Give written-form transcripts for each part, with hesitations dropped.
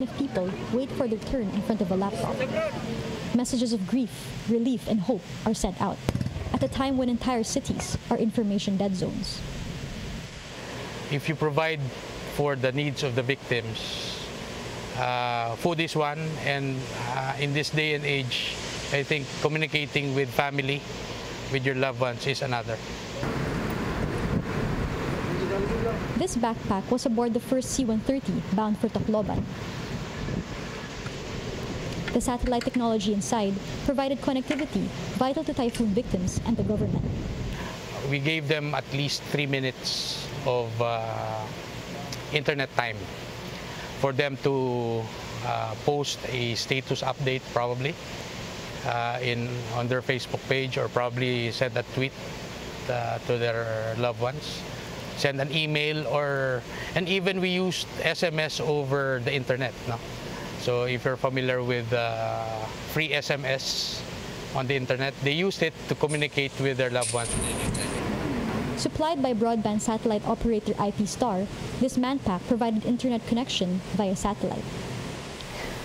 of people wait for their turn in front of a laptop. Messages of grief, relief, and hope are sent out at a time when entire cities are information dead zones. If you provide for the needs of the victims, food is one, and in this day and age, I think communicating with family, with your loved ones is another. This backpack was aboard the first C-130 bound for Tacloban. The satellite technology inside provided connectivity vital to typhoon victims and the government. We gave them at least 3 minutes of internet time for them to post a status update, probably on their Facebook page, or probably send a tweet to their loved ones, send an email, and even we used SMS over the internet. No? So if you're familiar with free SMS on the internet, they used it to communicate with their loved ones. Supplied by broadband satellite operator IP Star, this manpack provided internet connection via satellite.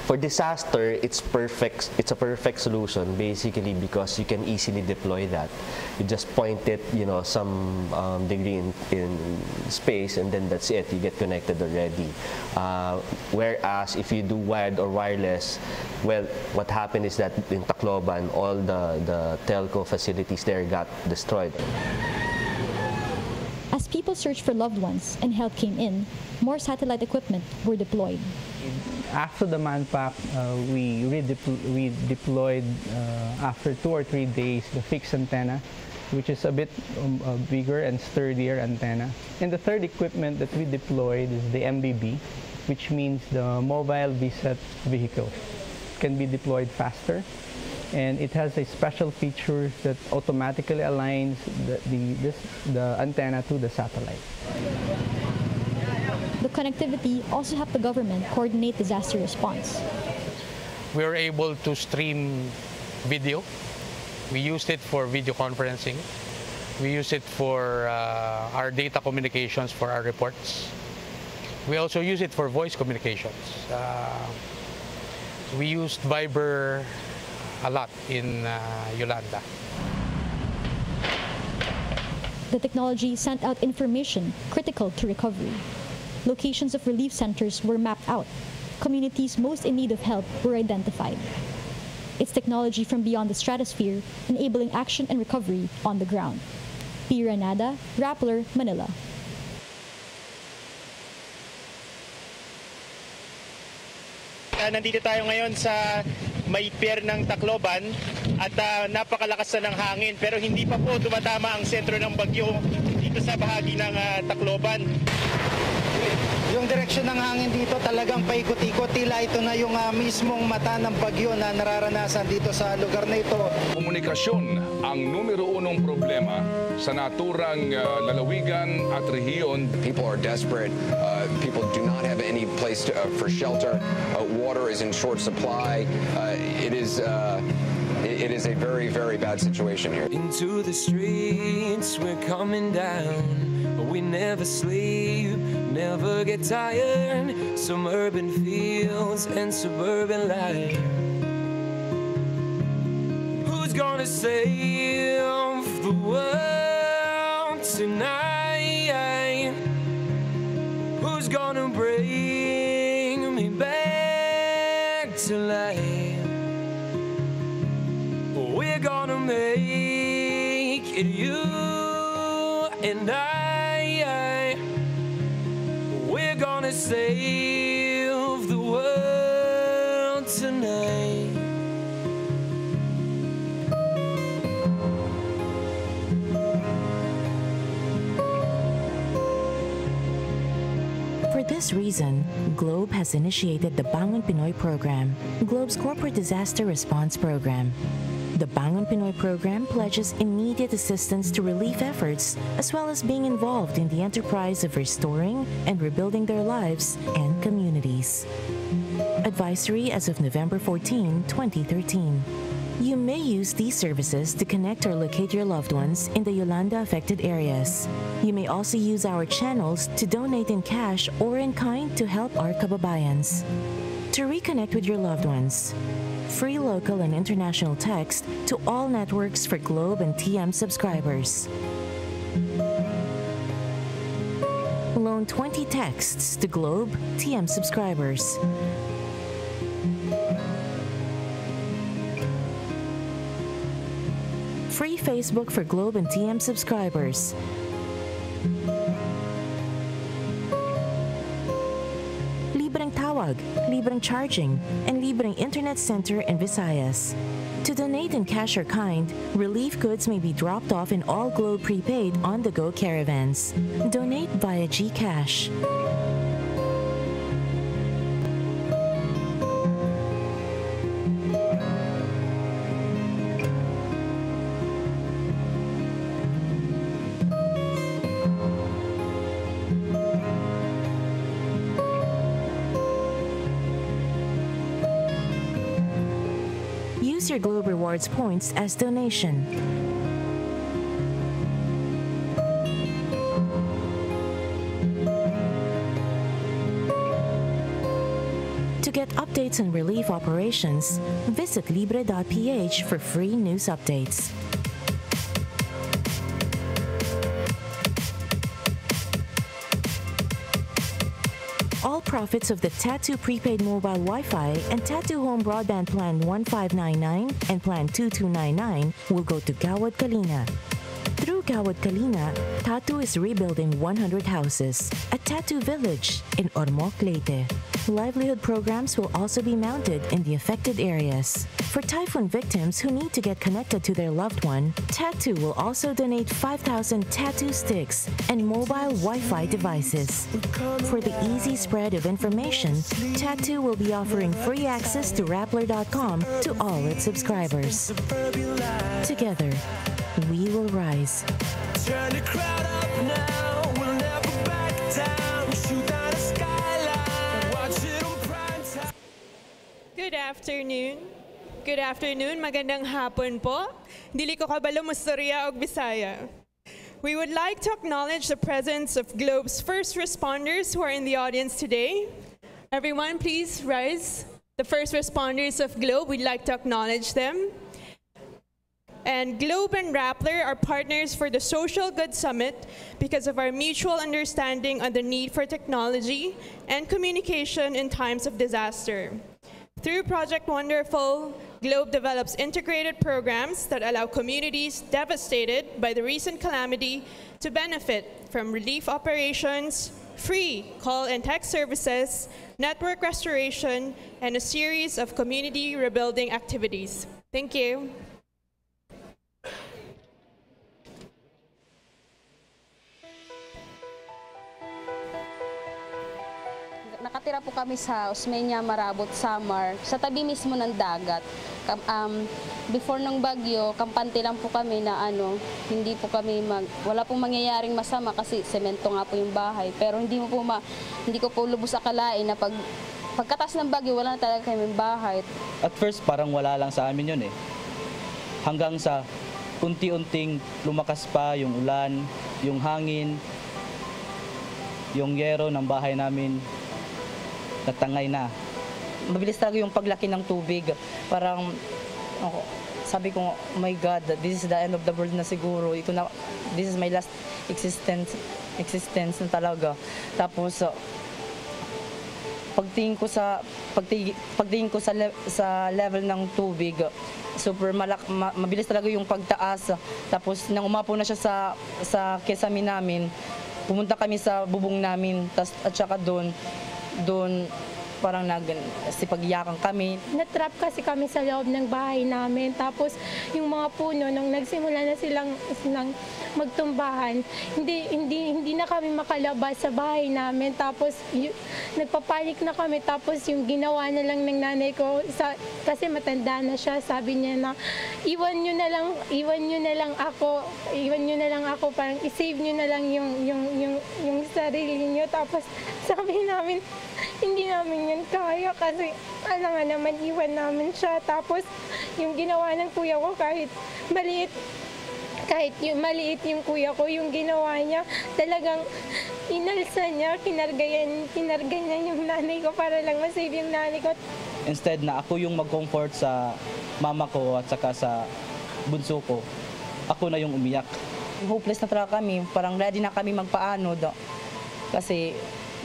For disaster, it's perfect. It's a perfect solution, basically, because you can easily deploy that. You just point it, some degree in space, and then that's it. You get connected already. Whereas if you do wired or wireless, well, what happened is that in Tacloban, all the telco facilities there got destroyed. As people searched for loved ones and help came in, more satellite equipment were deployed. After the manpack, we deployed after 2 or 3 days the fixed antenna, which is a bit bigger and sturdier antenna. And the third equipment that we deployed is the MBB, which means the mobile VSAT vehicle. It can be deployed faster, and it has a special feature that automatically aligns the antenna to the satellite. The connectivity also helped the government coordinate disaster response. We were able to stream video. We used it for video conferencing. We used it for our data communications for our reports. We also use it for voice communications. We used Viber a lot in Yolanda. The technology sent out information critical to recovery. Locations of relief centers were mapped out. Communities most in need of help were identified. It's technology from beyond the stratosphere, enabling action and recovery on the ground. P. Ranada, Rappler, Manila. Nandito tayo ngayon sa may pier ng Tacloban at napakalakas na ng hangin, pero hindi pa po tumatama ang sentro ng bagyo dito sa bahagi ng Tacloban. Yung direksyon ng hangin dito talagang paikot-ikot, tila ito na yung mismong mata ng bagyo na nararanasan dito sa lugar na ito. Komunikasyon ang numero unong problema sa naturang lalawigan at rehiyon. People are desperate. People do not have any place for shelter. Water is in short supply. It is a very, very bad situation here. Into the streets we're coming down. We never sleep, never get tired. Some urban fields and suburban life. Who's gonna save the world tonight? Who's gonna bring me back to life? We're gonna make it, you and I. We're gonna save the world tonight. For this reason, Globe has initiated the Bangon Pinoy program, Globe's corporate disaster response program. The Bangon Pinoy program pledges immediate assistance to relief efforts, as well as being involved in the enterprise of restoring and rebuilding their lives and communities. Advisory as of November 14, 2013. You may use these services to connect or locate your loved ones in the Yolanda affected areas. You may also use our channels to donate in cash or in kind to help our kababayans. to reconnect with your loved ones. Free local and international text to all networks for Globe and TM subscribers. Loan 20 texts to Globe TM subscribers. Free Facebook for Globe and TM subscribers. Libreng tawag, libreng charging, and libreng internet center in Visayas. To donate in cash or kind, relief goods may be dropped off in all Globe prepaid on-the-go caravans. Donate via GCash. Use your Globe Rewards points as donation. To get updates on relief operations, visit libre.ph for free news updates. All profits of the Tattoo Prepaid Mobile Wi-Fi and Tattoo Home Broadband Plan 1599 and Plan 2299 will go to Gawad Kalina. Through Gawad Kalina, Tattoo is rebuilding 100 houses at Tattoo Village in Ormoc, Leyte. Livelihood programs will also be mounted in the affected areas. For typhoon victims who need to get connected to their loved one, Tattoo will also donate 5,000 tattoo sticks and mobile Wi-Fi devices. For the easy spread of information, Tattoo will be offering free access to Rappler.com to all its subscribers. Together, we will rise. Turn the crowd up now, we'll never back down. Shoot down the skyline, watch it on prime time. Good afternoon. Good afternoon, magandang hapon po. Dili ko kabalo Mustorya og Bisaya. We would like to acknowledge the presence of Globe's first responders who are in the audience today. Everyone, please rise. The first responders of Globe, we'd like to acknowledge them. And Globe and Rappler are partners for the Social Good Summit because of our mutual understanding on the need for technology and communication in times of disaster. Through Project Wonderful, Globe develops integrated programs that allow communities devastated by the recent calamity to benefit from relief operations, free call and text services, network restoration, and a series of community rebuilding activities. Thank you. Nakatira po kami sa Osmeña, Marabot, Samar, sa tabi mismo ng dagat. Before ng bagyo, kampante lang po kami na hindi po kami wala pong mangyayaring masama kasi semento nga po yung bahay. Pero hindi ko po lubos akalain na pagkatas ng bagyo, wala na talaga kami bahay. At first, parang wala lang sa amin yun eh. Hanggang sa unti-unting lumakas pa yung ulan, yung hangin, yung yero ng bahay namin, natangay na. Mabilis talaga yung paglaki ng tubig. Parang, sabi ko, oh my God, this is the end of the world na siguro. This is my last existence na talaga. Tapos, pagtingin ko sa level ng tubig, super mabilis talaga yung pagtaas. Tapos, nang umapo na siya sa kesame namin, pumunta kami sa bubong namin, at saka doon parang nagsipagyakan kami. Natrap kasi kami sa loob ng bahay namin. Tapos yung mga puno, nung nagsimula na silang magtumbahan, hindi na kami makalabas sa bahay namin. Tapos nagpapanik na kami. Tapos yung ginawa na lang ng nanay ko, kasi matanda na siya, sabi niya na, iwan nyo na lang ako, parang isave nyo na lang yung sarili nyo. Tapos sabi namin, hindi namin yan kaya kasi alam nga naman iwan namin siya. Tapos yung ginawa ng kuya ko kahit kahit yung maliit yung kuya ko, yung ginawa niya, talagang inalsa niya, kinarga niya yung nanay ko para lang masave yung nanay ko. Instead na ako yung mag-comfort sa mama ko at saka sa bunso ko, ako na yung umiyak. Hopeless na talaga kami, parang ready na kami magpaanod. Kasi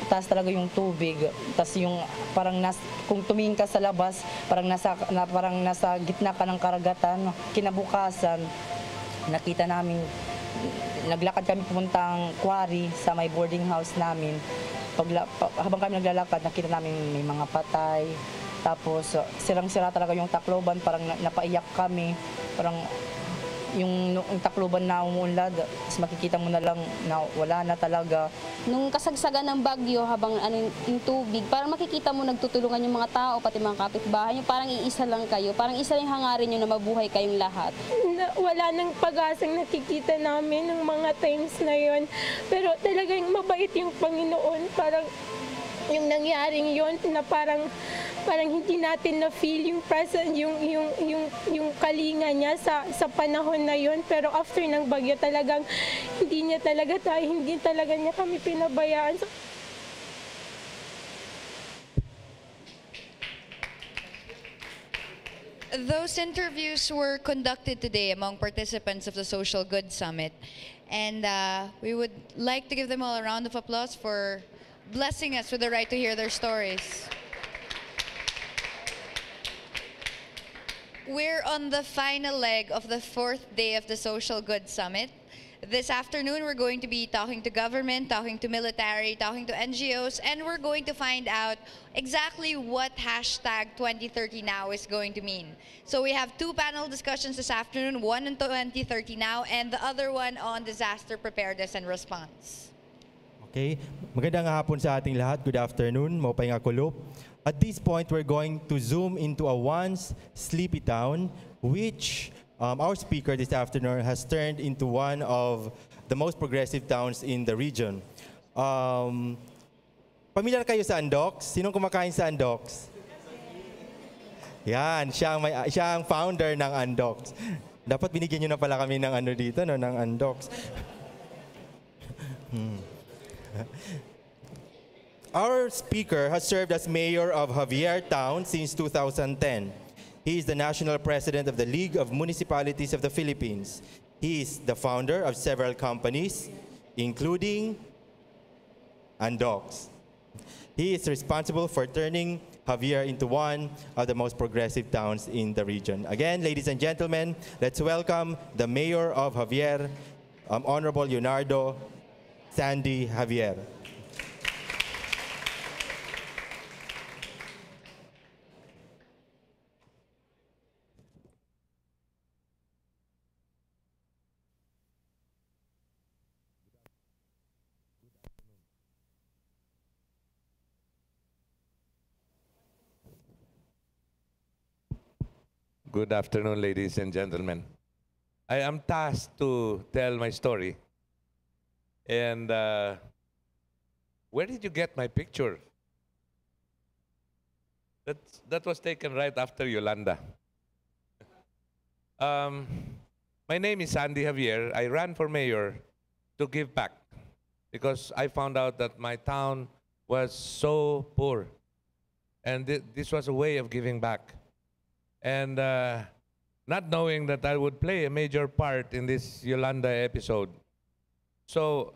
taas talaga yung tubig, tas yung parang kung tumingin ka sa labas, parang nasa gitna ka ng karagatan. Kinabukasan, nakita namin, naglakad kami pupuntang quarry sa may boarding house namin. Habang kami naglalakad, nakita namin may mga patay. Tapos sirang-sira talaga yung Tacloban, parang napaiyak kami. Parang yung Tacloban na umuunlad, makikita mo na lang na wala na talaga. Nung kasagsagan ng bagyo habang yung tubig, parang makikita mo nagtutulungan yung mga tao, pati mga kapitbahay nyo, parang iisa lang kayo, parang isa lang hangarin nyo na mabuhay kayong lahat. Wala nang pag-asang nakikita namin ng mga times na yon. Pero talagang mabait yung Panginoon, parang yung nangyaring yon na parang hindi natin na-feel yung present, yung kalinga niya sa panahon na yon. Pero after ng bagyo talagang hindi talaga niya kami pinabayaan. Those interviews were conducted today among participants of the Social Good Summit. And we would like to give them all a round of applause for blessing us with the right to hear their stories. We're on the final leg of the 4th day of the Social Good Summit. This afternoon, we're going to be talking to government, talking to military, talking to NGOs, and we're going to find out exactly what hashtag 2030 Now is going to mean. So we have 2 panel discussions this afternoon, one on 2030 Now and the other one on disaster preparedness and response. Okay, magandang hapon sa ating lahat. Good afternoon, maupay nga kulop. At this point, we're going to zoom into a once sleepy town, which our speaker this afternoon has turned into one of the most progressive towns in the region. Pamilyar kayo sa Andox? Sinong kumakain sa Andox? Yan, siya ang founder ng Andox. Dapat binigyan nyo na pala kami ng ano dito, no, ng Andox. Our speaker has served as mayor of Javier Town since 2010. He is the national president of the League of Municipalities of the Philippines. He is the founder of several companies, including Andox. He is responsible for turning Javier into one of the most progressive towns in the region. Again, ladies and gentlemen, let's welcome the mayor of Javier, Honorable Leonardo Sandy Javier. Good afternoon, ladies and gentlemen. I am tasked to tell my story. And where did you get my picture? That was taken right after Yolanda. My name is Sandy Javier. I ran for mayor to give back because I found out that my town was so poor. And this was a way of giving back. And not knowing that I would play a major part in this Yolanda episode. So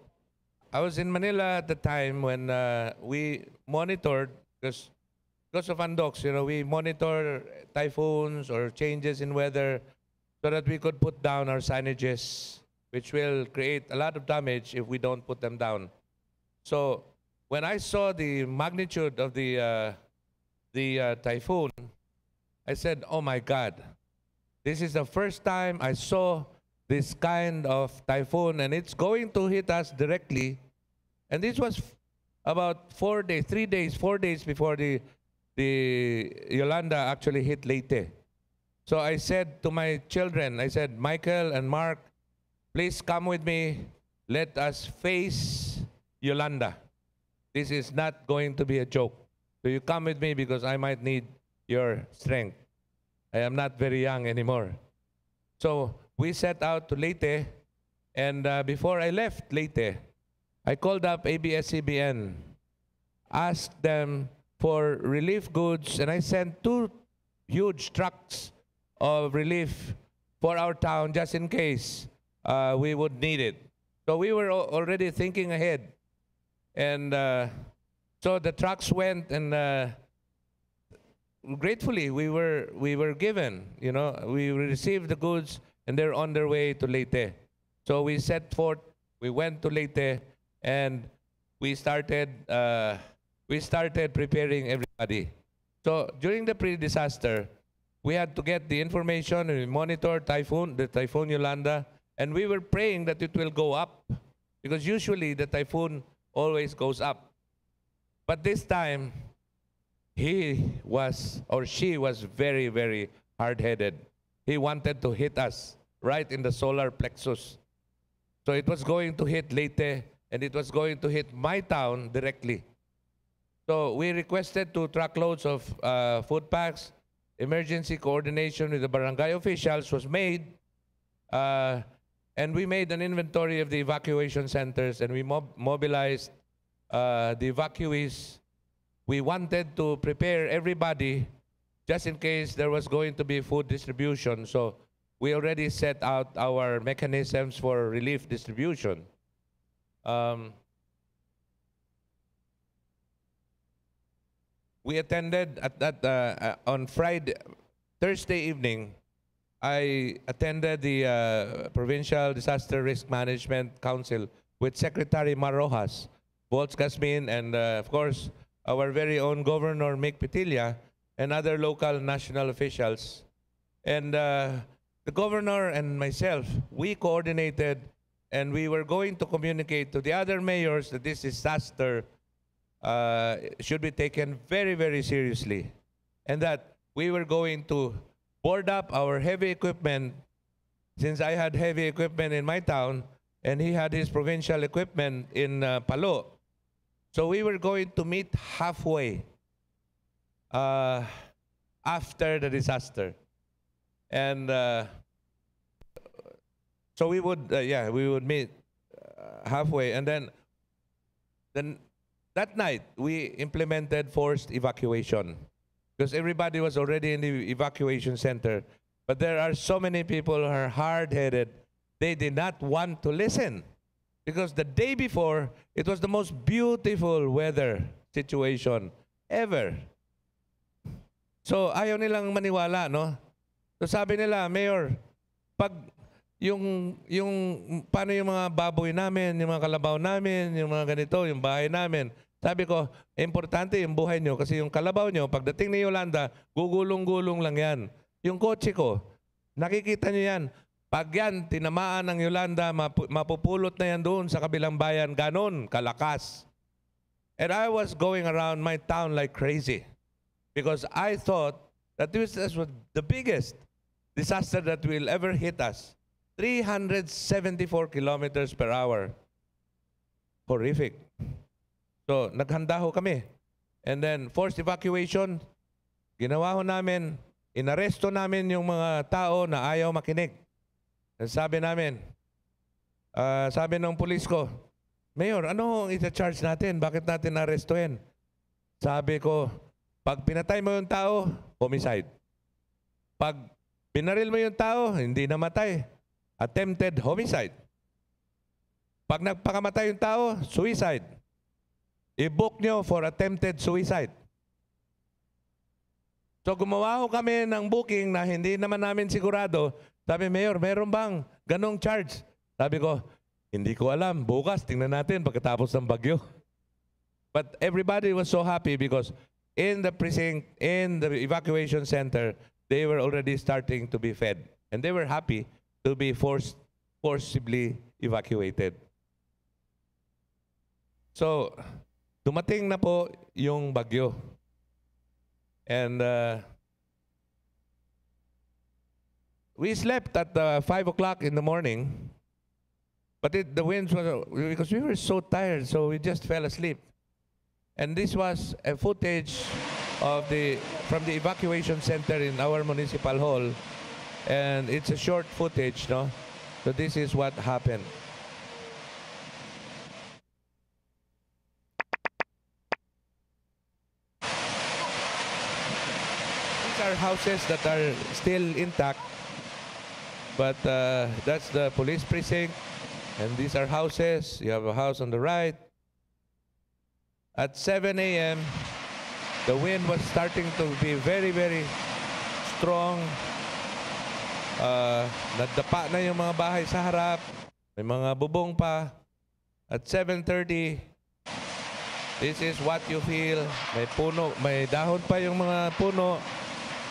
I was in Manila at the time when we monitored, because of Andox, you know, we monitor typhoons or changes in weather so that we could put down our signages, which will create a lot of damage if we don't put them down. So when I saw the magnitude of the typhoon, I said, oh my God, this is the first time I saw this kind of typhoon, and it's going to hit us directly. And this was about 4 days before the Yolanda actually hit Leyte. So I said to my children, I said, Michael and Mark, please come with me. Let us face Yolanda. This is not going to be a joke. So you come with me because I might need your strength. I am not very young anymore. So we set out to Leyte, And before I left Leyte, I called up ABS-CBN, asked them for relief goods, and I sent 2 huge trucks of relief for our town just in case we would need it. So we were already thinking ahead. And so the trucks went, and gratefully we were given, you know, we received the goods, and they're on their way to Leyte. So we set forth, we went to Leyte, and we started preparing everybody. So during the pre-disaster, we had to get the information, and we monitored the Typhoon Yolanda, and we were praying that it will go up, because usually the typhoon always goes up. But this time, he was, or she was very, very hard-headed. He wanted to hit us right in the solar plexus. So it was going to hit Leyte, and it was going to hit my town directly. So we requested 2 truckloads of food packs. Emergency coordination with the barangay officials was made. And we made an inventory of the evacuation centers, and we mobilized the evacuees. We wanted to prepare everybody just in case there was going to be food distribution. So we already set out our mechanisms for relief distribution. We attended on Thursday evening, I attended the Provincial Disaster Risk Management Council with Secretary Marojas, Volts Casmin, and of course, our very own Governor Mick Petilla, and other local national officials. And the governor and myself, we coordinated, and we were going to communicate to the other mayors that this disaster should be taken very, very seriously, and that we were going to board up our heavy equipment, since I had heavy equipment in my town, and he had his provincial equipment in Palo. So we were going to meet halfway after the disaster. And so we would, we would meet halfway. And then that night, we implemented forced evacuation, because everybody was already in the evacuation center. But there are so many people who are hard-headed, they did not want to listen. Because the day before, it was the most beautiful weather situation ever. So ayaw nilang maniwala, no? So sabi nila, Mayor, pag paano yung mga baboy namin, yung mga kalabaw namin, yung mga ganito, yung bahay namin. Sabi ko, importante yung buhay nyo, kasi yung kalabaw nyo, pagdating ni Yolanda, gugulong-gulong lang yan. Yung kotse ko, nakikita nyo yan. Pag yan, tinamaan ng Yolanda, mapupulot na yan doon sa kabilang bayan. Ganon, kalakas. And I was going around my town like crazy, because I thought that this was the biggest disaster that will ever hit us. 374 kilometers per hour. Horrific. So, naghanda ho kami. And then, forced evacuation, ginawa ho namin, inaresto namin yung mga tao na ayaw makinig. And sabi namin, sabi ng pulis ko, Mayor, ano ang ita-charge natin? Bakit natin arestuhin? Sabi ko, pag pinatay mo yung tao, homicide. Pag binaril mo yung tao, hindi namatay. Attempted homicide. Pag nagpakamatay yung tao, suicide. I-book nyo for attempted suicide. So gumawa ko kami ng booking na hindi naman namin sigurado. Sabi, Mayor, meron bang ganong charge? Sabi ko, hindi ko alam. Bukas, tingnan natin pagkatapos ng bagyo. But everybody was so happy because in the precinct, in the evacuation center, they were already starting to be fed. And they were happy to be forcibly evacuated. So, dumating na po yung bagyo. And we slept at 5 o'clock in the morning. But the winds were, because we were so tired, so we just fell asleep. And this was a footage of from the evacuation center in our municipal hall. And it's a short footage, no? So this is what happened. These are houses that are still intact, but that's the police precinct, and these are houses. You have a house on the right. At 7 a.m., the wind was starting to be very, very strong. Nagdapa na yung mga bahay sa harap. May mga bubong pa. At 7:30, this is what you feel. May puno, may dahon pa yung mga puno.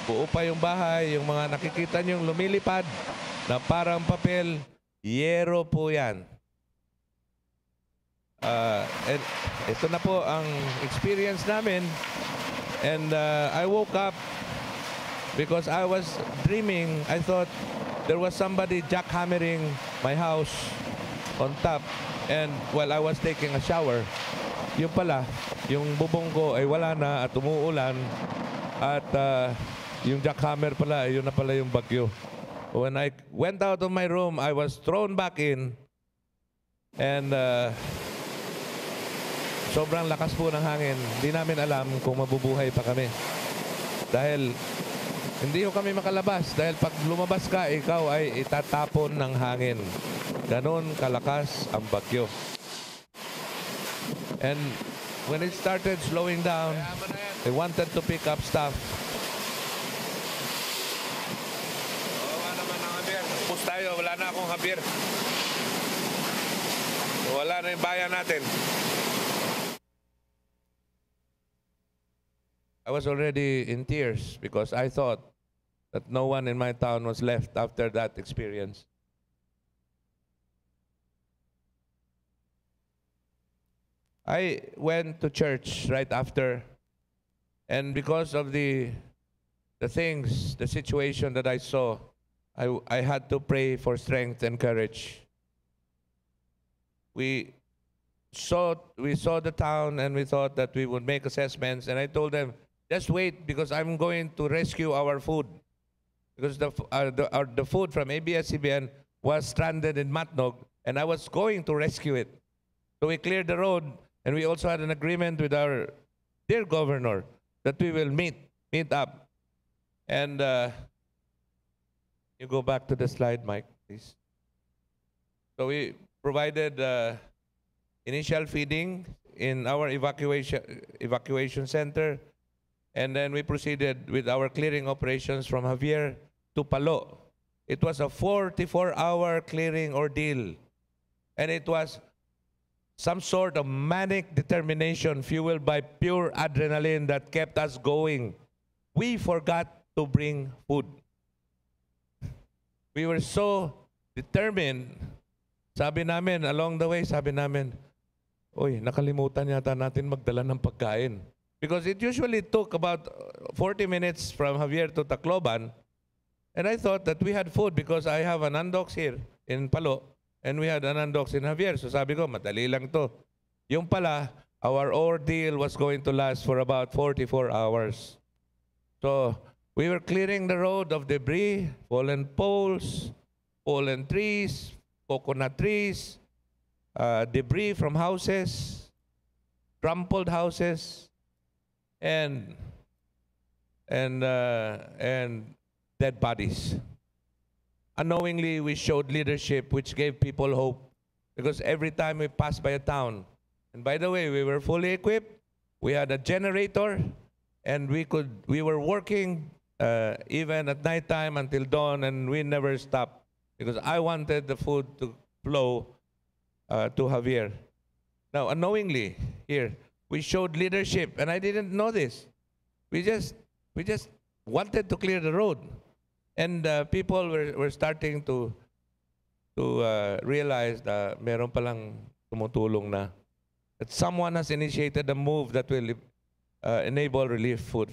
Buo pa yung bahay. Yung mga nakikita niyong lumilipad na parang papel, yero po yan. And ito na po ang experience namin. And I woke up because I was dreaming. I thought there was somebody jackhammering my house on top. And while I was taking a shower, yung pala, yung bubong ko ay wala na at umuulan. At yung jackhammer pala, yun na pala yung bagyo. When I went out of my room, I was thrown back in. And sobrang lakas po ng hangin. Hindi namin alam kung mabubuhay pa kami. Dahil hindi ko kami makalabas. Dahil pag lumabas ka, ikaw ay itatapon ng hangin. Ganon kalakas ang bagyo. And when it started slowing down, they wanted to pick up stuff. Tapos tayo, wala na akong habir. Wala na yung bayan natin. I was already in tears because I thought that no one in my town was left after that experience. I went to church right after, and because of the things, the situation that I saw, I had to pray for strength and courage. We saw the town and we thought that we would make assessments, and I told them, just wait because I'm going to rescue our food. Because the food from ABS-CBN was stranded in Matnog, and I was going to rescue it. So we cleared the road, and we also had an agreement with our dear governor that we will meet up. And you go back to the slide, Mike, please. So we provided initial feeding in our evacuation center, and then we proceeded with our clearing operations from Javier to Palo. It was a 44-hour clearing ordeal, and it was some sort of manic determination fueled by pure adrenaline that kept us going. We forgot to bring food. We were so determined. Sabi namin, along the way, sabi namin, oy, nakalimutan yata natin magdala ng pagkain. Because it usually took about 40 minutes from Javier to Tacloban. And I thought that we had food because I have an Andox here in Palo. And we had an Andox in Javier. So sabi ko, madali lang to. Yung pala, our ordeal was going to last for about 44 hours. So we were clearing the road of debris, fallen poles, fallen trees, coconut trees, debris from houses, crumpled houses, and dead bodies. Unknowingly, we showed leadership, which gave people hope, because every time we passed by a town, and by the way, we were fully equipped. We had a generator, and we were working even at nighttime until dawn, and we never stopped because I wanted the food to flow to Javier. Now, unknowingly, here we showed leadership, and I didn't know this. We just wanted to clear the road. And people were starting to realize that meron palang tumutulong na. That someone has initiated a move that will enable relief food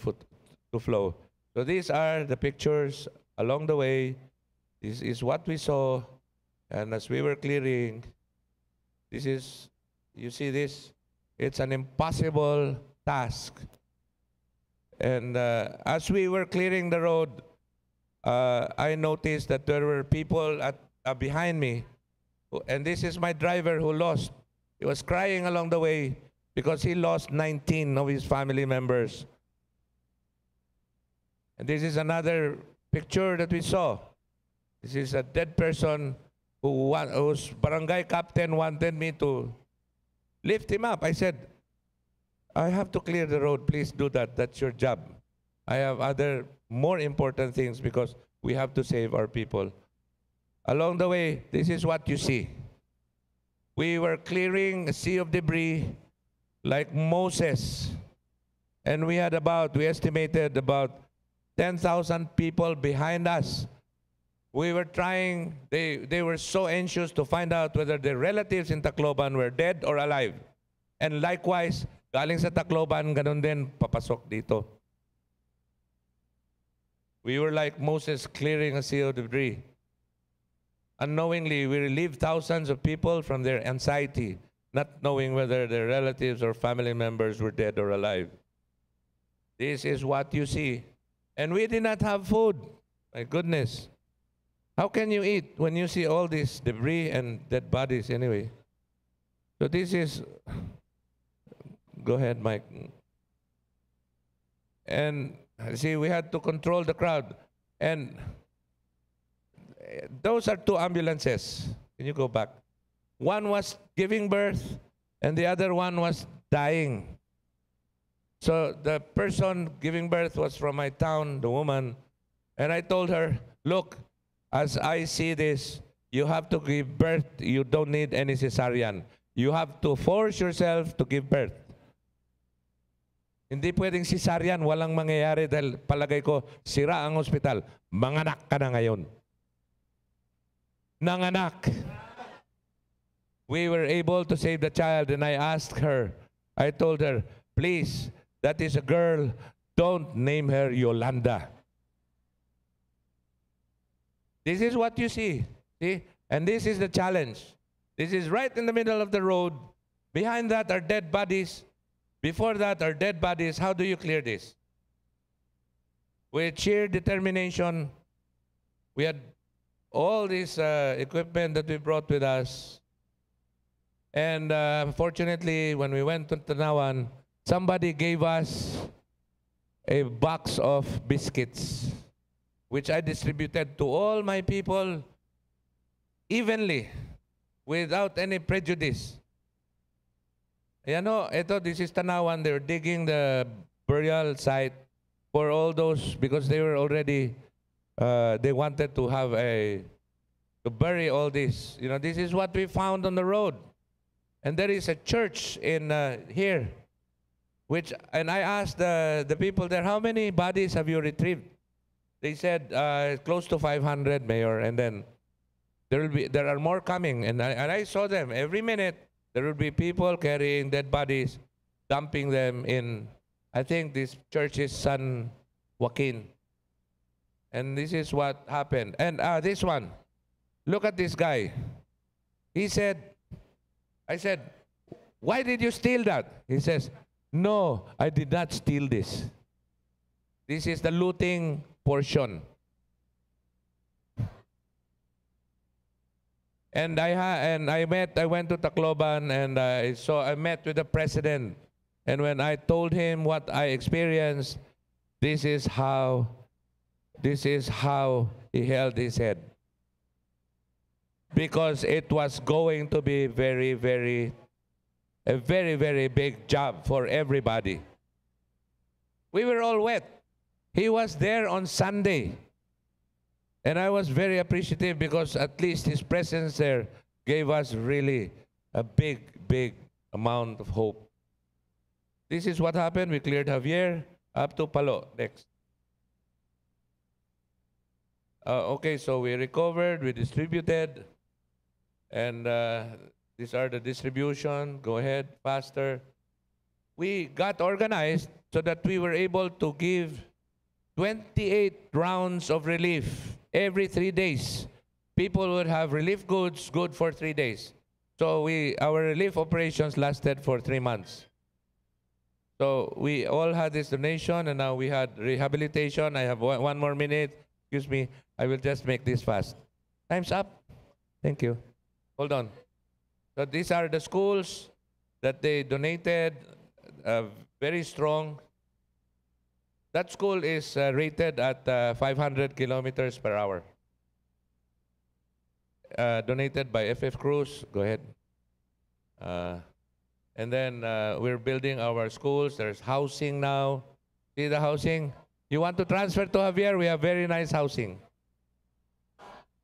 to flow. So these are the pictures along the way. This is what we saw. And as we were clearing, this is, you see this? It's an impossible task. And as we were clearing the road, I noticed that there were people behind me, and this is my driver who lost. He was crying along the way because he lost 19 of his family members. And this is another picture that we saw. This is a dead person whose barangay captain wanted me to lift him up. I said, I have to clear the road. Please do that. That's your job. I have other more important things because we have to save our people. Along the way, this is what you see. We were clearing a sea of debris like Moses. And we estimated about 10,000 people behind us. We were trying, they were so anxious to find out whether their relatives in Tacloban were dead or alive. And likewise, galing sa Tacloban, ganun din, papasok dito. We were like Moses clearing a sea of debris. Unknowingly, we relieved thousands of people from their anxiety, not knowing whether their relatives or family members were dead or alive. This is what you see. And we did not have food. My goodness. How can you eat when you see all this debris and dead bodies anyway? So this is, go ahead, Mike. And see, we had to control the crowd. And those are two ambulances. Can you go back? One was giving birth, and the other one was dying. So the person giving birth was from my town, the woman, and I told her, look, as I see this, you have to give birth. You don't need any cesarean. You have to force yourself to give birth. Hindi pwedeng cesarean, walang mangyayari dahil palagay ko, sira ang ospital. Manganak ka na ngayon. Nanganak. We were able to save the child, and I asked her, I told her, please, that is a girl, don't name her Yolanda. This is what you see. And this is the challenge. This is right in the middle of the road. Behind that are dead bodies. Before that are dead bodies. How do you clear this? With sheer determination, we had all this equipment that we brought with us. And fortunately, when we went to Tanawan, somebody gave us a box of biscuits, which I distributed to all my people evenly, without any prejudice. Ayan o, this is Tanawan. They were digging the burial site for all those, because they were already, they wanted to have to bury all this. You know, this is what we found on the road. And there is a church in here, and I asked the people there, how many bodies have you retrieved? They said close to 500, Mayor, and then there are more coming, and I saw them every minute. There will be people carrying dead bodies, dumping them in, I think this church is San Joaquin. And this is what happened. And this one, look at this guy. He said, I said, why did you steal that? He says, no, I did not steal this. This is the looting portion. And I went to Tacloban, and I met with the president. And when I told him what I experienced, this is how he held his head. Because it was going to be a very, very big job for everybody. We were all wet. He was there on Sunday. And I was very appreciative because at least his presence there gave us really a big amount of hope. This is what happened. We cleared Javier up to Palo. Next. Okay, so we recovered, we distributed, and these are the distribution. Go ahead, faster. We got organized so that we were able to give 28 rounds of relief every 3 days. People would have relief goods good for 3 days. So our relief operations lasted for 3 months. So we all had this donation, and now we had rehabilitation. I have one more minute. Excuse me. I will just make this fast. Time's up. Thank you. Hold on. So these are the schools that they donated, very strong. That school is rated at 500 kilometers per hour. Donated by FF Cruz. Go ahead. And then we're building our schools. There's housing now. See the housing? You want to transfer to Javier? We have very nice housing.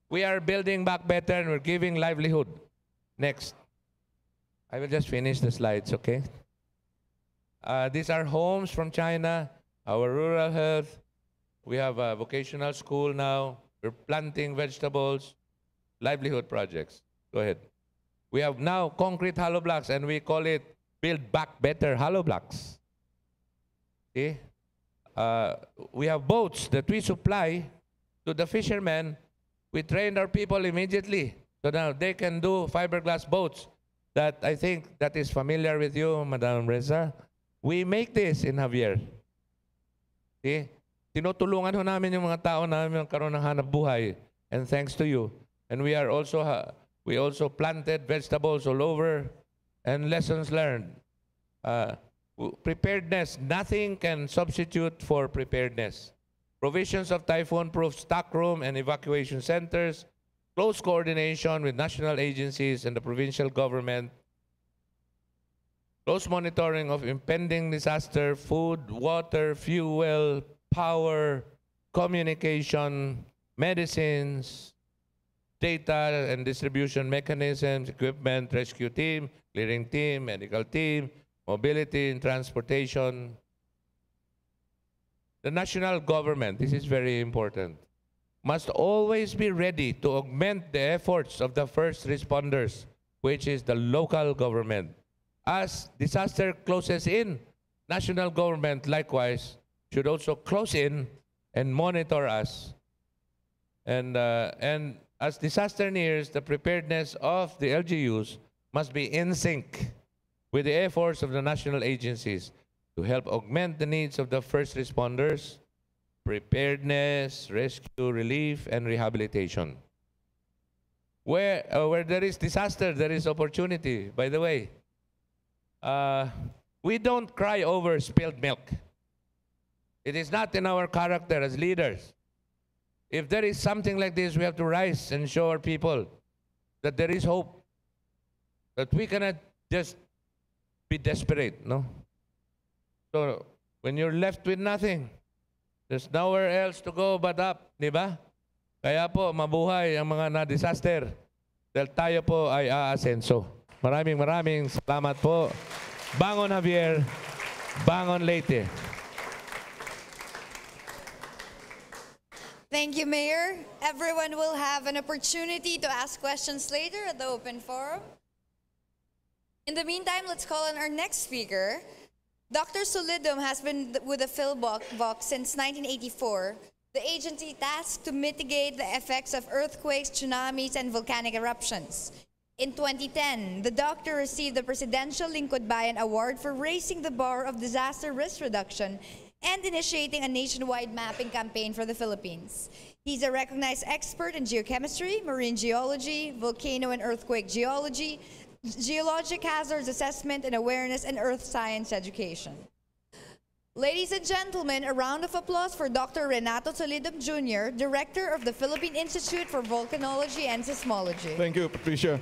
We are building back better and we're giving livelihood. Next. I will just finish the slides, okay? These are homes from China, our rural health. We have a vocational school now. We're planting vegetables, livelihood projects. Go ahead. We have now concrete hollow blocks and we call it Build Back Better Hollow Blocks. See? We have boats that we supply to the fishermen. We trained our people immediately. So now they can do fiberglass boats that I think that is familiar with you, Madam Reza. We make this in Javier. See? Tinutulungan ho namin yung mga tao namin magkaroon ng hanap buhay. And thanks to you. And we also planted vegetables all over and lessons learned. Preparedness, nothing can substitute for preparedness. Provisions of typhoon-proof stockroom and evacuation centers, close coordination with national agencies and the provincial government, close monitoring of impending disaster, food, water, fuel, power, communication, medicines, data and distribution mechanisms, equipment, rescue team, clearing team, medical team, mobility and transportation. The national government, this is very important, must always be ready to augment the efforts of the first responders, which is the local government. As disaster closes in, national government likewise should also close in and monitor us. And as disaster nears, the preparedness of the LGUs must be in sync with the efforts of the national agencies to help augment the needs of the first responders, preparedness, rescue, relief, and rehabilitation. Where there is disaster, there is opportunity. By the way, we don't cry over spilled milk. It is not in our character as leaders. If there is something like this, we have to rise and show our people that there is hope, that we cannot just be desperate, no? So, when you're left with nothing, there's nowhere else to go but up, di ba? Kaya po, mabuhay ang mga na-disaster dahil tayo po ay aasenso. Maraming salamat po. Bangon Javier, bangon Leyte. Thank you, Mayor. Everyone will have an opportunity to ask questions later at the open forum. In the meantime, let's call on our next speaker. Dr. Solidum has been with the PhilVox since 1984, the agency tasked to mitigate the effects of earthquakes, tsunamis, and volcanic eruptions. In 2010, the doctor received the Presidential Lingkod Bayan Award for raising the bar of disaster risk reduction and initiating a nationwide mapping campaign for the Philippines. He's a recognized expert in geochemistry, marine geology, volcano and earthquake geology, geologic hazards assessment and awareness, and earth science education. Ladies and gentlemen, a round of applause for Dr. Renato Solidum Jr., Director of the Philippine Institute for Volcanology and Seismology. Thank you, Patricia.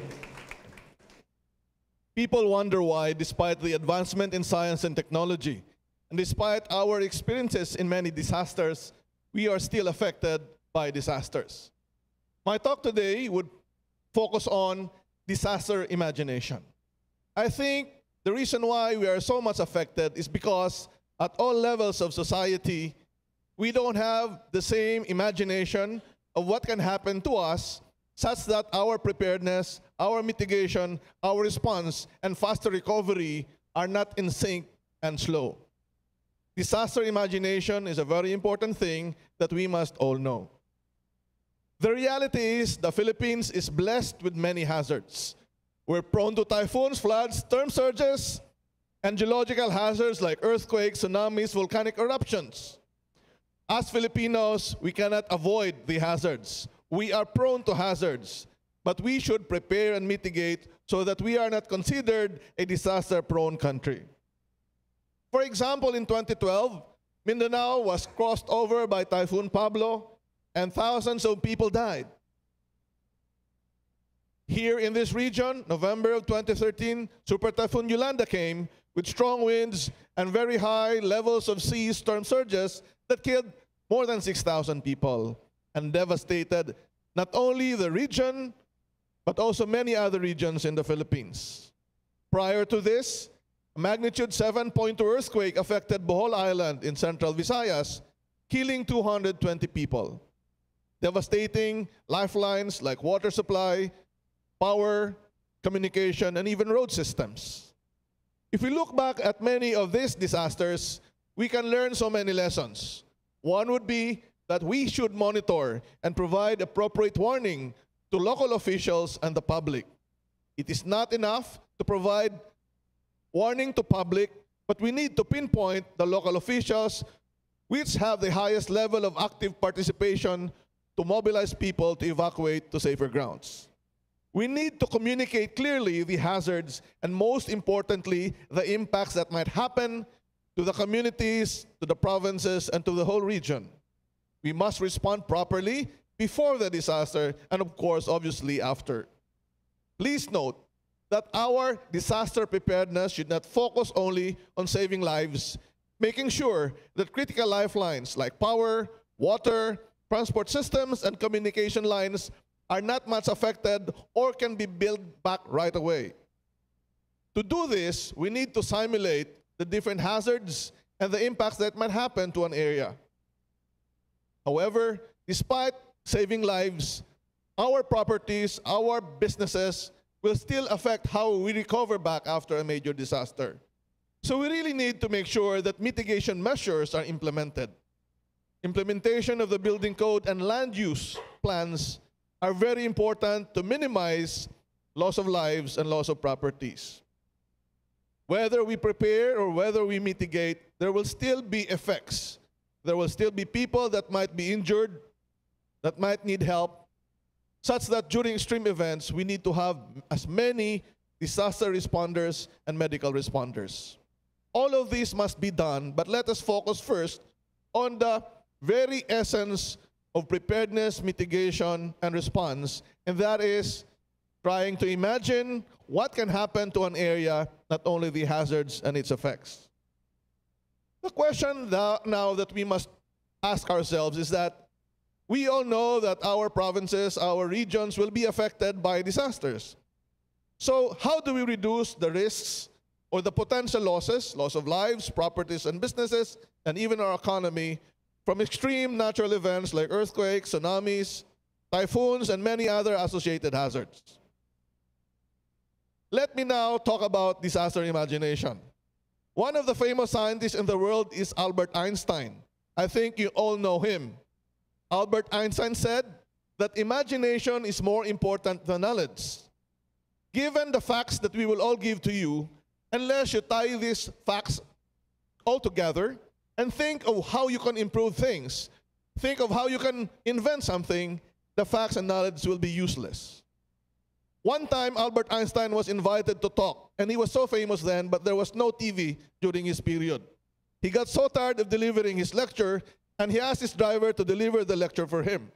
People wonder why, despite the advancement in science and technology, and despite our experiences in many disasters, we are still affected by disasters. My talk today would focus on disaster imagination. I think the reason why we are so much affected is because at all levels of society, we don't have the same imagination of what can happen to us, such that our preparedness, our mitigation, our response, and faster recovery are not in sync and slow. Disaster imagination is a very important thing that we must all know. The reality is the Philippines is blessed with many hazards. We're prone to typhoons, floods, storm surges, and geological hazards like earthquakes, tsunamis, volcanic eruptions. As Filipinos, we cannot avoid the hazards. We are prone to hazards. but we should prepare and mitigate so that we are not considered a disaster-prone country. For example, in 2012, Mindanao was crossed over by Typhoon Pablo and thousands of people died. Here in this region, November of 2013, Super Typhoon Yolanda came with strong winds and very high levels of sea storm surges that killed more than 6,000 people and devastated not only the region, but also many other regions in the Philippines. Prior to this, a magnitude 7.2 earthquake affected Bohol Island in central Visayas, killing 220 people, devastating lifelines like water supply, power, communication, and even road systems. If we look back at many of these disasters, we can learn so many lessons. One would be that we should monitor and provide appropriate warning to local officials and the public. It is not enough to provide warning to public, but we need to pinpoint the local officials which have the highest level of active participation to mobilize people to evacuate to safer grounds. We need to communicate clearly the hazards and, most importantly, the impacts that might happen to the communities, to the provinces, and to the whole region. We must respond properly before the disaster and, of course, obviously after. Please note that our disaster preparedness should not focus only on saving lives, making sure that critical lifelines like power, water, transport systems, and communication lines are not much affected or can be built back right away. To do this, we need to simulate the different hazards and the impacts that might happen to an area. However, despite saving lives, our properties, our businesses will still affect how we recover back after a major disaster. So we really need to make sure that mitigation measures are implemented. Implementation of the building code and land use plans are very important to minimize loss of lives and loss of properties. Whether we prepare or whether we mitigate, there will still be effects. There will still be people that might be injured, that might need help, such that during extreme events, we need to have as many disaster responders and medical responders. All of this must be done, but let us focus first on the very essence of preparedness, mitigation, and response, and that is trying to imagine what can happen to an area, not only the hazards and its effects. The question now that we must ask ourselves is that we all know that our provinces, our regions will be affected by disasters. So how do we reduce the risks or the potential losses, loss of lives, properties, and businesses, and even our economy from extreme natural events like earthquakes, tsunamis, typhoons, and many other associated hazards? Let me now talk about disaster imagination. One of the famous scientists in the world is Albert Einstein. I think you all know him. Albert Einstein said that imagination is more important than knowledge. Given the facts that we will all give to you, unless you tie these facts all together and think of how you can improve things, think of how you can invent something, the facts and knowledge will be useless. One time, Albert Einstein was invited to talk, and he was so famous then, but there was no TV during his period. He got so tired of delivering his lecture, and he asked his driver to deliver the lecture for him.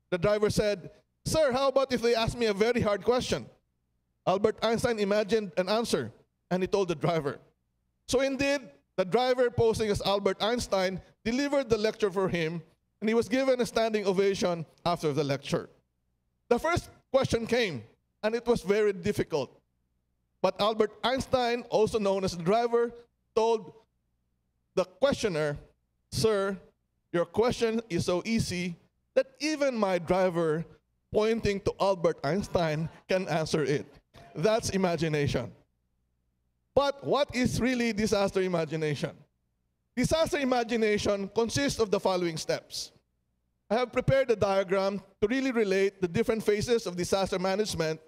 The driver said, "Sir, how about if they ask me a very hard question?" Albert Einstein imagined an answer, and he told the driver. So indeed, the driver, posing as Albert Einstein, delivered the lecture for him, and he was given a standing ovation after the lecture. The first question came, and it was very difficult. But Albert Einstein, also known as the driver, told the questioner, "Sir, your question is so easy that even my driver, pointing to Albert Einstein, can answer it." That's imagination. But what is really disaster imagination? Disaster imagination consists of the following steps. I have prepared a diagram to really relate the different phases of disaster management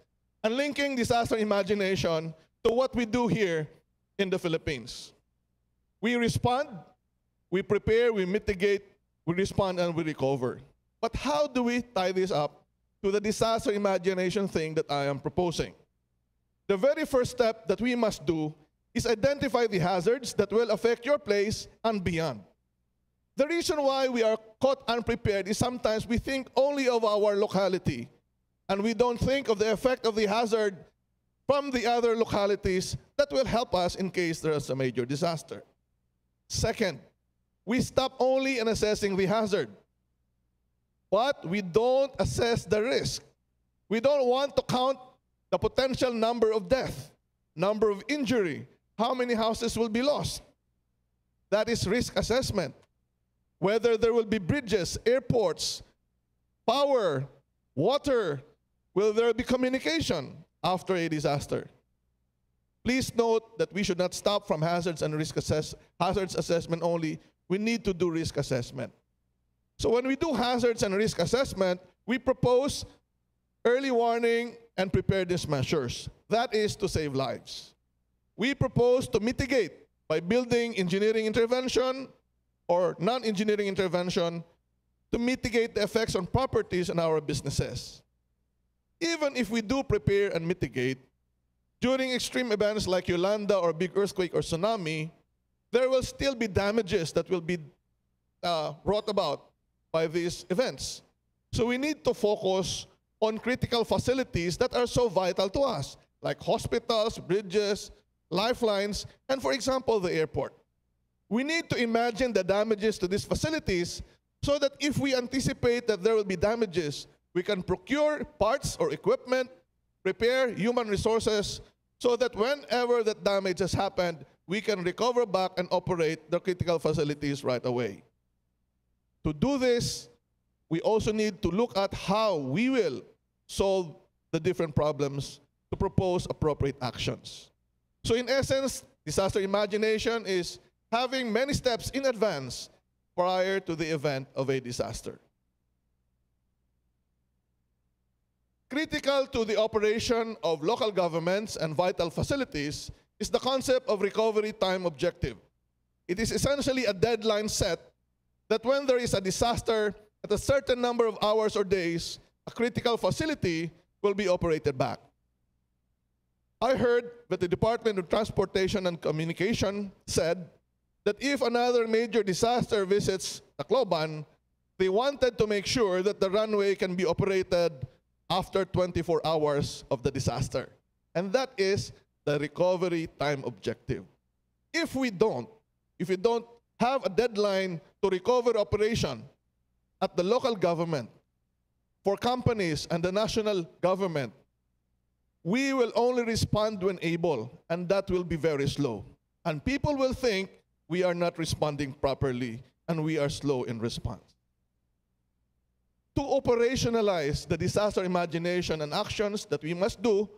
and linking disaster imagination to what we do here in the Philippines. We respond, we prepare, we mitigate, we respond, and we recover. But how do we tie this up to the disaster imagination thing that I am proposing. The very first step that we must do is identify the hazards that will affect your place and beyond. The reason why we are caught unprepared is sometimes we think only of our locality and we don't think of the effect of the hazard from the other localities that will help us in case there is a major disaster. Second, we stop only in assessing the hazard, but we don't assess the risk. We don't want to count the potential number of death, number of injury, how many houses will be lost. That is risk assessment. Whether there will be bridges, airports, power, water, will there be communication after a disaster? Please note that we should not stop from hazards assessment only. We need to do risk assessment. So when we do hazards and risk assessment, we propose early warning and preparedness measures. That is to save lives. We propose to mitigate by building engineering intervention or non-engineering intervention to mitigate the effects on properties and our businesses. Even if we do prepare and mitigate, during extreme events like Yolanda or big earthquake or tsunami, there will still be damages that will be brought about by these events. So we need to focus on critical facilities that are so vital to us, like hospitals, bridges, lifelines, and for example, the airport. We need to imagine the damages to these facilities so that if we anticipate that there will be damages, we can procure parts or equipment, prepare human resources, so that whenever that damage has happened, we can recover back and operate the critical facilities right away. To do this, we also need to look at how we will solve the different problems to propose appropriate actions. So in essence, disaster imagination is having many steps in advance prior to the event of a disaster. Critical to the operation of local governments and vital facilities is the concept of recovery time objective. It is essentially a deadline set that when there is a disaster, at a certain number of hours or days, a critical facility will be operated back. I heard that the Department of Transportation and Communication said that if another major disaster visits Tacloban, they wanted to make sure that the runway can be operated after 24 hours of the disaster. And that is the recovery time objective. If we don't have a deadline to recover operation at the local government, for companies and the national government, we will only respond when able, and that will be very slow. And people will think we are not responding properly and we are slow in response. To operationalize the disaster imagination and actions that we must do,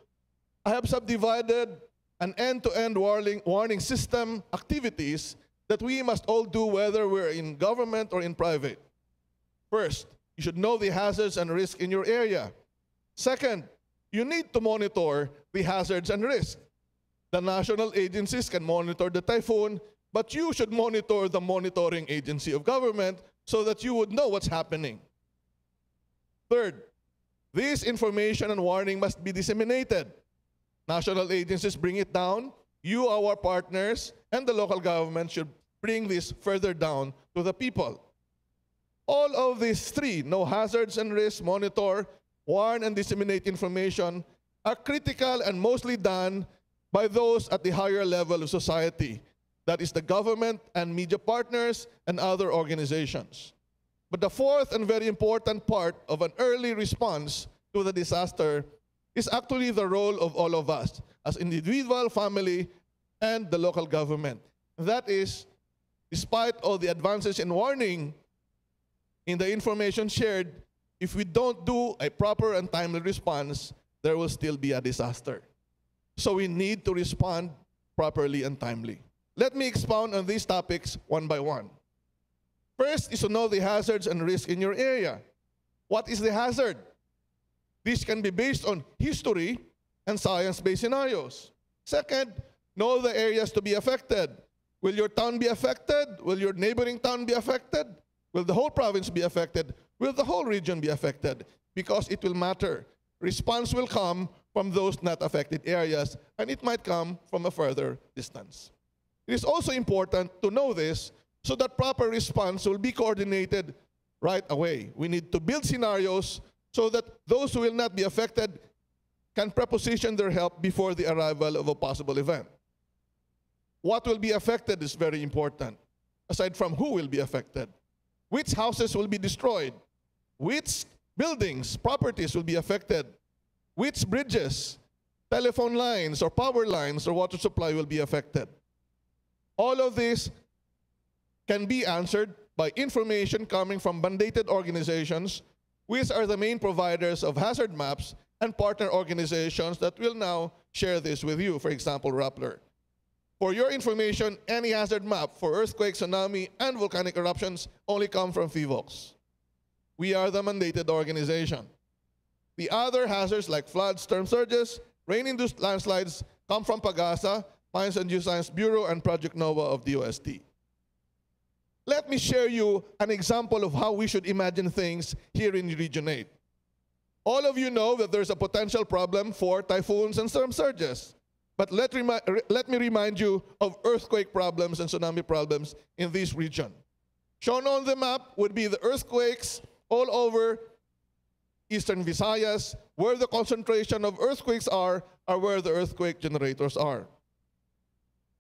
I have subdivided an end-to-end warning system activities that we must all do whether we're in government or in private. First, you should know the hazards and risks in your area. Second, you need to monitor the hazards and risks. The national agencies can monitor the typhoon, but you should monitor the monitoring agency of government so that you would know what's happening. Third, this information and warning must be disseminated. National agencies bring it down. You, our partners, and the local government should bring this further down to the people. All of these three, know hazards and risks, monitor, warn, and disseminate information, are critical and mostly done by those at the higher level of society. That is the government and media partners and other organizations. But the fourth and very important part of an early response to the disaster is actually the role of all of us as individual, family, and the local government. That is, despite all the advances in warning, in the information shared, if we don't do a proper and timely response, there will still be a disaster. So we need to respond properly and timely. Let me expound on these topics one by one. First is to know the hazards and risks in your area. What is the hazard? This can be based on history and science-based scenarios. Second, know the areas to be affected. Will your town be affected? Will your neighboring town be affected? Will the whole province be affected? Will the whole region be affected? because it will matter. Response will come from those not affected areas, and it might come from a further distance. It is also important to know this so that proper response will be coordinated right away. We need to build scenarios so that those who will not be affected can preposition their help before the arrival of a possible event. What will be affected is very important, aside from who will be affected. Which houses will be destroyed? Which buildings, properties will be affected? Which bridges, telephone lines, or power lines, or water supply will be affected? All of this can be answered by information coming from mandated organizations, which are the main providers of hazard maps, and partner organizations that will now share this with you, for example, Rappler. For your information, any hazard map for earthquake, tsunami, and volcanic eruptions only come from FIVOX. We are the mandated organization. The other hazards like floods, storm surges, rain-induced landslides come from PAGASA, Mines and Geoscience Bureau, and Project NOAA of the OST. Let me share you an example of how we should imagine things here in Region 8. All of you know that there's a potential problem for typhoons and storm surges. But let me remind you of earthquake problems and tsunami problems in this region. Shown on the map would be the earthquakes all over eastern Visayas. Where the concentration of earthquakes are where the earthquake generators are.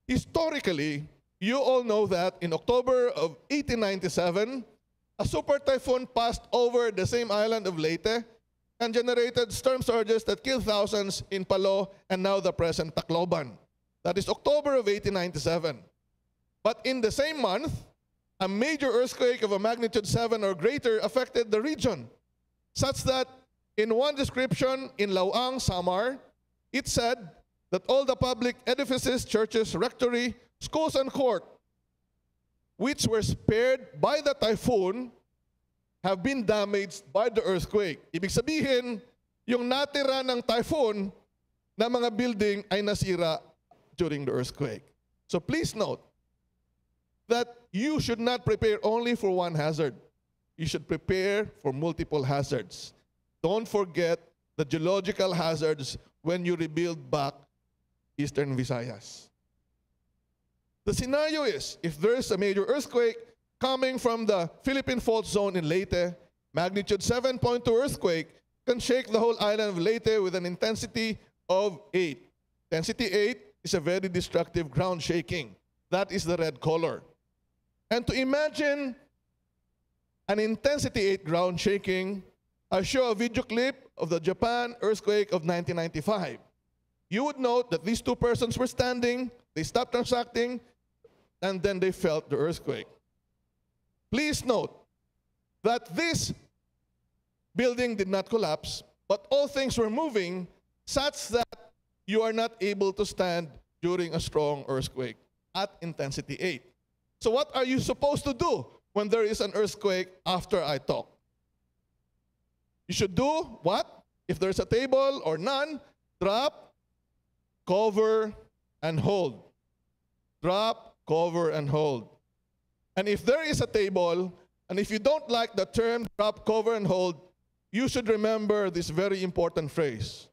Historically, you all know that in October of 1897, a super typhoon passed over the same island of Leyte and generated storm surges that killed thousands in Palo and now the present Tacloban. That is October of 1897. But in the same month, a major earthquake of a magnitude 7 or greater affected the region, such that in one description in Lauang, Samar, it said that all the public edifices, churches, rectory, schools, and court, which were spared by the typhoon, have been damaged by the earthquake. Ibig sabihin, yung natira ng typhoon na mga building ay nasira during the earthquake. So please note that you should not prepare only for one hazard. You should prepare for multiple hazards. Don't forget the geological hazards when you rebuild back Eastern Visayas. The scenario is, if there is a major earthquake coming from the Philippine Fault Zone in Leyte, magnitude 7.2 earthquake can shake the whole island of Leyte with an intensity of 8. Intensity 8 is a very destructive ground shaking. That is the red color. And to imagine an intensity 8 ground shaking, I show a video clip of the Japan earthquake of 1995. You would note that these two persons were standing, they stopped transacting, and then they felt the earthquake. Please note that this building did not collapse, but all things were moving such that you are not able to stand during a strong earthquake at intensity 8. So what are you supposed to do when there is an earthquake after I talk? You should do what? If there's a table or none, drop, cover, and hold. Drop, cover, and hold. And if there is a table, and if you don't like the term drop, cover, and hold, you should remember this very important phrase.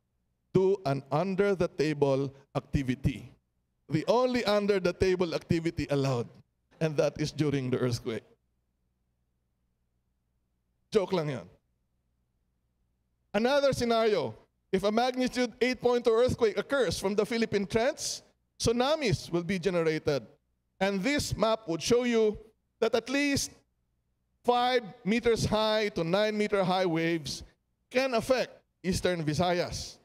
Do an under-the-table activity. The only under-the-table activity allowed, and that is during the earthquake. Joke lang yan. Another scenario, if a magnitude 8.2 earthquake occurs from the Philippine Trench, tsunamis will be generated. And this map would show you that at least 5 meters high to 9 meter high waves can affect Eastern Visayas.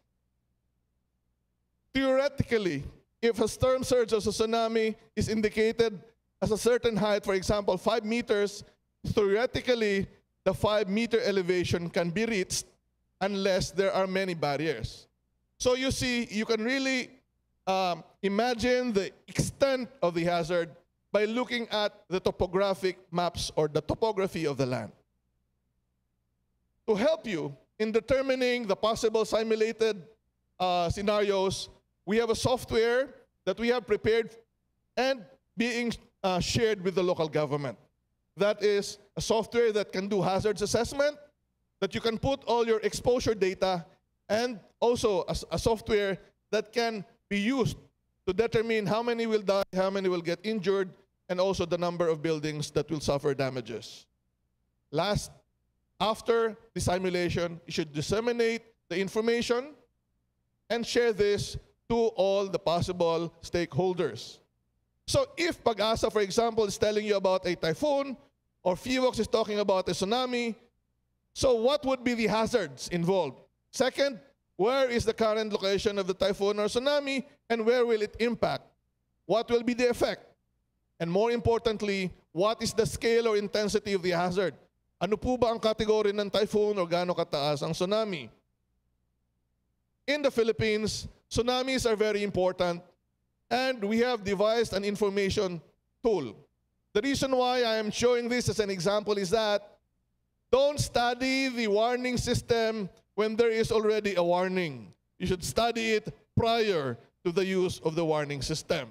Theoretically, if a storm surge or a tsunami is indicated as a certain height, for example, 5 meters, theoretically, the 5-meter elevation can be reached unless there are many barriers. So you see, you can really imagine the extent of the hazard by looking at the topographic maps or the topography of the land. To help you in determining the possible simulated scenarios, we have a software that we have prepared and being shared with the local government. That is a software that can do hazards assessment, that you can put all your exposure data and also a software that can be used to determine how many will die, how many will get injured, and also the number of buildings that will suffer damages. Last, after the simulation, you should disseminate the information and share this to all the possible stakeholders. So if Pag-asa, for example, is telling you about a typhoon, or FIVOX is talking about a tsunami, so what would be the hazards involved? Second, where is the current location of the typhoon or tsunami, and where will it impact? What will be the effect? And more importantly, what is the scale or intensity of the hazard? Ano po ba ang kategory ng typhoon o gaano kataas ang tsunami? In the Philippines, tsunamis are very important, and we have devised an information tool. The reason why I am showing this as an example is that don't study the warning system when there is already a warning. You should study it prior to the use of the warning system.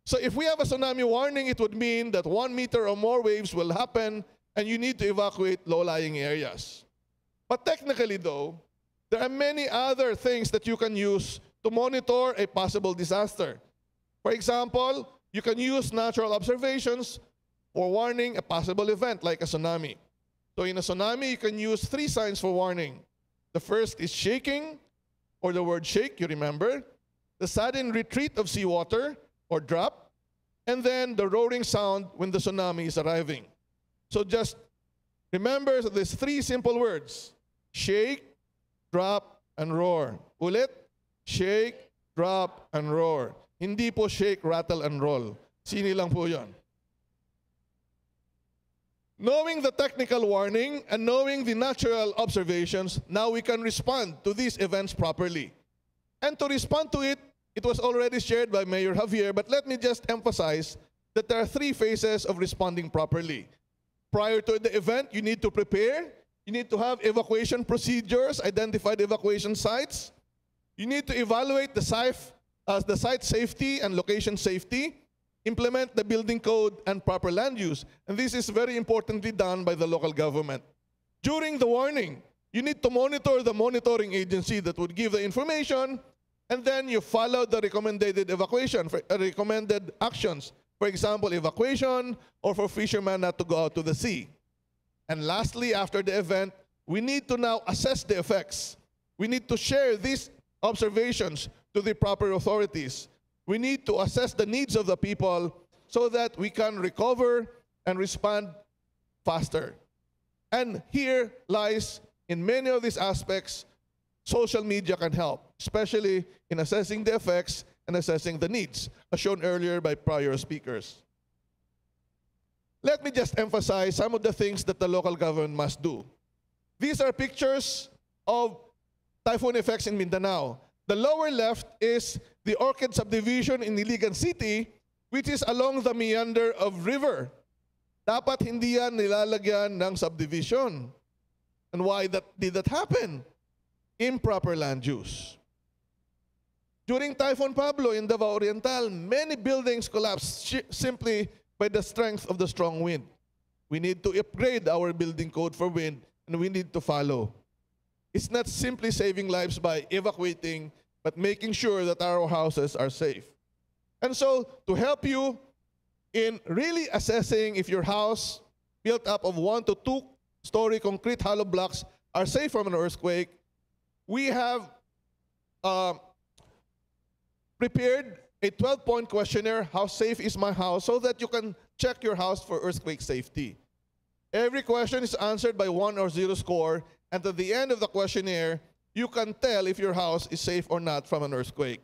So if we have a tsunami warning, it would mean that 1 meter or more waves will happen and you need to evacuate low-lying areas. But technically though, there are many other things that you can use to monitor a possible disaster. For example, you can use natural observations for warning a possible event like a tsunami. So in a tsunami, you can use 3 signs for warning. The first is shaking, or the word shake, you remember. The sudden retreat of seawater, or drop. And then the roaring sound when the tsunami is arriving. So just remember these 3 simple words. Shake, drop, and roar. Ulit, shake, drop, and roar. Hindi po shake, rattle, and roll. Sini lang po yun. Knowing the technical warning and knowing the natural observations, now we can respond to these events properly. And to respond to it, it was already shared by Mayor Javier, but let me just emphasize that there are 3 phases of responding properly. Prior to the event, you need to prepare. You need to have evacuation procedures, identified evacuation sites. You need to evaluate the site safety and location safety, implement the building code and proper land use. And this is very importantly done by the local government. During the warning, you need to monitor the monitoring agency that would give the information, and then you follow the recommended actions. For example, evacuation, or for fishermen not to go out to the sea. And lastly, after the event, we need to now assess the effects. We need to share these observations to the proper authorities. We need to assess the needs of the people so that we can recover and respond faster. And here lies, in many of these aspects, social media can help, especially in assessing the effects and assessing the needs, as shown earlier by prior speakers. Let me just emphasize some of the things that the local government must do. These are pictures of typhoon effects in Mindanao. The lower left is the Orchid subdivision in Iligan City, which is along the meander of river. Dapat hindi yan nilalagyan ng subdivision. And why did that happen? Improper land use. During Typhoon Pablo in Davao Oriental, many buildings collapsed simply by the strength of the strong wind. We need to upgrade our building code for wind, and we need to follow. It's not simply saving lives by evacuating, but making sure that our houses are safe. And so, to help you in really assessing if your house, built up of 1 to 2 story concrete hollow blocks, are safe from an earthquake, we have prepared a 12-point questionnaire, how safe is my house, so that you can check your house for earthquake safety. Every question is answered by 1 or 0 score, and at the end of the questionnaire, you can tell if your house is safe or not from an earthquake.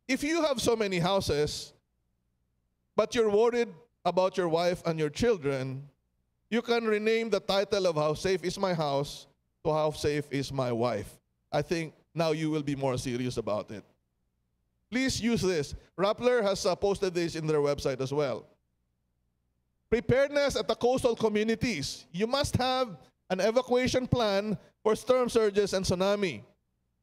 If you have so many houses, but you're worried about your wife and your children, you can rename the title of How Safe is My House to How Safe is My Wife. I think now you will be more serious about it. Please use this. Rappler has posted this in their website as well. Preparedness at the coastal communities. You must have an evacuation plan for storm surges and tsunami.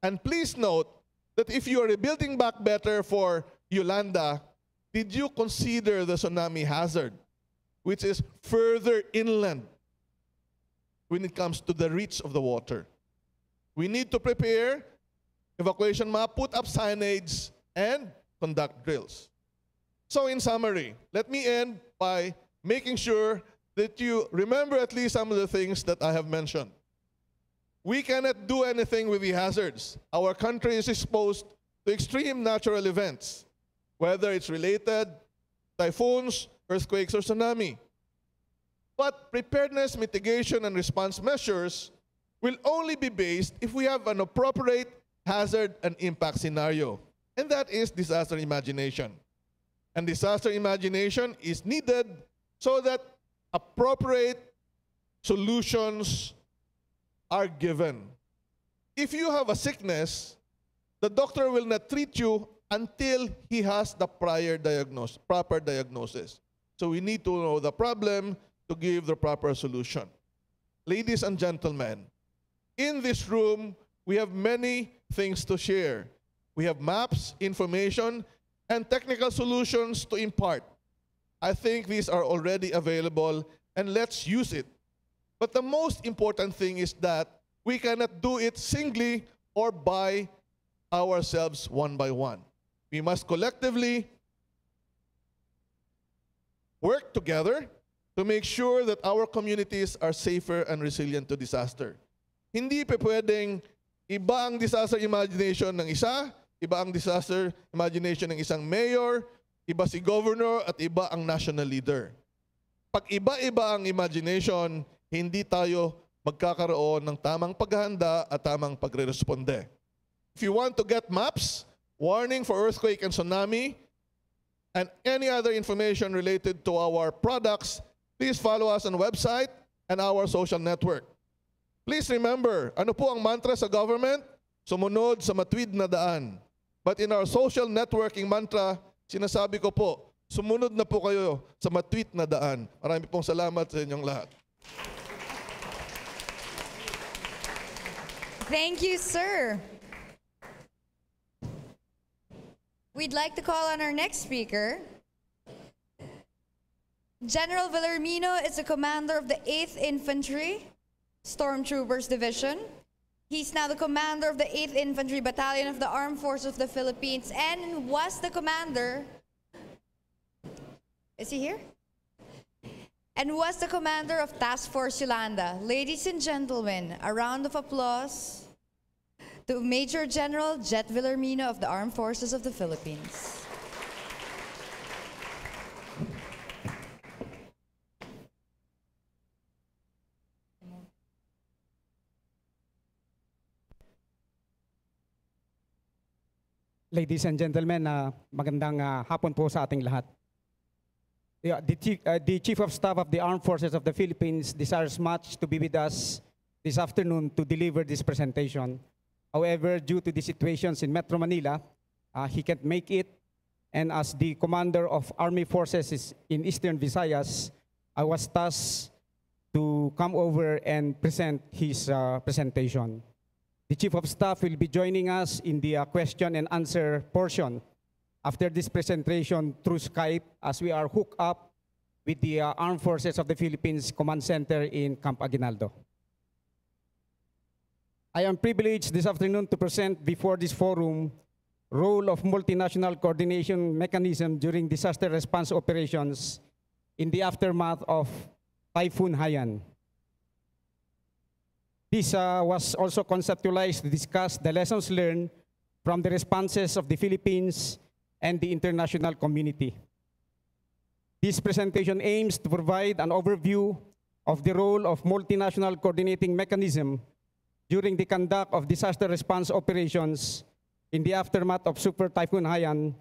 And please note that if you are rebuilding back better for Yolanda, did you consider the tsunami hazard, which is further inland? when it comes to the reach of the water. We need to prepare evacuation map, put up signage, and conduct drills. So in summary, let me end by making sure that you remember at least some of the things that I have mentioned. We cannot do anything with the hazards. Our country is exposed to extreme natural events, whether it's related typhoons, earthquakes, or tsunami. But preparedness, mitigation, and response measures will only be based if we have an appropriate hazard and impact scenario. And that is disaster imagination. And disaster imagination is needed so that appropriate solutions are given. If you have a sickness, the doctor will not treat you until he has the proper diagnosis. So we need to know the problem to give the proper solution. Ladies and gentlemen, in this room, we have many things to share. We have maps, information, and technical solutions to impart. I think these are already available, and let's use it. But the most important thing is that we cannot do it singly or by ourselves one by one. We must collectively work together to make sure that our communities are safer and resilient to disaster. Hindi pa pwedeng iba ang disaster imagination ng isa, iba ang disaster imagination ng isang mayor, iba si governor, at iba ang national leader. Pag iba-iba ang imagination, hindi tayo magkakaroon ng tamang paghahanda at tamang pagre-responde. If you want to get maps, warning for earthquake and tsunami, and any other information related to our products, please follow us on website and our social network. Please remember, ano po ang mantra sa government? Sumunod sa matuwid na daan. But in our social networking mantra, sinasabi ko po, sumunod na po kayo sa matuwid na daan. Marami pong salamat sa inyong lahat. Thank you, sir. We'd like to call on our next speaker. General Villarmino is the commander of the 8th Infantry Stormtroopers Division. He's now the commander of the 8th Infantry Battalion of the Armed Forces of the Philippines and was the commander. Is he here? And was the commander of Task Force Yolanda. Ladies and gentlemen, a round of applause to Major General Jet Villarmino of the Armed Forces of the Philippines. Ladies and gentlemen, magandang hapon po sa ating lahat. The Chief of Staff of the Armed Forces of the Philippines desires much to be with us this afternoon to deliver this presentation. However, due to the situations in Metro Manila, he can't make it. And as the commander of Army Forces in Eastern Visayas, I was tasked to come over and present his presentation. The Chief of Staff will be joining us in the question and answer portion after this presentation through Skype as we are hooked up with the Armed Forces of the Philippines Command Center in Camp Aguinaldo. I am privileged this afternoon to present before this forum role of multinational coordination mechanism during disaster response operations in the aftermath of Typhoon Haiyan. This was also conceptualized to discuss the lessons learned from the responses of the Philippines and the international community. This presentation aims to provide an overview of the role of multinational coordinating mechanism during the conduct of disaster response operations in the aftermath of Super Typhoon Haiyan,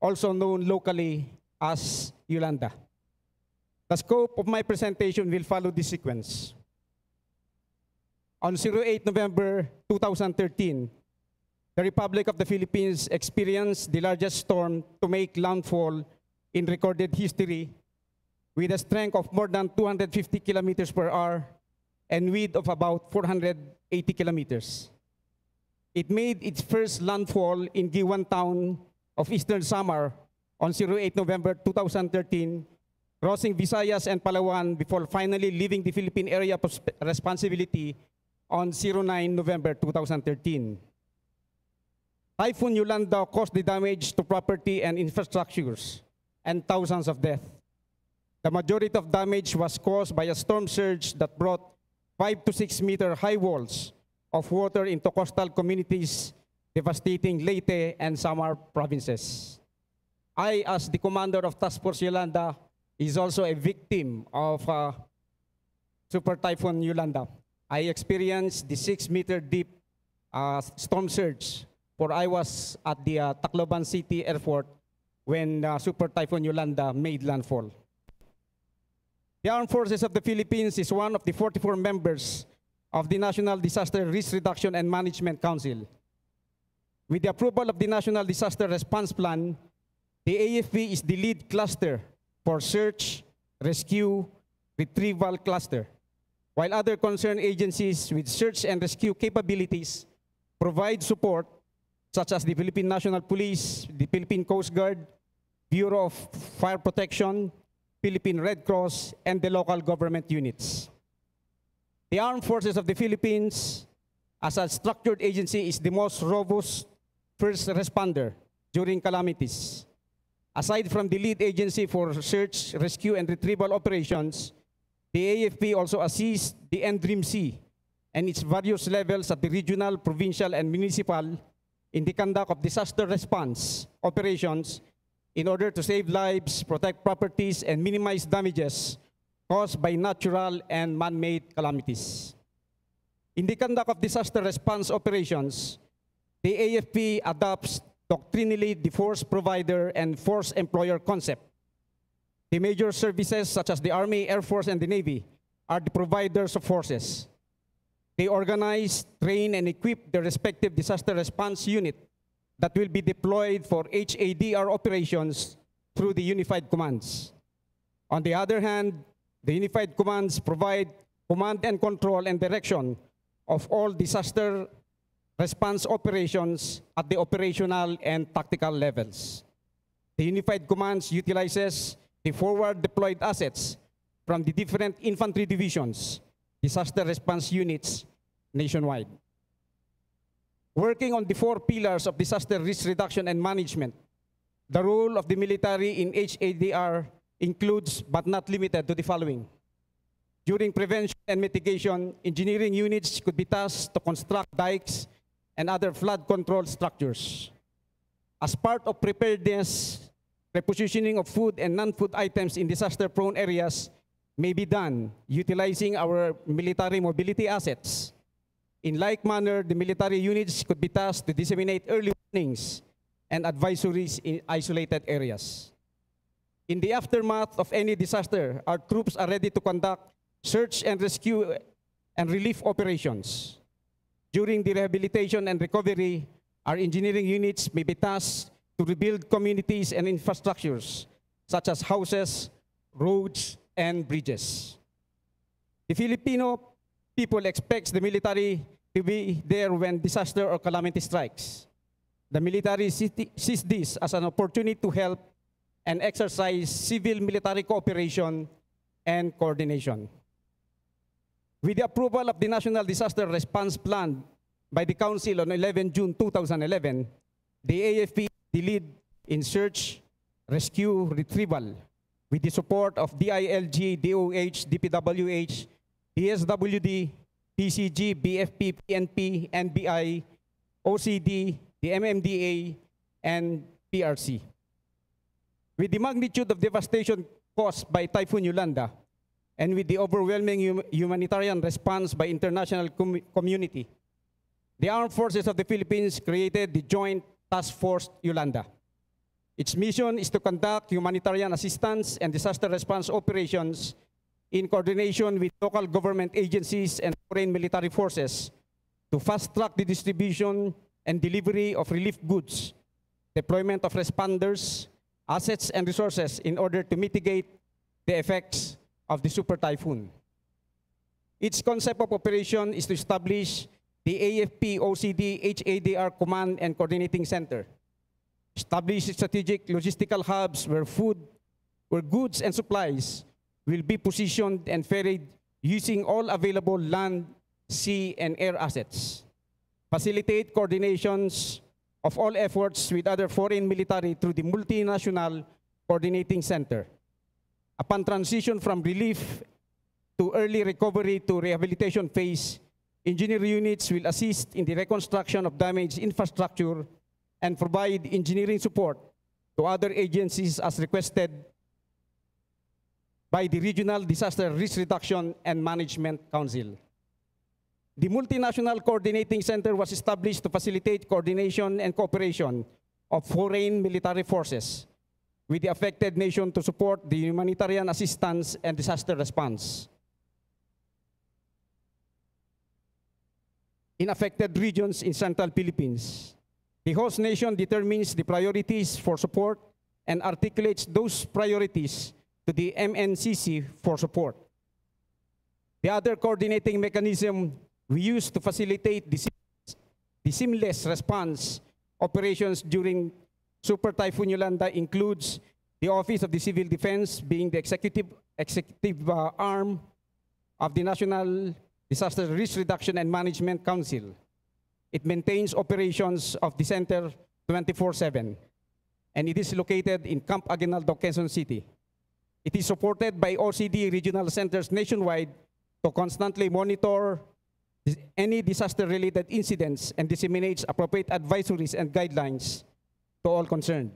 also known locally as Yolanda. The scope of my presentation will follow this sequence. On 08 November 2013, the Republic of the Philippines experienced the largest storm to make landfall in recorded history with a strength of more than 250 kilometers per hour and width of about 480 kilometers. It made its first landfall in Giwan town of Eastern Samar on 08 November 2013 crossing Visayas and Palawan before finally leaving the Philippine area of responsibility on 09 November 2013. Typhoon Yolanda caused the damage to property and infrastructures and thousands of deaths. The majority of damage was caused by a storm surge that brought 5 to 6 meter high walls of water into coastal communities, devastating Leyte and Samar provinces. I, as the commander of Task Force Yolanda, is also a victim of Super Typhoon Yolanda. I experienced the 6 meter deep storm surge, for I was at the Tacloban City Airport when Super Typhoon Yolanda made landfall. The Armed Forces of the Philippines is one of the 44 members of the National Disaster Risk Reduction and Management Council. With the approval of the National Disaster Response Plan, the AFP is the lead cluster for search, rescue, retrieval cluster, while other concerned agencies with search and rescue capabilities provide support, such as the Philippine National Police, the Philippine Coast Guard, Bureau of Fire Protection, Philippine Red Cross, and the local government units. The Armed Forces of the Philippines, as a structured agency, is the most robust first responder during calamities. Aside from the lead agency for search, rescue, and retrieval operations, the AFP also assists the NDRIMC and its various levels at the regional, provincial, and municipal in the conduct of disaster response operations in order to save lives, protect properties, and minimize damages caused by natural and man-made calamities. In the conduct of disaster response operations, the AFP adopts doctrinally the force provider and force employer concept. The major services such as the Army, Air Force, and the Navy are the providers of forces. They organize, train, and equip their respective disaster response unit that will be deployed for HADR operations through the Unified Commands. On the other hand, the Unified Commands provide command and control and direction of all disaster response operations at the operational and tactical levels. The Unified Commands utilizes the forward deployed assets from the different infantry divisions, disaster response units nationwide. Working on the 4 pillars of disaster risk reduction and management, the role of the military in HADR includes but not limited to the following. During prevention and mitigation, engineering units could be tasked to construct dikes and other flood control structures. As part of preparedness, repositioning of food and non-food items in disaster-prone areas may be done utilizing our military mobility assets. In like manner, the military units could be tasked to disseminate early warnings and advisories in isolated areas. In the aftermath of any disaster, our troops are ready to conduct search and rescue and relief operations. During the rehabilitation and recovery, our engineering units may be tasked to rebuild communities and infrastructures, such as houses, roads, and bridges. The Filipino people expects the military to be there when disaster or calamity strikes. The military sees this as an opportunity to help and exercise civil-military cooperation and coordination. With the approval of the National Disaster Response Plan by the Council on 11 June 2011, the AFP is the lead in search, rescue, retrieval, with the support of DILG, DOH, DPWH, DSWD, PCG, BFP, PNP, NBI, OCD, the MMDA, and PRC. With the magnitude of devastation caused by Typhoon Yolanda, and with the overwhelming humanitarian response by international community, the Armed Forces of the Philippines created the Joint Task Force Yolanda. Its mission is to conduct humanitarian assistance and disaster response operations in coordination with local government agencies and foreign military forces to fast-track the distribution and delivery of relief goods, deployment of responders, assets, and resources in order to mitigate the effects of the super typhoon. Its concept of operation is to establish the AFP OCD HADR Command and Coordinating Center, establish strategic logistical hubs where food, where goods and supplies will be positioned and ferried using all available land, sea, and air assets. Facilitate coordinations of all efforts with other foreign military through the Multinational Coordinating Center. Upon transition from relief to early recovery to rehabilitation phase, engineer units will assist in the reconstruction of damaged infrastructure and provide engineering support to other agencies as requested by the Regional Disaster Risk Reduction and Management Council. The Multinational Coordinating Center was established to facilitate coordination and cooperation of foreign military forces with the affected nation to support the humanitarian assistance and disaster response in affected regions in Central Philippines. The host nation determines the priorities for support and articulates those priorities to the MNCC for support. The other coordinating mechanism we use to facilitate the seamless response operations during Super Typhoon Yolanda includes the Office of the Civil Defense being the executive arm of the National Disaster Risk Reduction and Management Council. It maintains operations of the center 24/7, and it is located in Camp Aguinaldo, Quezon City. It is supported by OCD regional centers nationwide to constantly monitor any disaster-related incidents and disseminates appropriate advisories and guidelines to all concerned.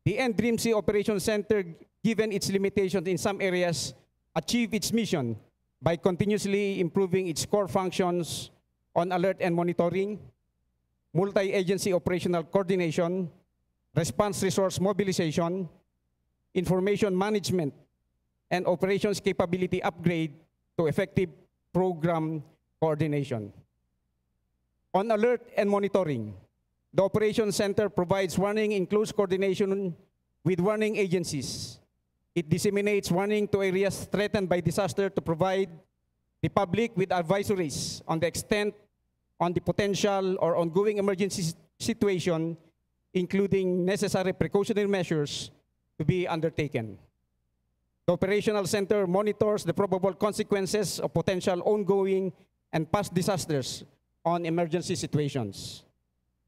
The NDRIMC Operations Center, given its limitations in some areas, achieved its mission by continuously improving its core functions on alert and monitoring, multi-agency operational coordination, response resource mobilization, information management, and operations capability upgrade to effective program coordination. On alert and monitoring, the Operations Center provides warning in close coordination with warning agencies. It disseminates warning to areas threatened by disaster to provide the public with advisories on the extent, on the potential or ongoing emergency situation, including necessary precautionary measures to be undertaken. The Operational Center monitors the probable consequences of potential ongoing and past disasters on emergency situations,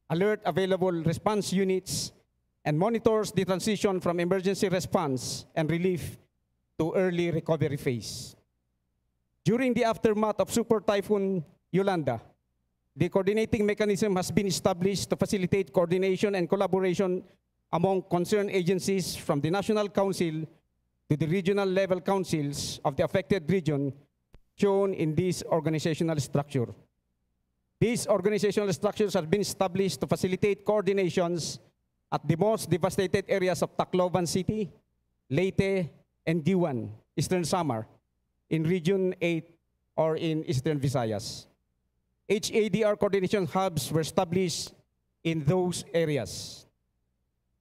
alert available response units, and monitors the transition from emergency response and relief to early recovery phase. During the aftermath of Super Typhoon Yolanda, the coordinating mechanism has been established to facilitate coordination and collaboration among concerned agencies from the National Council to the regional level councils of the affected region shown in this organizational structure. These organizational structures have been established to facilitate coordinations at the most devastated areas of Tacloban City, Leyte, and Diwan, Eastern Samar, in Region 8 or in Eastern Visayas. HADR coordination hubs were established in those areas.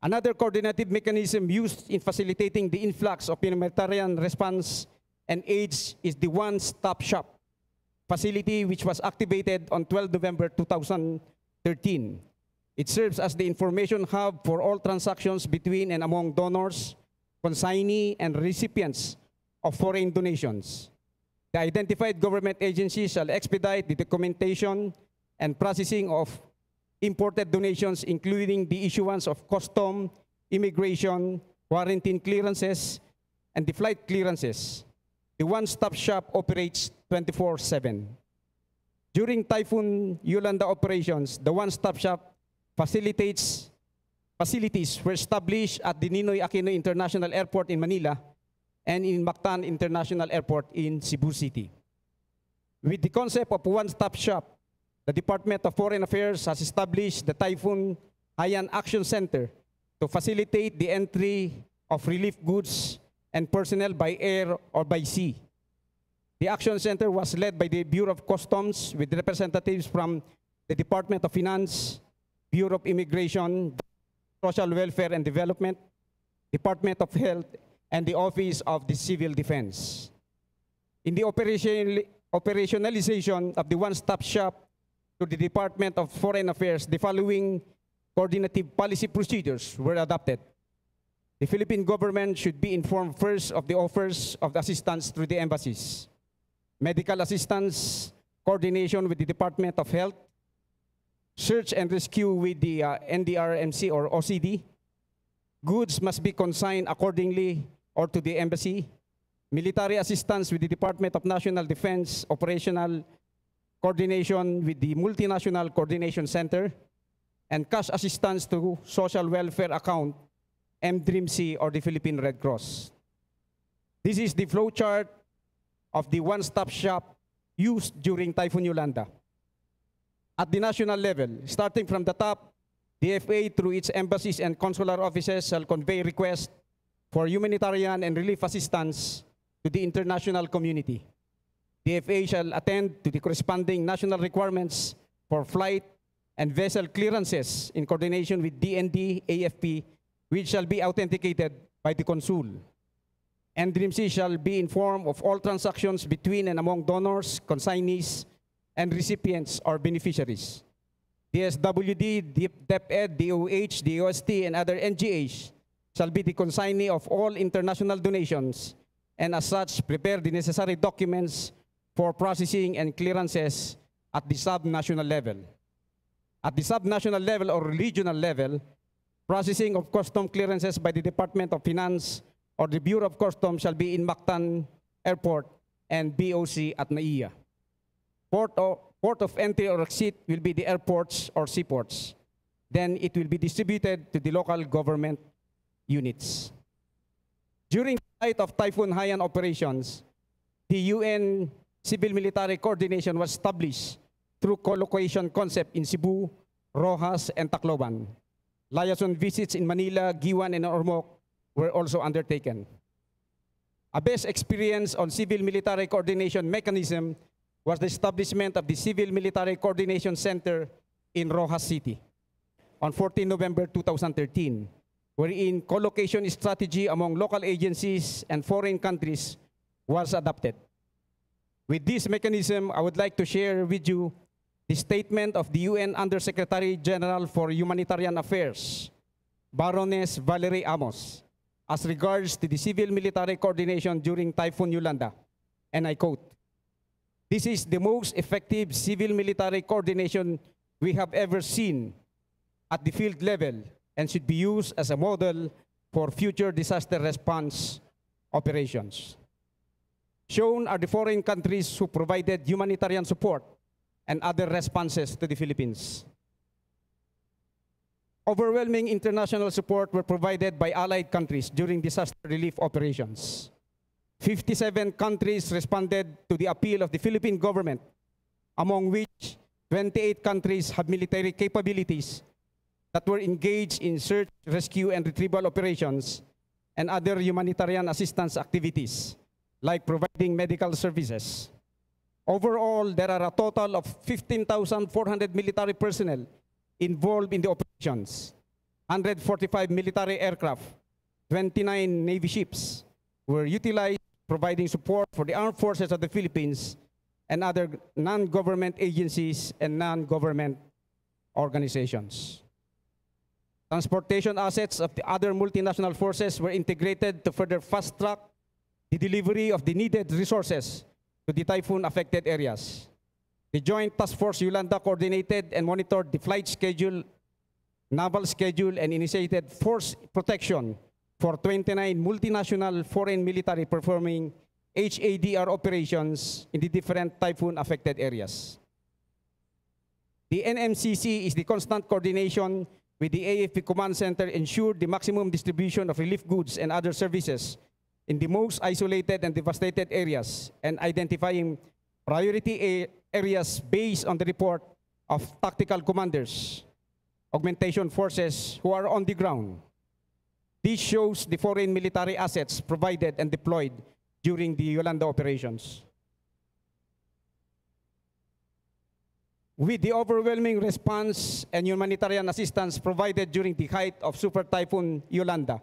Another coordinative mechanism used in facilitating the influx of humanitarian response and aids is the one-stop shop facility, which was activated on 12 November 2013. It serves as the information hub for all transactions between and among donors, consignee, and recipients of foreign donations. The identified government agencies shall expedite the documentation and processing of imported donations, including the issuance of custom, immigration, quarantine clearances, and the flight clearances. The one-stop shop operates 24/7. During Typhoon Yolanda operations, the one-stop shop facilities were established at the Ninoy Aquino International Airport in Manila and in Mactan International Airport in Cebu City. With the concept of one-stop shop, the Department of Foreign Affairs has established the Typhoon Haiyan Action Center to facilitate the entry of relief goods and personnel by air or by sea. The Action Center was led by the Bureau of Customs with representatives from the Department of Finance, Bureau of Immigration, Social Welfare and Development, Department of Health, and the Office of the Civil Defense. In the operationalization of the one-stop shop to the Department of Foreign Affairs, the following coordinative policy procedures were adopted. The Philippine government should be informed first of the offers of the assistance through the embassies. Medical assistance, coordination with the Department of Health, search and rescue with the NDRMC or OCD. Goods must be consigned accordingly or to the embassy. Military assistance with the Department of National Defense, operational coordination with the Multinational Coordination Center, and cash assistance to social welfare account, MDRIMC or the Philippine Red Cross. This is the flowchart of the one-stop shop used during Typhoon Yolanda. At the national level, starting from the top, the FA through its embassies and consular offices shall convey requests for humanitarian and relief assistance to the international community. The FA shall attend to the corresponding national requirements for flight and vessel clearances in coordination with DND, AFP, which shall be authenticated by the consul. NDRIMC shall be informed of all transactions between and among donors, consignees, and recipients or beneficiaries. DSWD, DepEd, DOH, DOST, and other NGAs shall be the consignee of all international donations, and as such, prepare the necessary documents for processing and clearances at the sub-national level. At the sub-national level or regional level, processing of custom clearances by the Department of Finance or the Bureau of Customs shall be in Mactan Airport and BOC at NAIA. Port of entry or exit will be the airports or seaports. Then it will be distributed to the local government units. During the height of Typhoon Haiyan operations, the UN Civil-Military Coordination was established through co-location concept in Cebu, Rojas, and Tacloban. Liaison visits in Manila, Giwan, and Ormoc were also undertaken. A best experience on civil-military coordination mechanism was the establishment of the Civil-Military Coordination Center in Rojas City on 14 November 2013, wherein co-location strategy among local agencies and foreign countries was adopted. With this mechanism, I would like to share with you the statement of the UN Undersecretary General for Humanitarian Affairs, Baroness Valerie Amos, as regards to the civil-military coordination during Typhoon Yolanda, and I quote, "This is the most effective civil-military coordination we have ever seen at the field level and should be used as a model for future disaster response operations." Shown are the foreign countries who provided humanitarian support and other responses to the Philippines. Overwhelming international support were provided by allied countries during disaster relief operations. 57 countries responded to the appeal of the Philippine government, among which 28 countries have military capabilities that were engaged in search, rescue, and retrieval operations and other humanitarian assistance activities, like providing medical services. Overall, there are a total of 15,400 military personnel involved in the operations. 145 military aircraft, 29 Navy ships were utilized, providing support for the armed forces of the Philippines and other non-government agencies and non-government organizations. Transportation assets of the other multinational forces were integrated to further fast-track the delivery of the needed resources to the typhoon-affected areas. The Joint Task Force Yolanda coordinated and monitored the flight schedule, naval schedule, and initiated force protection for 29 multinational foreign military performing HADR operations in the different typhoon-affected areas. The NMCC is the constant coordination with the AFP Command Center ensured the maximum distribution of relief goods and other services in the most isolated and devastated areas and identifying priority areas based on the report of tactical commanders, augmentation forces who are on the ground. This shows the foreign military assets provided and deployed during the Yolanda operations. With the overwhelming response and humanitarian assistance provided during the height of Super Typhoon Yolanda,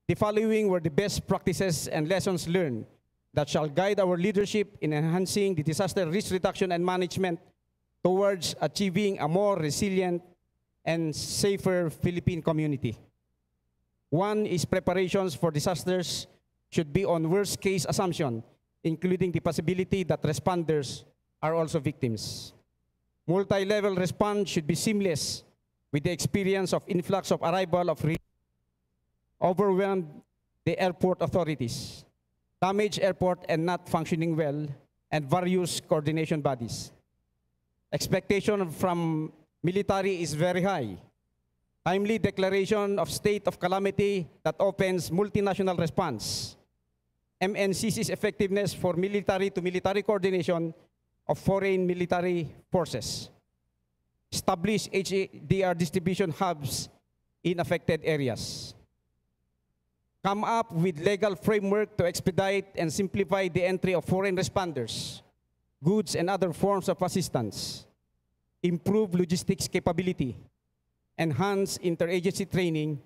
the following were the best practices and lessons learned that shall guide our leadership in enhancing the disaster risk reduction and management towards achieving a more resilient and safer Philippine community. One is preparations for disasters should be on worst-case assumption, including the possibility that responders are also victims. Multi-level response should be seamless with the experience of influx of arrival of overwhelmed the airport authorities, damaged airport and not functioning well, and various coordination bodies. Expectation from military is very high. Timely declaration of state of calamity that opens multinational response. MNCC's effectiveness for military to military coordination of foreign military forces. Establish HDR distribution hubs in affected areas. Come up with legal framework to expedite and simplify the entry of foreign responders, goods and other forms of assistance. Improve logistics capability. Enhance interagency training,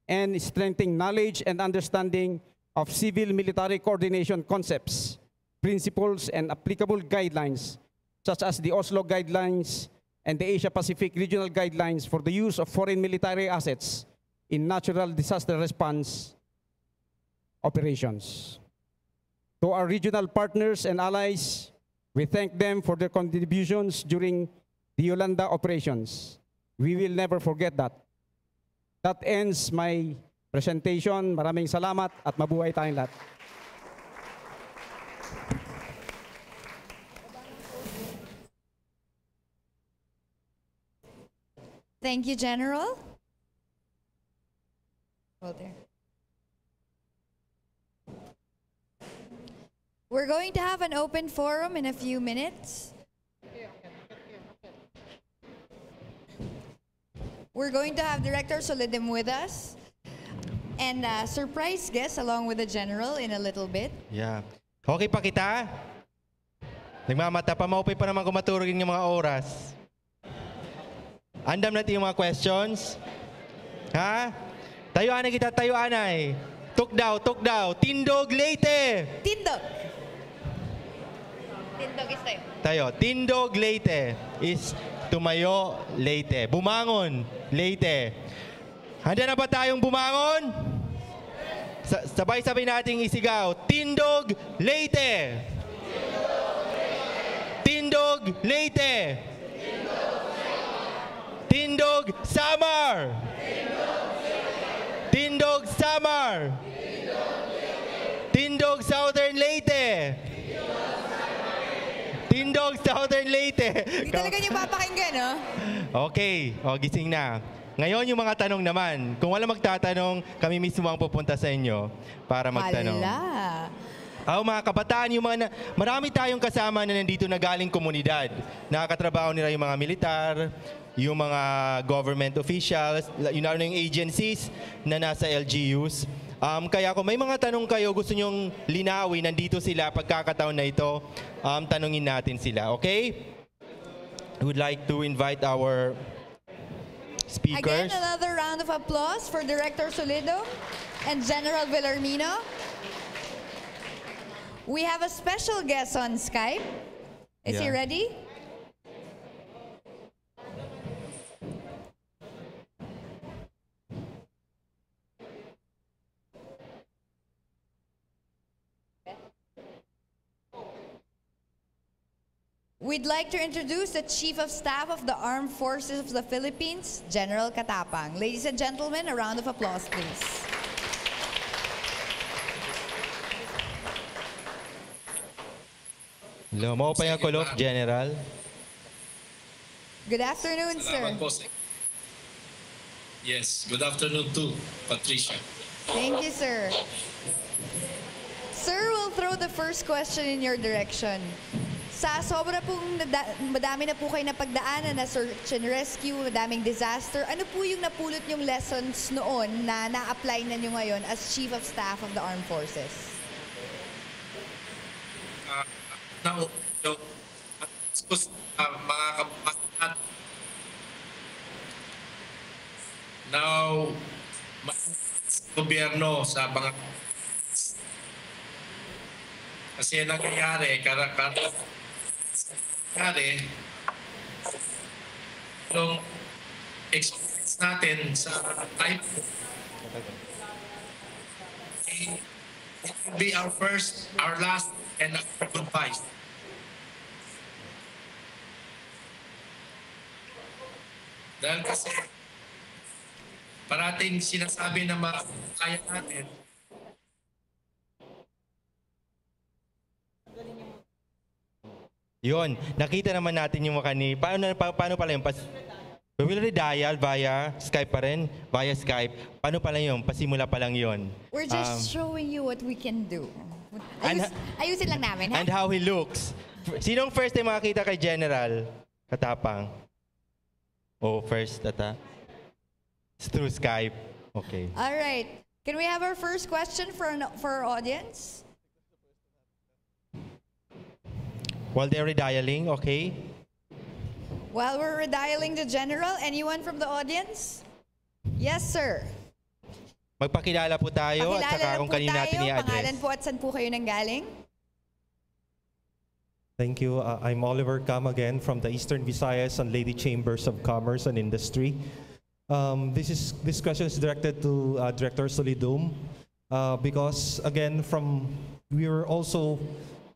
and strengthen knowledge and understanding of civil-military coordination concepts, principles, and applicable guidelines, such as the Oslo Guidelines and the Asia-Pacific Regional Guidelines for the use of foreign military assets in natural disaster response operations. To our regional partners and allies, we thank them for their contributions during the Yolanda operations. We will never forget that. That ends my presentation. Maraming salamat at mabuhay tayong lahat. Thank you, General. Hold there. We're going to have an open forum in a few minutes. We're going to have Director Solidim with us and surprise guest along with the General in a little bit. Yeah. Okay pa kita? Nagmamata pa, maupay pa naman kung maturugin yung mga oras. Andam natin yung mga questions. Ha? Tayuan na kita, tayuan ay. Tukdaw, tukdaw. Tindog, Leyte. Tindog. Tindog is tayo. Tayo. Tindog, Leyte is tumayo, Leyte. Bumangon, Leyte. Handa na ba tayong bumangon? Sabay-sabay nating isigaw. Tindog, Leyte. Tindog, Leyte. Tindog, Samar. Tindog, Samar. Tindog, Southern Leyte. Tindog, Southern Leyte. Hindi talaga niyo papakinggan, no? Okay, o gising na. Ngayon yung mga tanong naman. Kung wala magtatanong, kami mismo ang pupunta sa inyo para magtanong. Hala. Mga kabataan, marami tayong kasama na nandito na galing komunidad. Nakakatrabaho nila yung mga militar, yung mga government officials, yung agencies na nasa LGUs. Kaya kung may mga tanong kayo, gusto nyong linawin, nandito sila pagkakataon na ito, tanungin natin sila, okay? I would like to invite our speakers. Again, another round of applause for Director Solido and General Villarmino. We have a special guest on Skype. Is he ready? We'd like to introduce the Chief of Staff of the Armed Forces of the Philippines, General Katapang. Ladies and gentlemen, a round of applause, please. Hello, mo pa yung kulop, General. Good afternoon, sir. Yes, good afternoon too, Patricia. Thank you, sir. Sir, we'll throw the first question in your direction. Sa sobra pong madami na po kayo napagdaanan na search and rescue, madaming disaster, ano po yung napulot yung lessons noon na na-apply na nyo ngayon as Chief of Staff of the Armed Forces? Mga kapatid, now, gobyerno sa mga kasi nangyayari, yung experience natin sa type be our first, our last, and our goodbyes. Dahil kasi parating sinasabi na kaya natin. Yun, nakita naman natin yung mukha ni, paano pala yung, we will redial via Skype pa rin, via Skype. Paano pala yung, pasimula pa lang yun. We're just showing you what we can do. Ayusin lang namin, ha? And how he looks. Sinong first time makakita kay General Katapang? Oh, first, tata. It's through Skype. Okay. All right. Can we have our first question for our audience? While they're redialing, okay. While we're redialing the general, anyone from the audience? Yes, sir. Magpakilala po tayo at saka kung kanina natin i-address. Pangalan po at saan po kayo nanggaling? Thank you. I'm Oliver Cam again from the Eastern Visayas and Lady Chambers of Commerce and Industry. This question is directed to Director Solidum because again we were also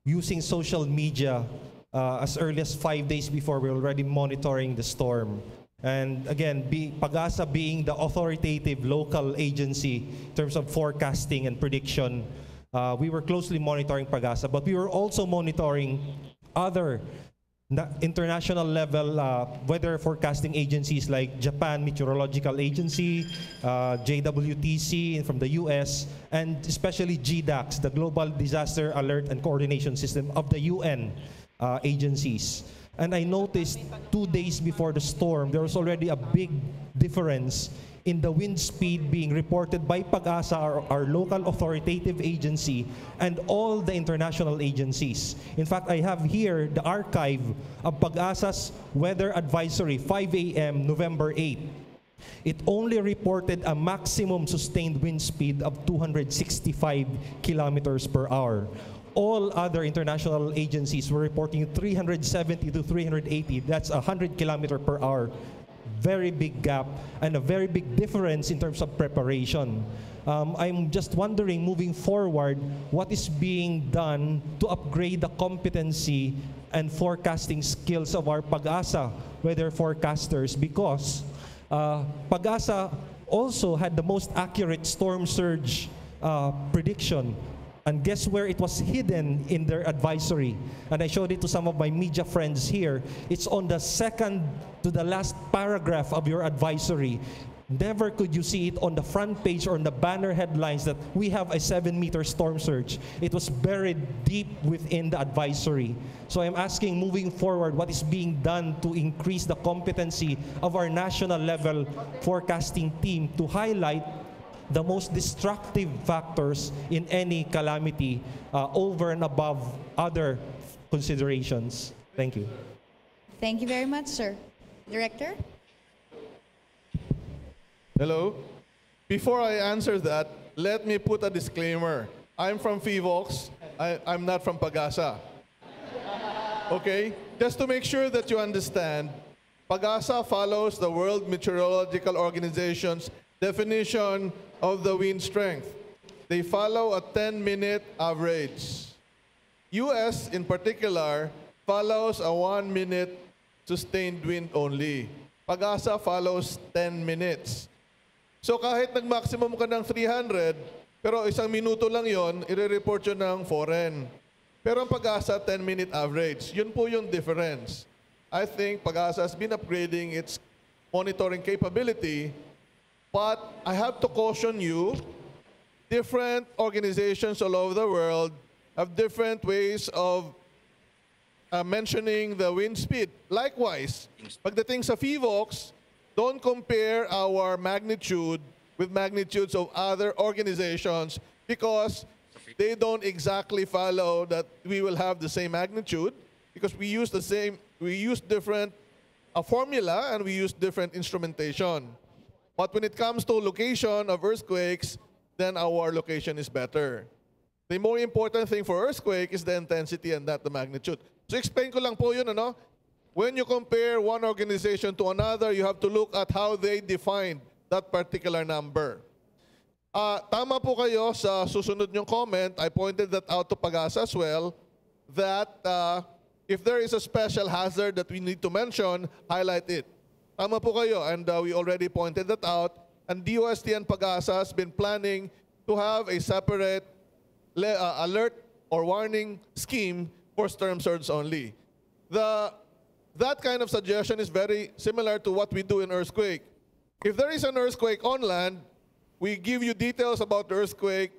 using social media as early as 5 days before. We're already monitoring the storm. And again, PAGASA being the authoritative local agency in terms of forecasting and prediction, we were closely monitoring PAGASA, but we were also monitoring other international level weather forecasting agencies like Japan Meteorological Agency, JWTC from the US, and especially GDAX, the Global Disaster Alert and Coordination System of the UN agencies. And I noticed 2 days before the storm, there was already a big difference in the wind speed being reported by PAGASA, our local authoritative agency, and all the international agencies. In fact, I have here the archive of PAGASA's weather advisory, 5 a.m., November 8. It only reported a maximum sustained wind speed of 265 kilometers per hour. All other international agencies were reporting 370 to 380. That's 100 kilometers per hour. Very big gap and a very big difference in terms of preparation. I'm just wondering, moving forward, what is being done to upgrade the competency and forecasting skills of our PAGASA weather forecasters, because PAGASA also had the most accurate storm surge prediction. And guess where it was hidden in their advisory? And I showed it to some of my media friends here. It's on the second to the last paragraph of your advisory. Never could you see it on the front page or on the banner headlines that we have a 7-meter storm surge. It was buried deep within the advisory. So I'm asking, moving forward, what is being done to increase the competency of our national level forecasting team to highlight the most destructive factors in any calamity over and above other considerations. Thank you. Thank you very much, sir. Director? Hello. Before I answer that, let me put a disclaimer. I'm from FIVOX. I'm not from PAGASA. Okay? Just to make sure that you understand, PAGASA follows the World Meteorological Organization's definition of the wind strength. They follow a 10-minute average. US, in particular, follows a 1-minute sustained wind only. PAGASA follows 10 minutes. So kahit nag-maximum ka ng 300, pero 1 minuto lang yon, i-report yun ng foreign. Pero ang PAGASA, 10-minute average. Yun po yung difference. I think PAGASA has been upgrading its monitoring capability. But I have to caution you, different organizations all over the world have different ways of mentioning the wind speed. Likewise, pagdating sa FIVOX, don't compare our magnitude with magnitudes of other organizations because they don't exactly follow that we will have the same magnitude because we use different formula and we use different instrumentation. But when it comes to location of earthquakes, then our location is better. The more important thing for earthquake is the intensity and not the magnitude. So explain ko lang po yun, ano? When you compare one organization to another, you have to look at how they defined that particular number. Tama po kayo sa susunod nyong comment. I pointed that out to Pag-asa as well, that if there is a special hazard that we need to mention, highlight it. Tama po kayo, and we already pointed that out. And DOST and Pag-asa has been planning to have a separate alert or warning scheme for storm surge only. That kind of suggestion is very similar to what we do in earthquake. If there is an earthquake on land, we give you details about the earthquake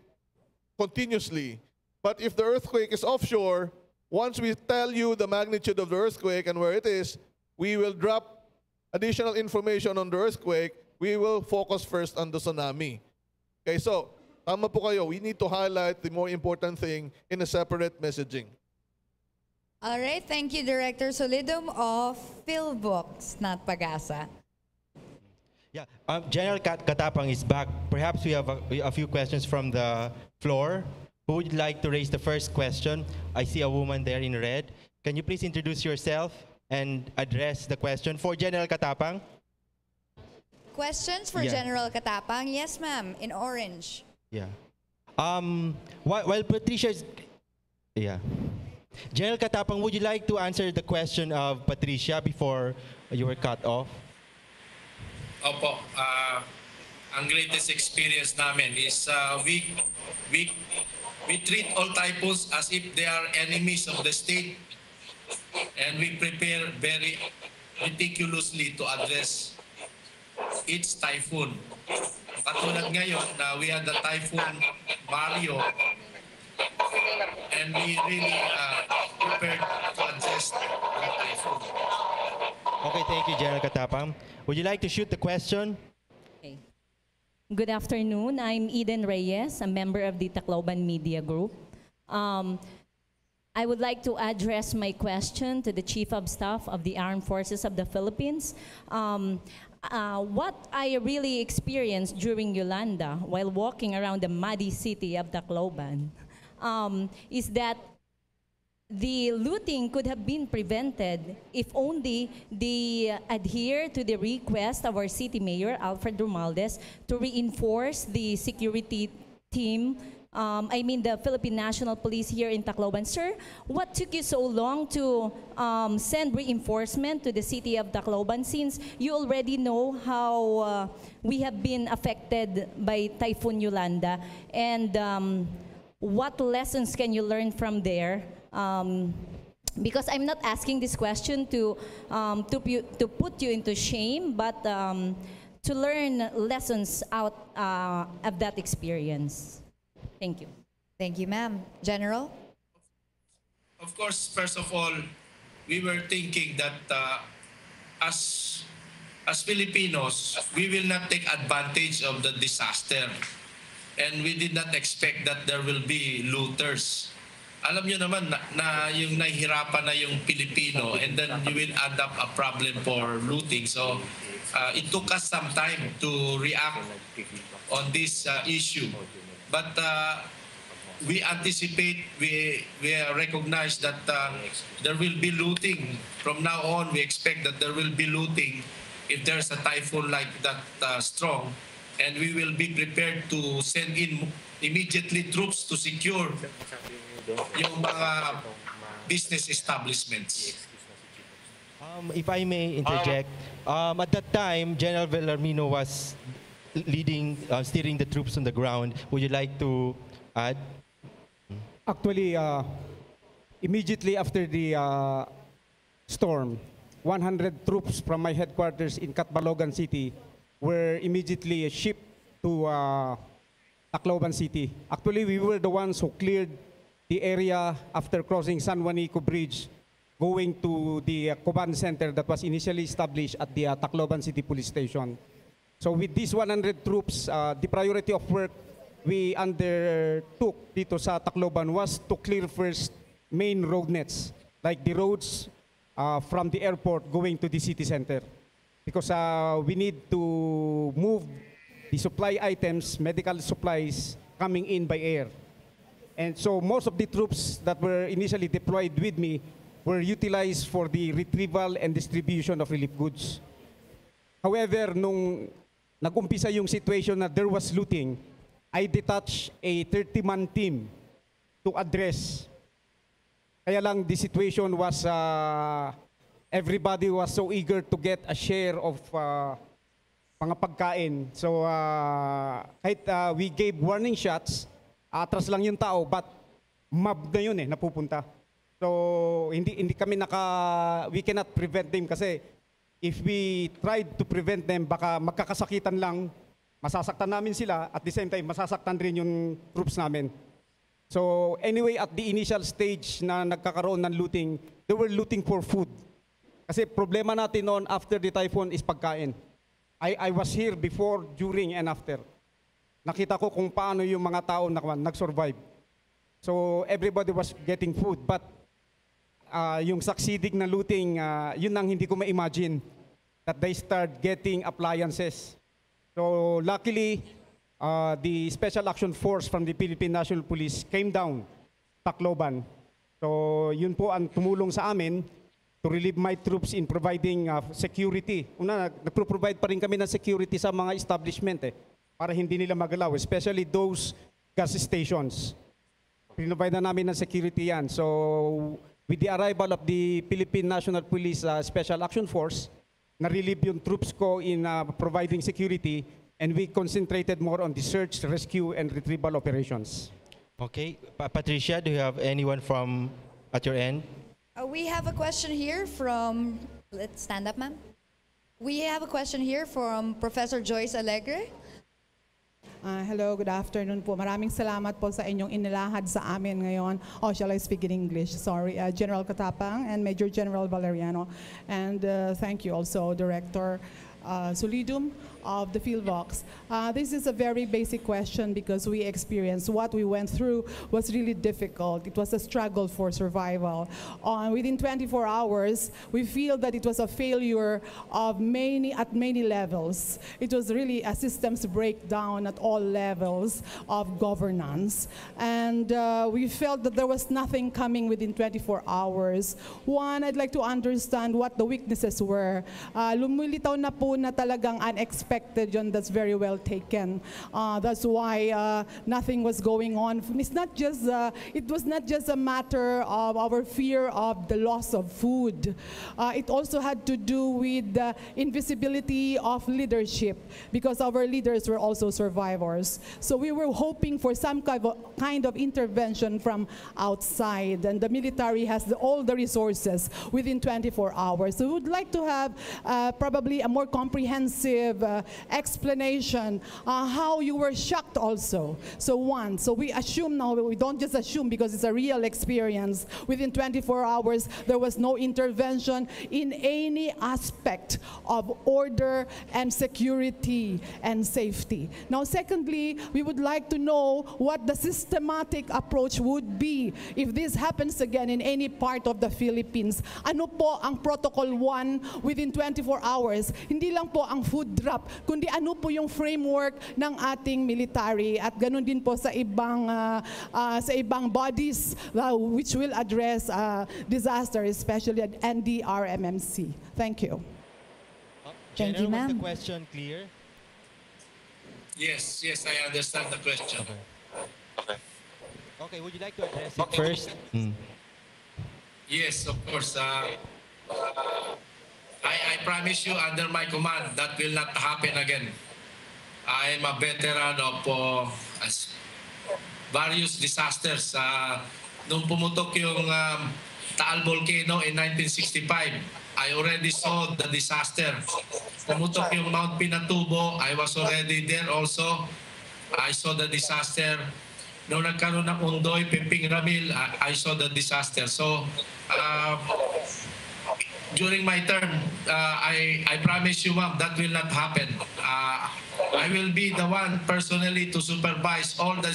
continuously. But if the earthquake is offshore, once we tell you the magnitude of the earthquake and where it is, we will drop additional information on the earthquake. We will focus first on the tsunami. Okay, so tama po kayo. We need to highlight the more important thing in a separate messaging. All right, thank you, Director Solidum of PhilBooks, not Pag-asa. Yeah, General Katapang is back. Perhaps we have a few questions from the floor. Who would like to raise the first question? I see a woman there in red. Can you please introduce yourself and address the question for General Katapang? Questions for General Katapang? Yes, ma'am, in orange. Yeah. While Patricia's... Yeah. General Katapang, would you like to answer the question of Patricia before you were cut off? Opo, ang greatest experience namin is we treat all typhoons as if they are enemies of the state, and we prepare very meticulously to address each typhoon. Katulad ngayon na we had the Typhoon Mario, and we really prepared to address the typhoon. Okay, thank you, General Katapang. Would you like to shoot the question? Okay. Good afternoon. I'm Eden Reyes, a member of the Tacloban Media Group. I would like to address my question to the Chief of Staff of the Armed Forces of the Philippines. What I really experienced during Yolanda while walking around the muddy city of Tacloban is that the looting could have been prevented if only they adhere to the request of our City Mayor, Alfred Romualdez, to reinforce the security team, the Philippine National Police here in Tacloban. Sir, what took you so long to send reinforcement to the city of Tacloban, since you already know how we have been affected by Typhoon Yolanda? And what lessons can you learn from there? Because I'm not asking this question to put you into shame, but to learn lessons out of that experience. Thank you. Thank you, ma'am. General? Of course, first of all, we were thinking that as Filipinos, we will not take advantage of the disaster. And we did not expect that there will be looters. Alam nyo naman na yung nahihirapan na yung Pilipino, and then you will add up a problem for looting. So it took us some time to react on this issue. But we anticipate, we recognize that there will be looting. From now on, we expect that there will be looting if there's a typhoon like that strong. And we will be prepared to send in immediately troops to secure yung mga business establishments. If I may interject, at that time, General Villarmino was steering the troops on the ground. Would you like to add? Actually, immediately after the storm, 100 troops from my headquarters in Catbalogan City were immediately shipped to Tacloban City. Actually, we were the ones who cleared the area after crossing San Juanico Bridge, going to the command center that was initially established at the Tacloban City Police Station. So with these 100 troops, the priority of work we undertook dito sa Tacloban was to clear first main road nets, like the roads from the airport going to the city center. Because we need to move the supply items, medical supplies, coming in by air. And so most of the troops that were initially deployed with me were utilized for the retrieval and distribution of relief goods. However, nung nag-umpisa yung situation na there was looting, I detached a 30-man team to address. Kaya lang the situation was, everybody was so eager to get a share of mga pagkain. So kahit we gave warning shots, atras lang yung tao, but mob na yun napupunta. So hindi kami we cannot prevent them kasi if we tried to prevent them, baka magkakasakitan lang, masasaktan namin sila, at the same time, masasaktan rin yung troops namin. So anyway, at the initial stage na nagkakaroon ng looting, they were looting for food. Kasi problema natin noon after the typhoon is pagkain. I was here before, during, and after. Nakita ko kung paano yung mga tao nag-survive. So everybody was getting food, but yung succeeding na looting, yun ang hindi ko ma-imagine, that they start getting appliances. So luckily, the Special Action Force from the Philippine National Police came down, Tacloban. So yun po ang tumulong sa amin to relieve my troops in providing security. Una, nagpro-provide pa rin kami ng security sa mga establishment para hindi nila magalaw, especially those gas stations. Pinrovide na namin ng security yan. So with the arrival of the Philippine National Police Special Action Force, na-relieve yung troops ko in providing security, and we concentrated more on the search, rescue, and retrieval operations. Okay, Patricia, do you have anyone from at your end? We have a question here from, let's stand up, ma'am. We have a question here from Professor Joyce Alegre. Hello, good afternoon po. Maraming salamat po sa inyong inilahad sa amin ngayon. Oh, shall I speak in English? Sorry. General Katapang and Major General Valeriano. And thank you also, Director Solidum of the PhilVox. This is a very basic question because we experienced what we went through was really difficult. It was a struggle for survival. Within 24 hours, we feel that it was a failure of at many levels. It was really a systems breakdown at all levels of governance. And we felt that there was nothing coming within 24 hours. One, I'd like to understand what the weaknesses were. Lumilitaw na po na talagang unexpected yun. That's very well taken. That's why nothing was going on. It's not just, it was not just a matter of our fear of the loss of food. It also had to do with the invisibility of leadership because our leaders were also survivors. So we were hoping for some kind of intervention from outside, and the military has all the resources within 24 hours. So we would like to have probably a more comprehensive explanation how you were shocked also. So one, so we assume now, we don't just assume because it's a real experience. Within 24 hours, there was no intervention in any aspect of order and security and safety. Now, secondly, we would like to know what the systematic approach would be if this happens again in any part of the Philippines. Ano po ang Protocol 1 within 24 hours? Hindi lang po ang food drop, kundi ano po yung framework ng ating military at ganun din po sa ibang bodies which will address disaster, especially at NDRMMC. Thank you. Thank you, ma'am. Was the question clear? Yes, I understand the question. Okay, would you like to address it first? Yes, of course. I promise you, under my command, that will not happen again. I am a veteran of various disasters. Nung pumutok yung Taal Volcano in 1965, I already saw the disaster. Pumutok yung Mount Pinatubo, I was already there also. I saw the disaster. Nung nagkaroon ng Undoy, Pimping Ramil, I saw the disaster. So, during my term, I promise you, ma'am, that will not happen. I will be the one personally to supervise all the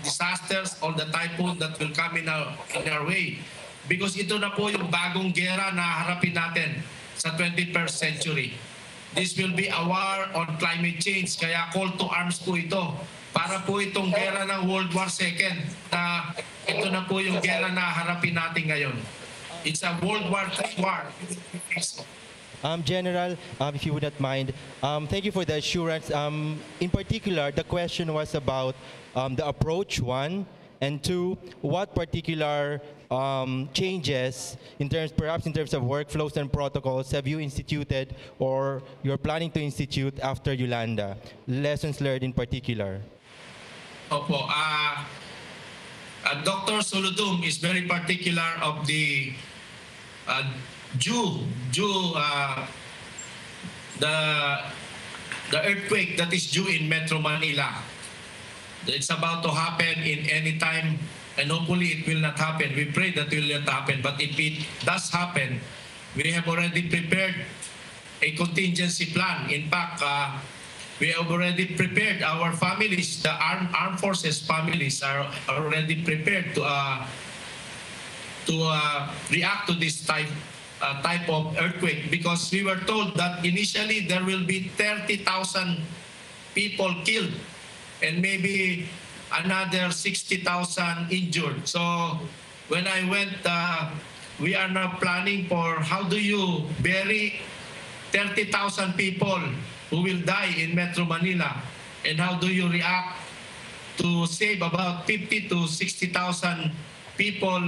disasters, all the typhoons that will come in our way. Because ito na po yung bagong gera na harapin natin sa 21st century. This will be a war on climate change. Kaya call to arms po ito. Para po itong gera ng World War II na ito na po yung gera na harapin natin ngayon. It's a World War III war. General, if you would not mind, thank you for the assurance. In particular, the question was about the approach, one, and two, what particular changes, perhaps in terms of workflows and protocols, have you instituted or you're planning to institute after Yolanda? Lessons learned in particular. Opo, Dr. Solodum is very particular of the the earthquake that is due in Metro Manila. It's about to happen in any time, and hopefully it will not happen. We pray that it will not happen, but if it does happen, we have already prepared a contingency plan. In fact, we have already prepared our families, the armed forces families are already prepared to react to this type of earthquake, because we were told that initially there will be 30,000 people killed and maybe another 60,000 injured. So when I went, we are now planning for how do you bury 30,000 people who will die in Metro Manila, and how do you react to save about 50 to 60,000 people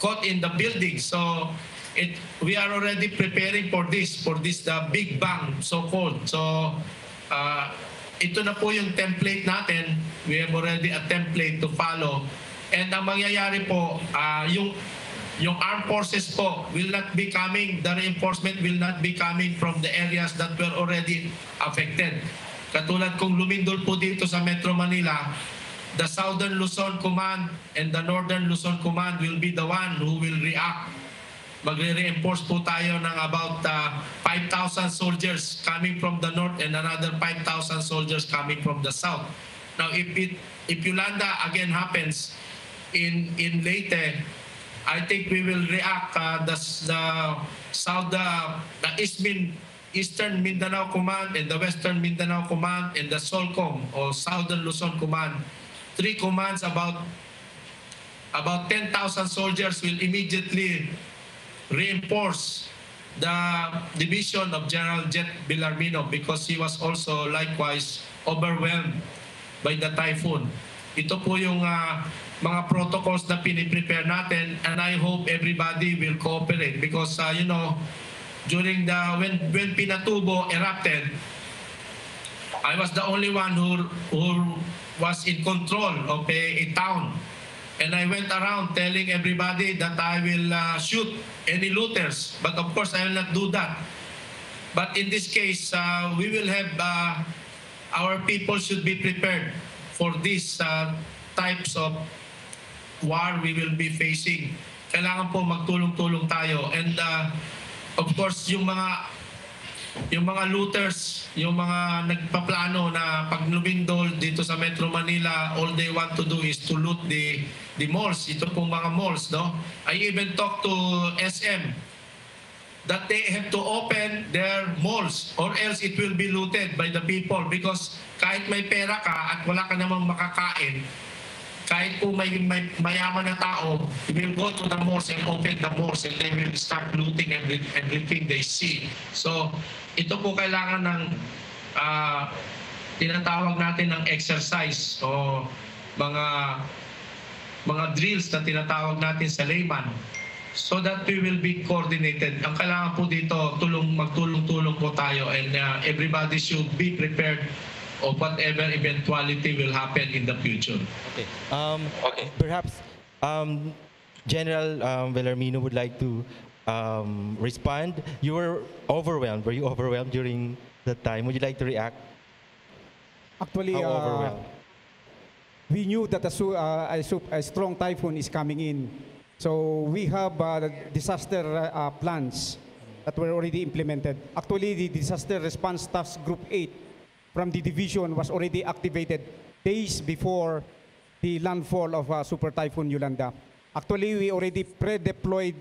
caught in the building. So we are already preparing for this the Big Bang, so-called. So ito na po yung template natin. We have already a template to follow. And ang mangyayari po, yung armed forces po will not be coming, the reinforcement will not be coming from the areas that were already affected. Katulad kung lumindol po dito sa Metro Manila, the Southern Luzon Command and the Northern Luzon Command will be the one who will react. Magre-reinforce po tayo ng about 5,000 soldiers coming from the north and another 5,000 soldiers coming from the south. Now, if Yolanda again happens in Leyte, I think we will react. The Eastern Mindanao Command and the Western Mindanao Command and the SOLCOM or Southern Luzon Command, 3 commands, about 10,000 soldiers will immediately reinforce the division of General Jet Villarmino, because he was also likewise overwhelmed by the typhoon. Ito po yung mga protocols na piniprepare natin, and I hope everybody will cooperate, because you know, during when Pinatubo erupted, I was the only one who was in control of a town, and I went around telling everybody that I will shoot any looters, but of course I will not do that. But in this case, we will have our people should be prepared for these types of war we will be facing. Kailangan po magtulong-tulong tayo, and of course yung mga looters, yung mga nagpaplano na pag lumindol dito sa Metro Manila, all they want to do is to loot the malls. Ito pong mga malls, no? I even talked to SM that they have to open their malls or else it will be looted by the people, because kahit may pera ka at wala ka namang makakain, kahit po may mayaman na tao, they will go to the malls and open the malls and they will start looting everything they see. So ito po kailangan ng tinatawag natin ng exercise o mga drills na tinatawag natin sa layman, so that we will be coordinated. Ang kailangan po dito, magtulong-tulong po tayo, and everybody should be prepared of whatever eventuality will happen in the future. Okay. Perhaps General Villarmino would like to respond. You were overwhelmed. Were you overwhelmed during that time? Would you like to react? Actually, how overwhelmed? We knew that a strong typhoon is coming in. So we have disaster plans that were already implemented. Actually, the Disaster Response Task Group 8 from the division was already activated days before the landfall of Super Typhoon Yolanda. Actually, we already pre-deployed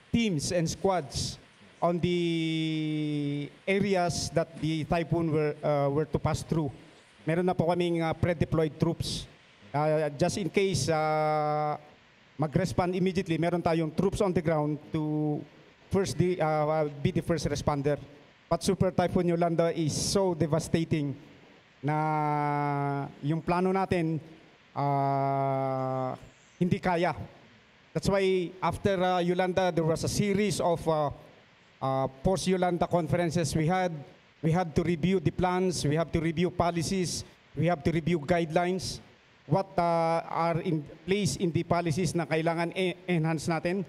teams and squads on the areas that the typhoon were to pass through. Meron na po kaming pre-deployed troops. Just in case mag-respond immediately, meron tayong troops on the ground to be the first responder. But Super Typhoon Yolanda is so devastating na yung plano natin hindi kaya. That's why after Yolanda, there was a series of post-Yolanda conferences we had. We had to review the plans, we have to review policies, we have to review guidelines, what are in place in the policies na kailangan enhance natin.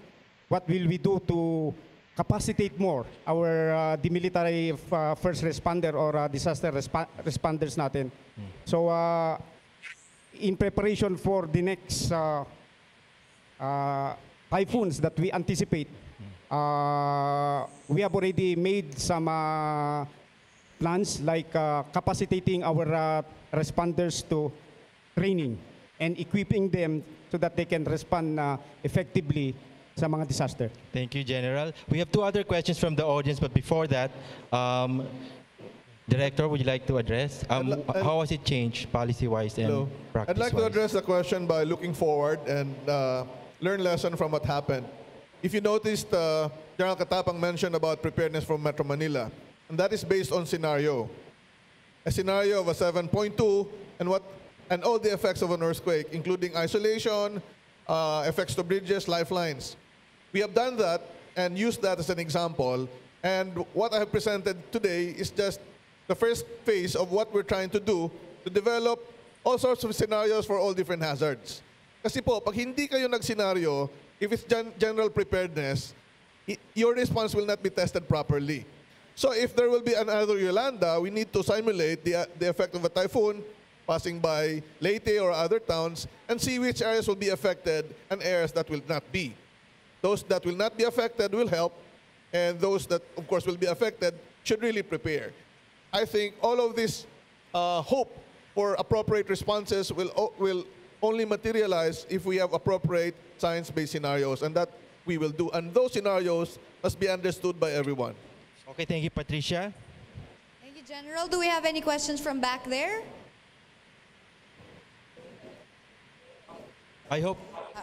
What will we do to capacitate more our the military first responder or disaster responders natin. So in preparation for the next typhoons that we anticipate, we have already made some plans like capacitating our responders to training and equipping them so that they can respond effectively sa mga disaster. Thank you, General. We have two other questions from the audience, but before that, Director, would you like to address? How has it changed policy-wise and practice-wise? I'd like to address the question by looking forward and learn lesson from what happened. If you noticed, General Katapang mentioned about preparedness from Metro Manila, and that is based on scenario. A scenario of a 7.2 and all the effects of an earthquake, including isolation, effects to bridges, lifelines. We have done that and used that as an example, and what I have presented today is just the first phase of what we're trying to do to develop all sorts of scenarios for all different hazards. Kasi po, pag hindi kayo nag-scenario, if it's general preparedness, your response will not be tested properly. So if there will be another Yolanda, we need to simulate the effect of a typhoon passing by Leyte or other towns and see which areas will be affected and areas that will not be. Those that will not be affected will help, and those that, of course, will be affected should really prepare. I think all of this hope for appropriate responses will only materialize if we have appropriate science-based scenarios, and that we will do. And those scenarios must be understood by everyone. Okay, thank you, Patricia. Thank you, General. Do we have any questions from back there? I hope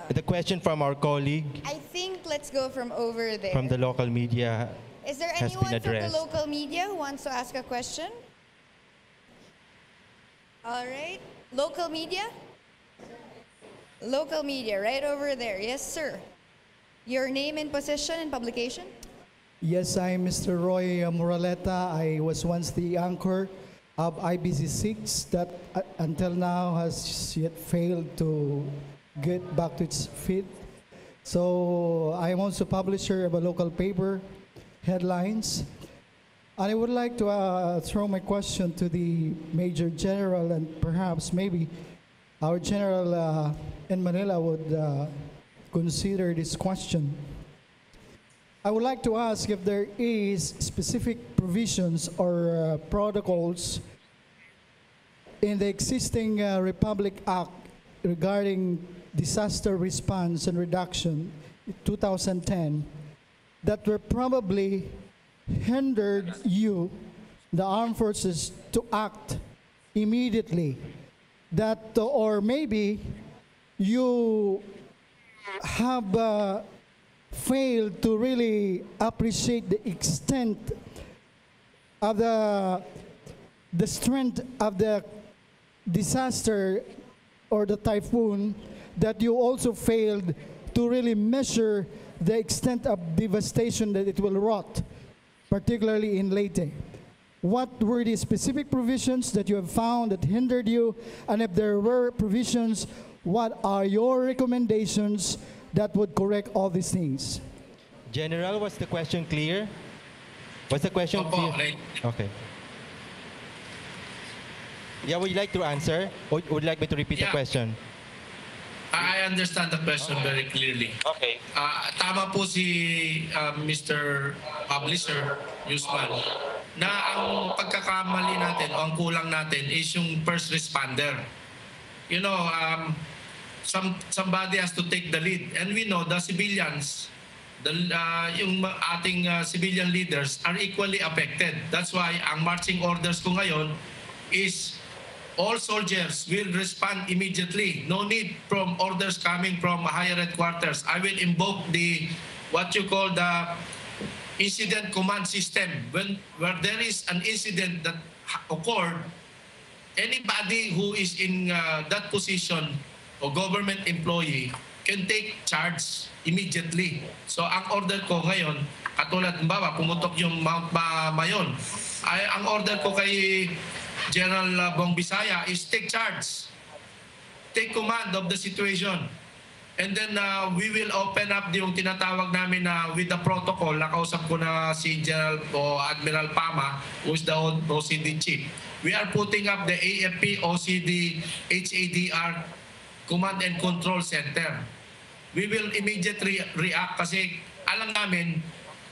the question from our colleague I think let's go from over there. from the local media Is there has been anyone from the addressed. local media who wants to ask a question? All right. Local media? Local media, right over there. Yes, sir. Your name and position and publication? Yes, I'm Mr. Roy Moraleta. I was once the anchor of IBC6 that until now has yet failed to get back to its feet. So I'm also publisher of a local paper, Headlines. And I would like to throw my question to the Major General, and perhaps maybe our General in Manila would consider this question. I would like to ask if there is specific provisions or protocols in the existing Republic Act regarding disaster response and reduction 2010 that were probably hindered you, the armed forces, to act immediately. That or maybe you have failed to really appreciate the extent of the strength of the disaster or the typhoon, that you also failed to really measure the extent of devastation that it will wrought, particularly in Leyte. What were the specific provisions that you have found that hindered you? And if there were provisions, what are your recommendations that would correct all these things? General, was the question clear? Was the question clear? Okay. Yeah, would you like to answer? Or would you like me to repeat the question? I understand the question very clearly. Okay. Tama po si Mr. Publisher, Yusman, na ang pagkakamali natin o ang kulang natin is yung first responder. You know, somebody has to take the lead. And we know the civilians, yung ating civilian leaders are equally affected. That's why ang marching orders ko ngayon is all soldiers will respond immediately. No need from orders coming from higher headquarters. I will invoke the, what you call the incident command system. Where there is an incident that occurred, anybody who is in that position o government employee can take charge immediately. So ang order ko ngayon, katulad ng pumutok yung Mount Mayon, ang order ko kay General Bong Bisaya is take charge. Take command of the situation. And then we will open up yung tinatawag namin na with the protocol. Nakausap ko na si General o Admiral Pama, who is the OCD chief. We are putting up the AFP OCD HADR Command and Control Center. We will immediately react kasi alam namin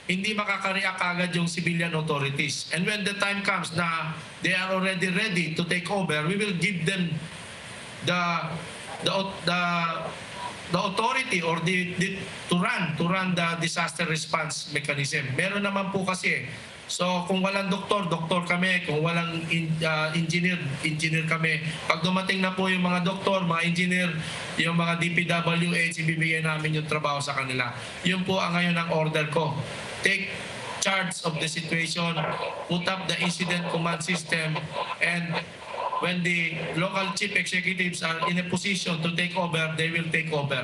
hindi makaka-react agad yung civilian authorities. And when the time comes na they are already ready to take over, we will give them the authority or to run the disaster response mechanism. Meron naman po kasi. So kung walang doktor kami. Kung walang engineer kami. Pag dumating na po yung mga doktor, mga engineer, yung mga DPWH, ibibigay namin yung trabaho sa kanila. Yun po ang ngayon ang order ko. Take charge of the situation, put up the incident command system, and when the local chief executives are in a position to take over, they will take over.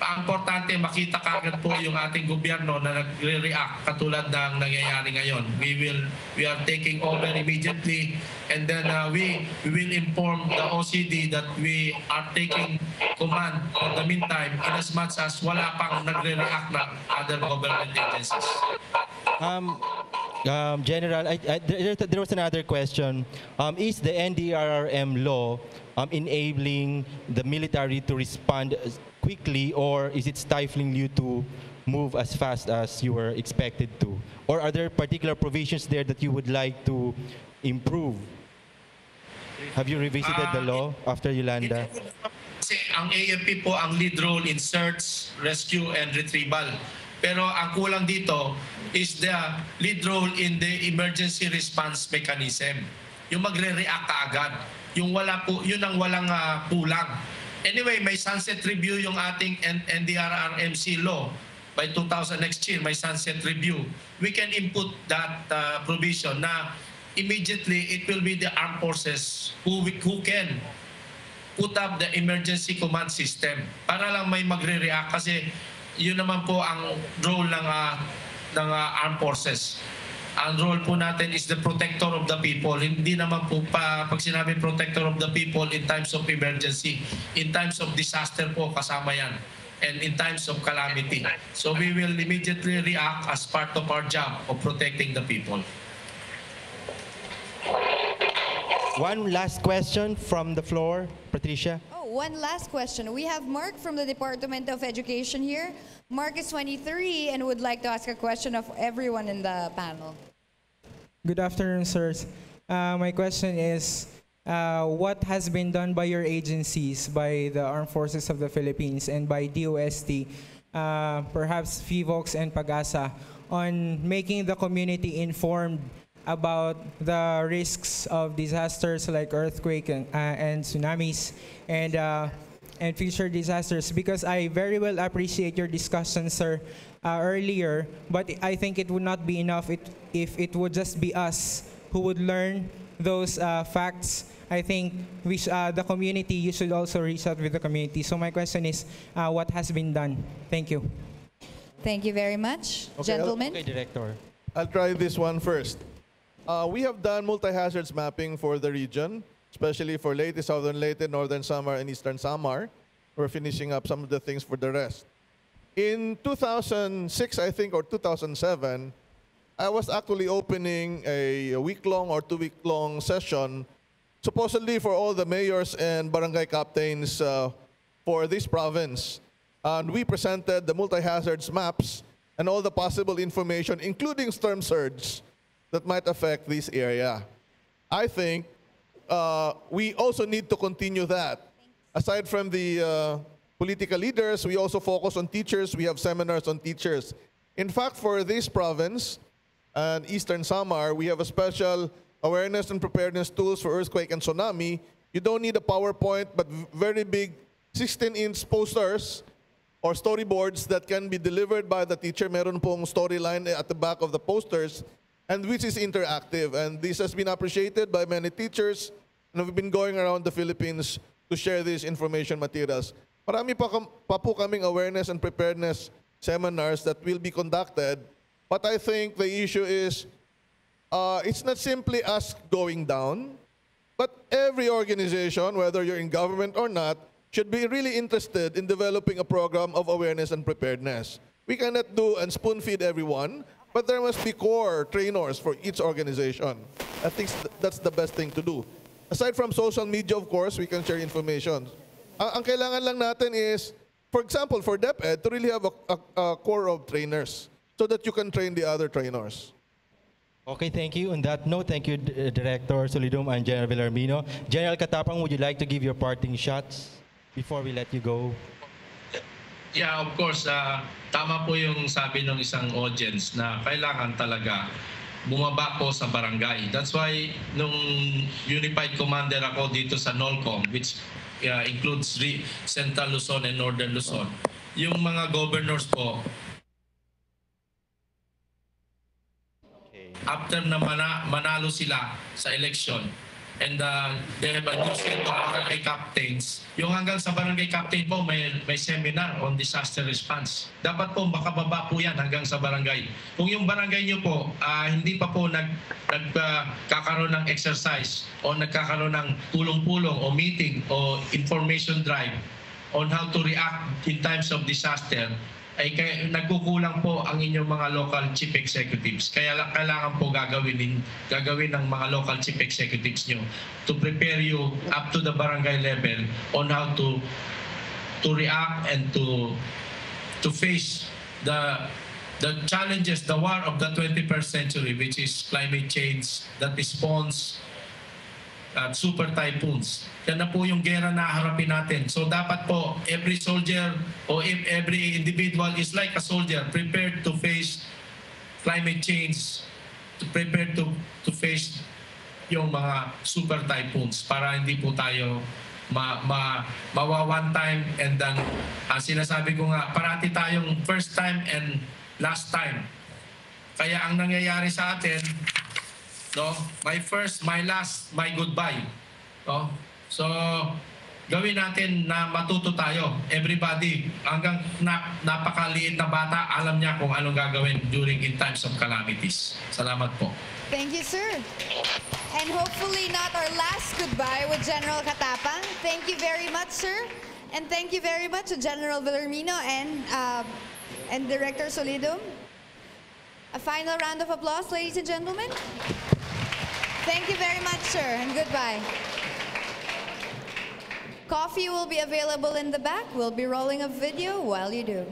Ang importante, makita kagad po yung ating gobyerno na nagre-react katulad ng nangyayari ngayon. We are taking over immediately, and then we will inform the OCD that we are taking command for the meantime in as much as wala pang nagre-react na other government agencies. General, there was another question. Is the NDRRM law enabling the military to respond quickly, or is it stifling you to move as fast as you were expected to? Or are there particular provisions there that you would like to improve? Have you revisited the law after Yolanda? Kasi ang AFP po ang lead role in search, rescue, and retrieval. Pero ang kulang dito is the lead role in the emergency response mechanism. Yung magre-react kaagad. Yung wala po, yun ang walang kulang. Anyway, may sunset review yung ating NDRRMC law. By 2000 next year, may sunset review. We can input that provision na immediately it will be the armed forces who can put up the emergency command system para lang may magre-react kasi yun naman po ang role ng armed forces. Ang role po natin is the protector of the people. Hindi naman po pag sinabi protector of the people in times of emergency, in times of disaster po kasama yan, and in times of calamity. So we will immediately react as part of our job of protecting the people. One last question from the floor, Patricia. One last question. We have Mark from the Department of Education here. Mark is 23 and would like to ask a question of everyone in the panel. Good afternoon, sirs. My question is, what has been done by your agencies, by the Armed Forces of the Philippines and by DOST, perhaps FIVOX and PAGASA, on making the community informed about the risks of disasters like earthquake and tsunamis and future disasters? Because I very well appreciate your discussion, sir, earlier, but I think it would not be enough if it would just be us who would learn those facts. I think the community, you should also reach out with the community. So my question is, what has been done? Thank you. Thank you very much. Okay, Gentlemen. Okay, Director. I'll try this one first. We have done multi-hazards mapping for the region, especially for Leyte, Southern Leyte, Northern Samar, and Eastern Samar. We're finishing up some of the things for the rest. In 2006, I think, or 2007, I was actually opening a week-long or two-week-long session, supposedly for all the mayors and barangay captains for this province. And we presented the multi-hazards maps and all the possible information, including storm surge, that might affect this area. I think we also need to continue that. Aside from the political leaders, we also focus on teachers. We have seminars on teachers. In fact, for this province and Eastern Samar, we have a special awareness and preparedness tools for earthquake and tsunami. You don't need a PowerPoint, but very big 16-inch posters or storyboards that can be delivered by the teacher. Meron pong storyline at the back of the posters, and which is interactive. And this has been appreciated by many teachers, and we've been going around the Philippines to share these information materials. Marami pa po kaming awareness and preparedness seminars that will be conducted, but I think the issue is it's not simply us going down, but every organization, whether you're in government or not, should be really interested in developing a program of awareness and preparedness. We cannot do and spoon feed everyone, but there must be core trainers for each organization. I think that's the best thing to do. Aside from social media, of course, we can share information. Ang kailangan lang natin is, for example, for DepEd, to really have a core of trainers so that you can train the other trainers. Okay, thank you. On that note, thank you, Director Solidum and General Villarmino. General Katapang, would you like to give your parting shots before we let you go? Yeah, of course. Tama po yung sabi ng isang audience na kailangan talaga bumaba po sa barangay. That's why nung Unified Commander ako dito sa NOLCOM, which includes Central Luzon and Northern Luzon, yung mga governors po, after na manalo sila sa election, and they have a new set of barangay captains. Yung hanggang sa barangay captain po, may seminar on disaster response. Dapat po makababa po yan hanggang sa barangay. Kung yung barangay nyo po, hindi pa po nagkakaroon ng exercise o nagkakaroon ng pulong-pulong o meeting o information drive on how to react in times of disaster, ay nagkukulang po ang inyong mga local chief executives. Kaya kailangan po gagawin ng mga local chief executives nyo to prepare you up to the barangay level on how to react and to face the challenges, the war of the 21st century, which is climate change, that response, super typhoons. Yan na po yung gera na harapin natin. So dapat po, every soldier or every individual is like a soldier, prepared to face climate change, prepared to face yung mga super typhoons para hindi po tayo mawa one time and then sinasabi ko nga, parati tayong first time and last time. Kaya ang nangyayari sa atin, no, my first, my last, my goodbye. No? So, gawin natin na matuto tayo. Everybody, hanggang napakaliit na bata, alam niya kung anong gagawin in times of calamities. Salamat po. Thank you, sir. And hopefully not our last goodbye with General Katapang. Thank you very much, sir. And thank you very much to General Villarmino and Director Solidum. A final round of applause, ladies and gentlemen. Thank you very much, sir, and goodbye. Coffee will be available in the back. We'll be rolling a video while you do.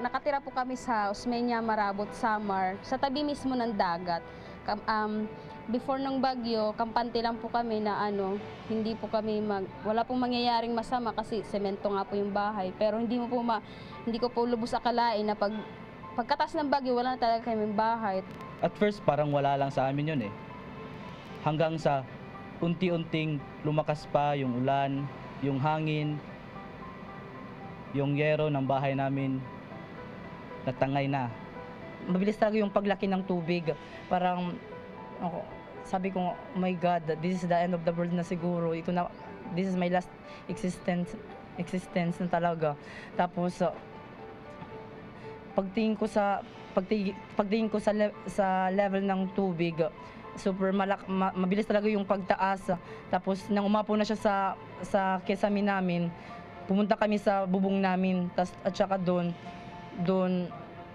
Nakatira po kami sa Osmeña, Marabot, Samar, sa tabi mismo ng dagat. Before ng bagyo, kampante lang po kami na hindi po kami wala pong mangyayaring masama kasi semento nga po yung bahay. Pero hindi ko po lubos akalain na pagkatas ng bagyo, wala na talaga kaming bahay. At first, parang wala lang sa amin yun eh. Hanggang sa unti-unting lumakas pa yung ulan, yung hangin, yung yero ng bahay namin natangay na. Mabilis talaga yung paglaki ng tubig. Parang sabi ko, oh my God, this is the end of the world na siguro. This is my last existence na talaga. Tapos pagtingin ko sa level ng tubig, mabilis talaga yung pagtaas. Tapos nang umapo na siya sa kesame namin, pumunta kami sa bubong namin, at saka doon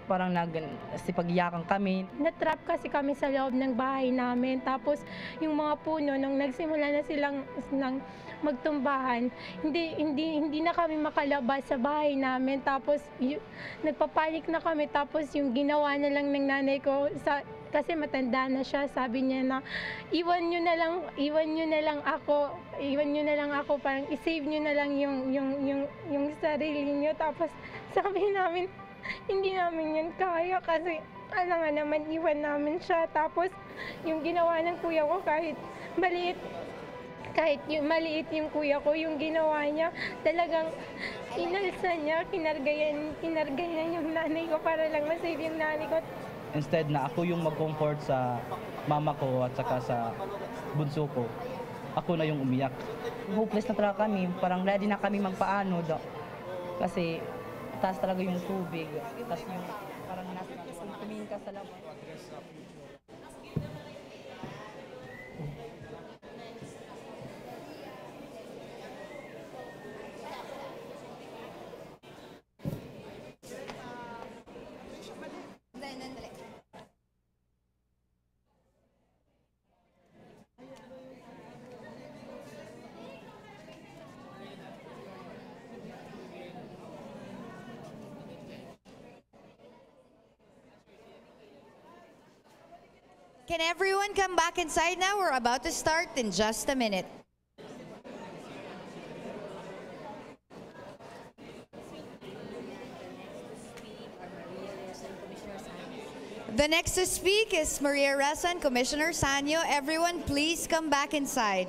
parang nagsipagyakan kami. Natrap kasi kami sa loob ng bahay namin. Tapos yung mga puno, nung nagsimula na silang magtumbahan, hindi na kami makalabas sa bahay namin. Tapos nagpapanik na kami. Tapos yung ginawa na lang ng nanay ko, kasi matanda na siya, sabi niya na iwan nyo na lang ako, parang i-save nyo na lang yung sarili nyo. Tapos sabi namin, hindi namin yun kaya kasi alangan naman iwan namin siya. Tapos yung ginawa ng kuya ko, kahit maliit yung kuya ko, yung ginawa niya, talagang inalsa niya, kinargayan yung nanay ko para lang masave yung nanay ko. Instead na ako yung mag-comfort sa mama ko at saka sa bunso ko, ako na yung umiyak. Hopeless na talaga kami, parang ready na kami magpaano kasi taas talaga yung tubig. Tapos yung parang tumingin ka sa labas. Can everyone come back inside now? We're about to start in just a minute. The next to speak is Maria Ressa and Commissioner Sanyo. Everyone, please come back inside.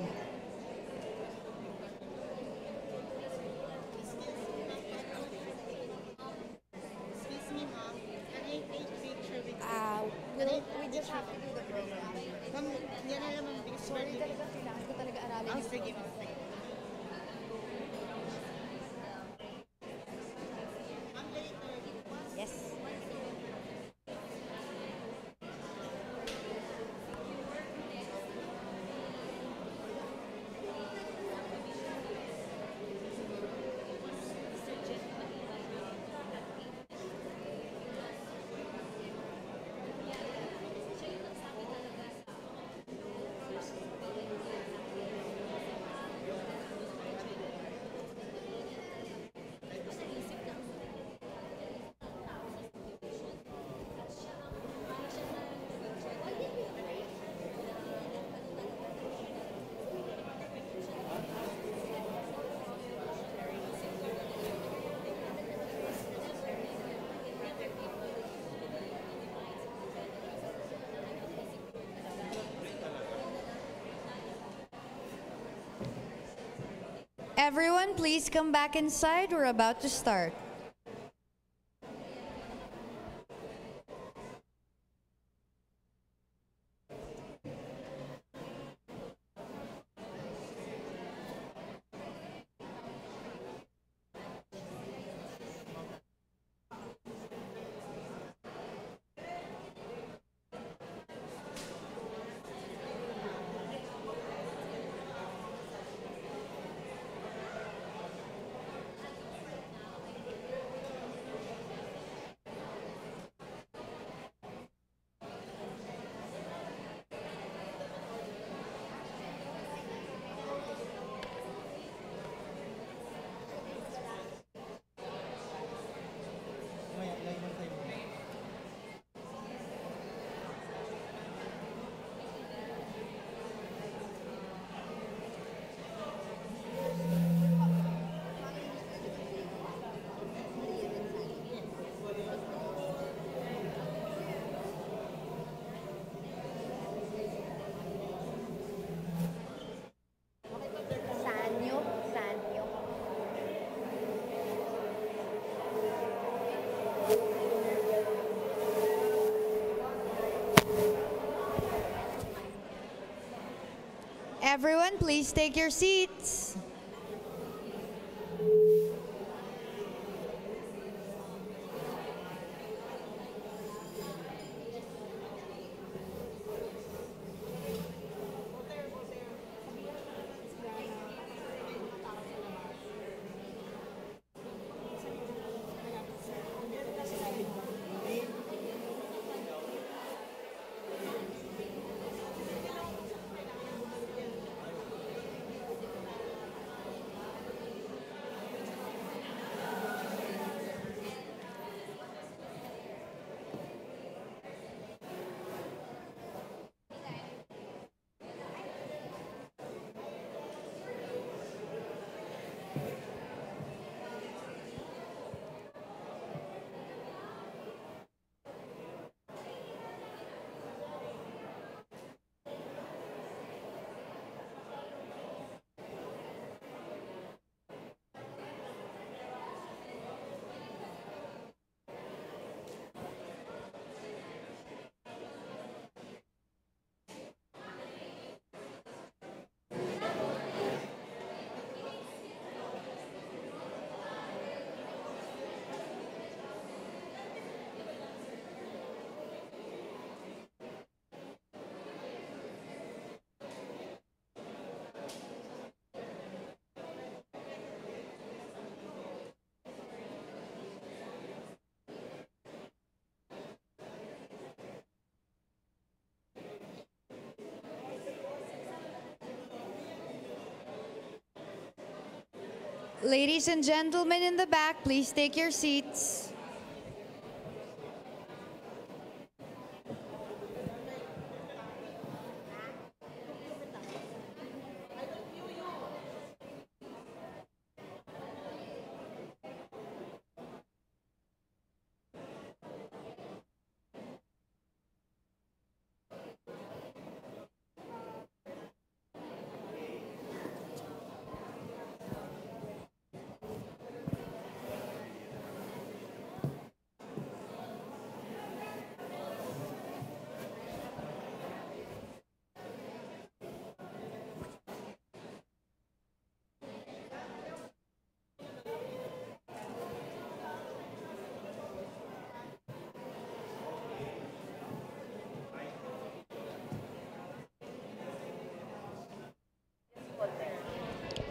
We just have to do the program. Ma'am, yan na naman. Sorry talaga, kailangan ko talaga aralin. Oh, sige. Yes. Everyone, please come back inside. We're about to start. please take your seats. Ladies and gentlemen in the back, please take your seats.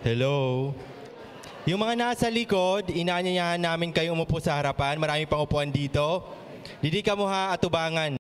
Hello? Yung mga nasa likod, inaanyayahan namin kayo umupo sa harapan. Maraming pang upuan dito. Didi ka mo ha, atubangan.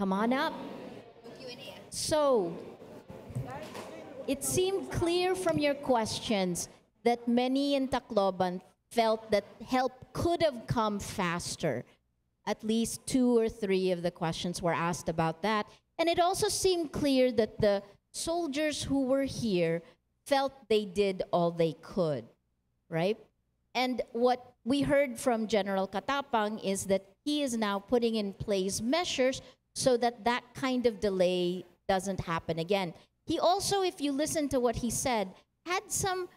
Come on up. So, it seemed clear from your questions that many in Tacloban felt that help could have come faster. At least 2 or 3 of the questions were asked about that. And it also seemed clear that the soldiers who were here felt they did all they could, right? And what we heard from General Katapang is that he is now putting in place measures so that that kind of delay doesn't happen again. He also, if you listen to what he said, had some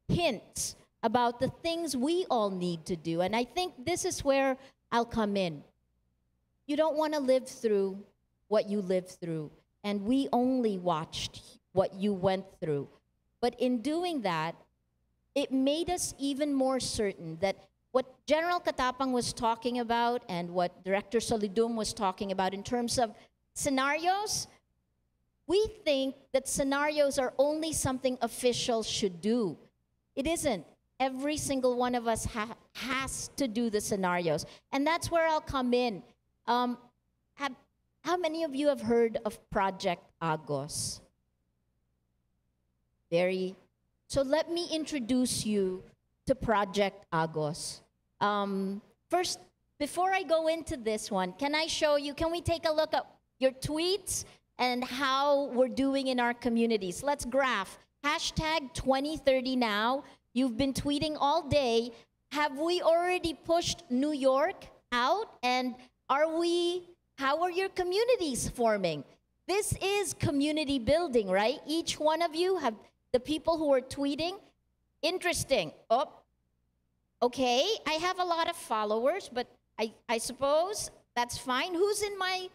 hints about the things we all need to do. And I think this is where I'll come in. You don't want to live through what you lived through, and we only watched what you went through. But in doing that, it made us even more certain that what General Katapang was talking about and what Director Solidum was talking about in terms of scenarios, we think that scenarios are only something officials should do. It isn't. Every single one of us has to do the scenarios. And that's where I'll come in. How many of you have heard of Project Agos? So let me introduce you to Project Agos. First, before I go into this one, can we take a look at your tweets and how we're doing in our communities? Let's graph. Hashtag 2030 now. You've been tweeting all day. Have we already pushed New York out? And how are your communities forming? This is community building, right? Each one of you have the people who are tweeting. Interesting. Oh, okay. I have a lot of followers, but I suppose that's fine. Who's in my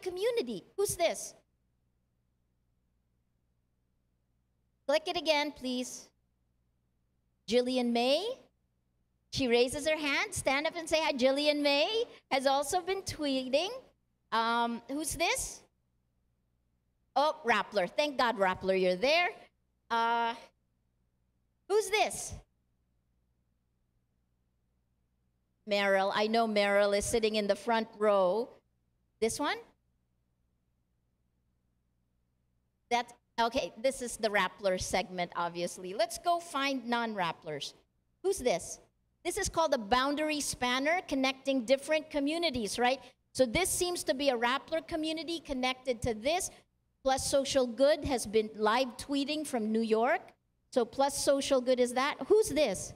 community? Who's this? Click it again, please. Jillian May. She raises her hand. Stand up and say hi. Jillian May has also been tweeting. Who's this? Oh, Rappler. Thank God, Rappler, you're there. Who's this? Meryl. I know Meryl is sitting in the front row. This one? Okay, this is the Rappler segment, obviously. Let's go find non-Rapplers. Who's this? This is called a boundary spanner, connecting different communities, right? So this seems to be a Rappler community connected to this. PH+SocialGood has been live tweeting from New York. So PH+SocialGood is that. Who's this?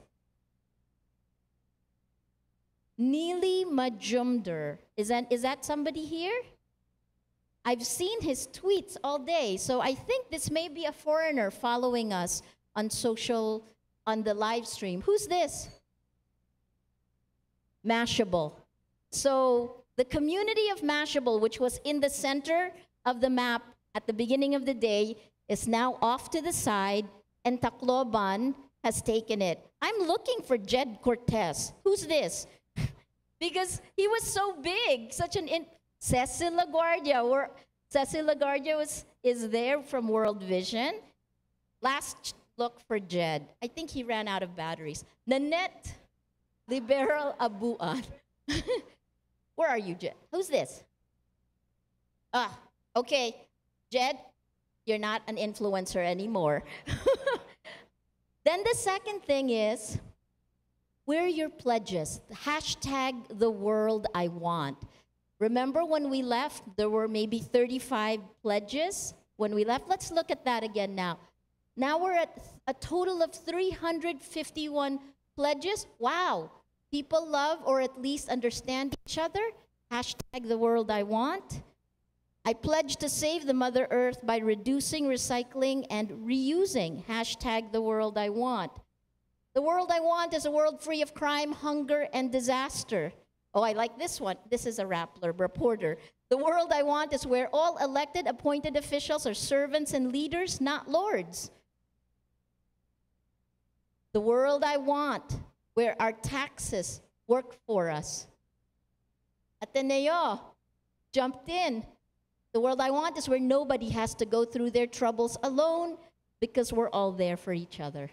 Neely Majumder. Is that somebody here? I've seen his tweets all day, so I think this may be a foreigner following us on the live stream. Who's this? Mashable. So the community of Mashable, which was in the center of the map at the beginning of the day, is now off to the side, and Tacloban has taken it. I'm looking for Jed Cortez. Who's this? Because he was so big, Cecil LaGuardia. Cecil LaGuardia is there from World Vision. Last look for Jed. I think he ran out of batteries. Nanette Liberal Abuan. Where are you, Jed? Who's this? Okay. Jed, you're not an influencer anymore. Then the second thing is, where are your pledges? Hashtag the world I want. Remember when we left, there were maybe 35 pledges when we left? Let's look at that again now. Now we're at a total of 351 pledges. Wow. People love or at least understand each other. Hashtag the world I want. I pledge to save the Mother Earth by reducing, recycling, and reusing. Hashtag the world I want. The world I want is a world free of crime, hunger, and disaster. Oh, I like this one. This is a Rappler reporter. The world I want is where all elected, appointed officials are servants and leaders, not lords. The world I want, where our taxes work for us. Ateneo jumped in. The world I want is where nobody has to go through their troubles alone because we're all there for each other.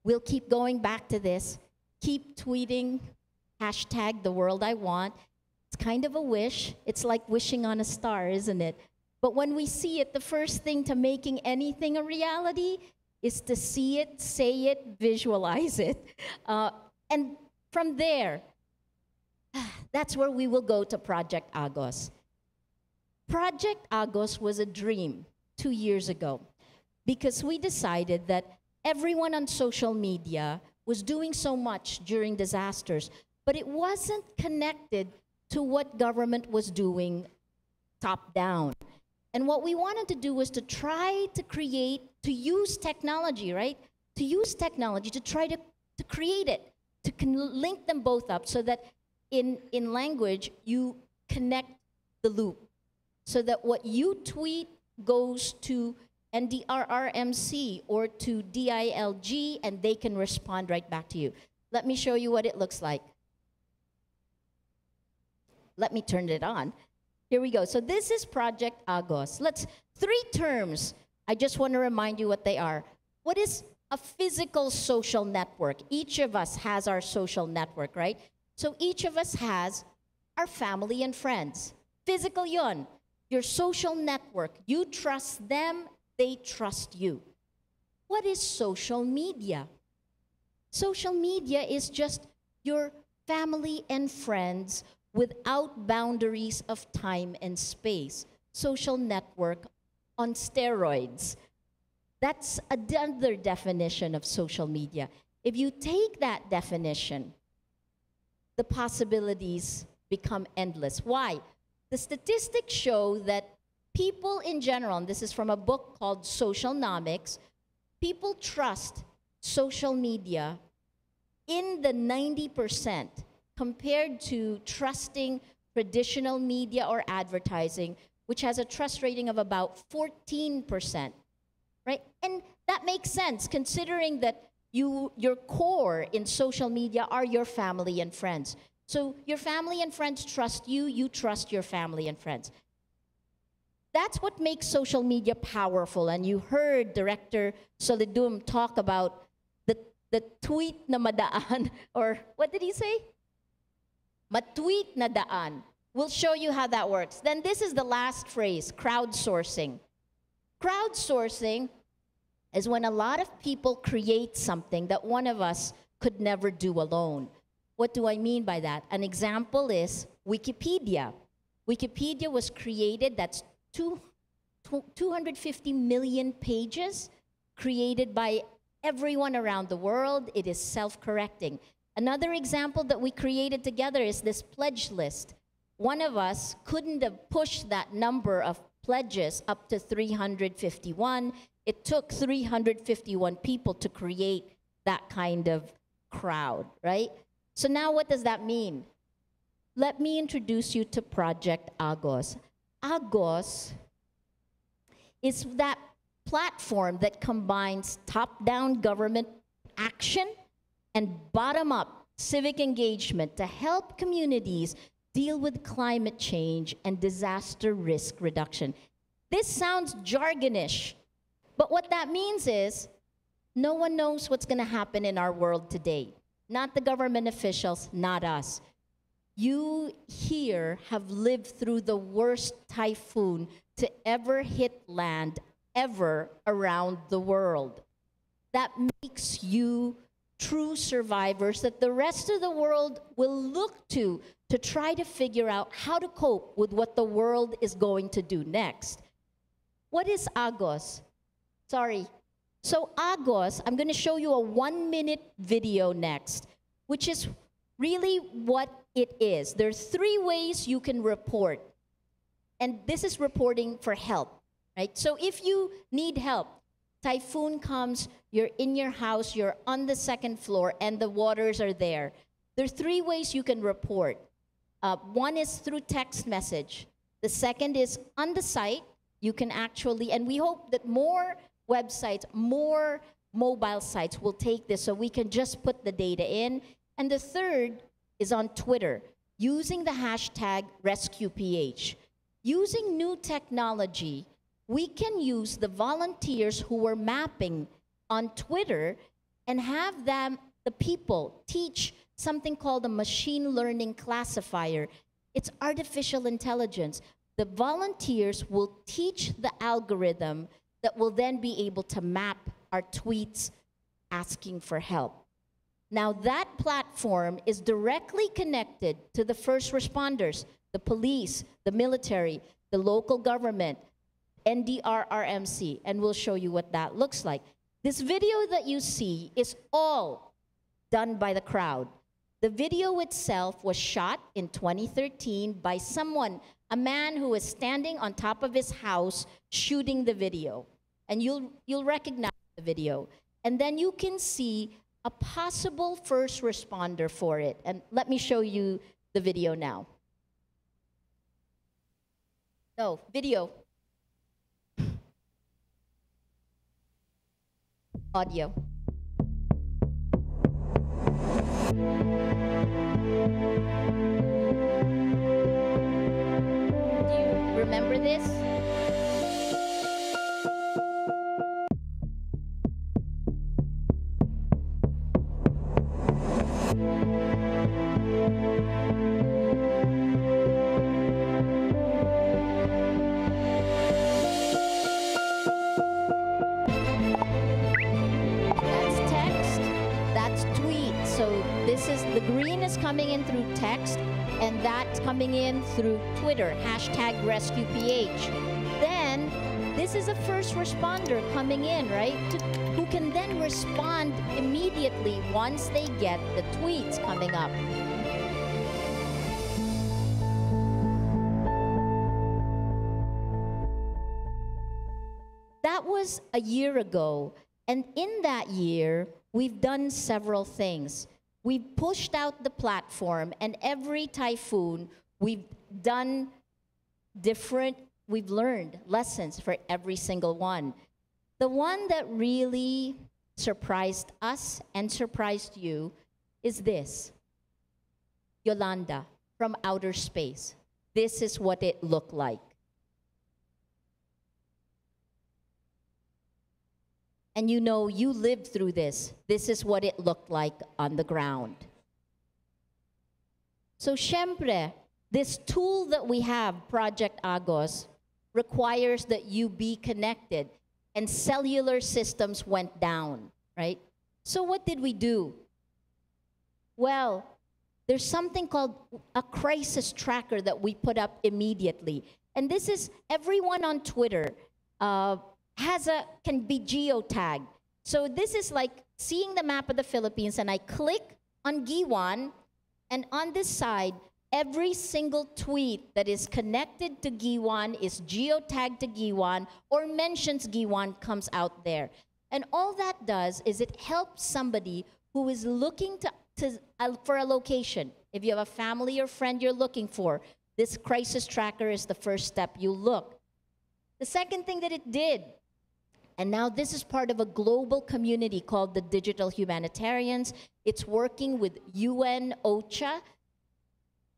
We'll keep going back to this. Keep tweeting, hashtag the world I want. It's kind of a wish. It's like wishing on a star, isn't it? But when we see it, the first thing to making anything a reality is to see it, say it, visualize it. And from there, that's where we will go to Project Agos. Project Agos was a dream 2 years ago because we decided that everyone on social media was doing so much during disasters, but it wasn't connected to what government was doing top down. And what we wanted to do was to try to use technology, right? to use technology to try to create it, to link them both up so that in language, you connect the loop. So that what you tweet goes to NDRRMC or to DILG and they can respond right back to you. Let me show you what it looks like. Let me turn it on. Here we go. So this is Project Agos. Three terms. I just want to remind you what they are. What is a physical social network? Each of us has our social network, right? So each of us has our family and friends. Physical yun. Your social network. You trust them, they trust you. What is social media? Social media is just your family and friends without boundaries of time and space. Social network on steroids. That's another definition of social media. If you take that definition, the possibilities become endless. Why? The statistics show that people in general, and this is from a book called Socialnomics, people trust social media in the 90% compared to trusting traditional media or advertising, which has a trust rating of about 14%, right? And that makes sense considering that your core in social media are your family and friends. So your family and friends trust you, you trust your family and friends. That's what makes social media powerful. And you heard Director Solidum talk about the tweet na madaan, or what did he say? Matweet na daan. We'll show you how that works. Then this is the last phrase, crowdsourcing. Crowdsourcing is when a lot of people create something that one of us could never do alone. What do I mean by that? An example is Wikipedia. Wikipedia was created, that's 250 million pages created by everyone around the world. It is self-correcting. Another example that we created together is this pledge list. One of us couldn't have pushed that number of pledges up to 351. It took 351 people to create that kind of crowd, right? So now what does that mean? Let me introduce you to Project Agos. Agos is that platform that combines top-down government action and bottom-up civic engagement to help communities deal with climate change and disaster risk reduction. This sounds jargonish, but what that means is no one knows what's going to happen in our world today. Not the government officials, not us. You here have lived through the worst typhoon to ever hit land ever around the world. That makes you true survivors that the rest of the world will look to try to figure out how to cope with what the world is going to do next. What is Agos? Sorry. So Agos, I'm going to show you a 1-minute video next, which is really what it is. There's 3 ways you can report. And this is reporting for help, right? So if you need help, typhoon comes, you're in your house, you're on the 2nd floor, and the waters are there. There are 3 ways you can report. One is through text message. The second is on the site. You can actually, and we hope that more websites, more mobile sites will take this so we can just put the data in. And the third is on Twitter, using the hashtag RescuePH. Using new technology, we can use the volunteers who were mapping on Twitter and have them, the people, teach something called a machine learning classifier. It's artificial intelligence. The volunteers will teach the algorithm that will then be able to map our tweets asking for help. Now that platform is directly connected to the first responders, the police, the military, the local government, NDRRMC, and we'll show you what that looks like. This video that you see is all done by the crowd. The video itself was shot in 2013 by someone, a man who was standing on top of his house shooting the video. And you'll recognize the video. and then you can see a possible first responder for it. And let me show you the video now. No, video. Audio. Do you remember this? That's text, that's tweet. So this is, the green is coming in through text, and that's coming in through Twitter, #RescuePH. Then, this is a first responder coming in, right? Who can then respond immediately once they get the tweets coming up. That was a year ago, and in that year, we've done several things. We've pushed out the platform, and every typhoon, we've done we've learned lessons for every single one. The one that really surprised us and surprised you is this. Yolanda, from outer space. This is what it looked like. And you know, you lived through this. This is what it looked like on the ground. So, syempre, this tool that we have, Project Agos, requires that you be connected. And cellular systems went down, right? So what did we do? Well, there's something called a crisis tracker that we put up immediately. And this is, everyone on Twitter can be geotagged. So this is like seeing the map of the Philippines, and I click on Giwan, and on this side, every single tweet that is connected to Giwan is geotagged to Giwan or mentions Giwan comes out there. And all that does is it helps somebody who is looking for a location. If you have a family or friend you're looking for, this crisis tracker is the first step you look. The second thing that it did, and now this is part of a global community called the Digital Humanitarians. It's working with UN, OCHA.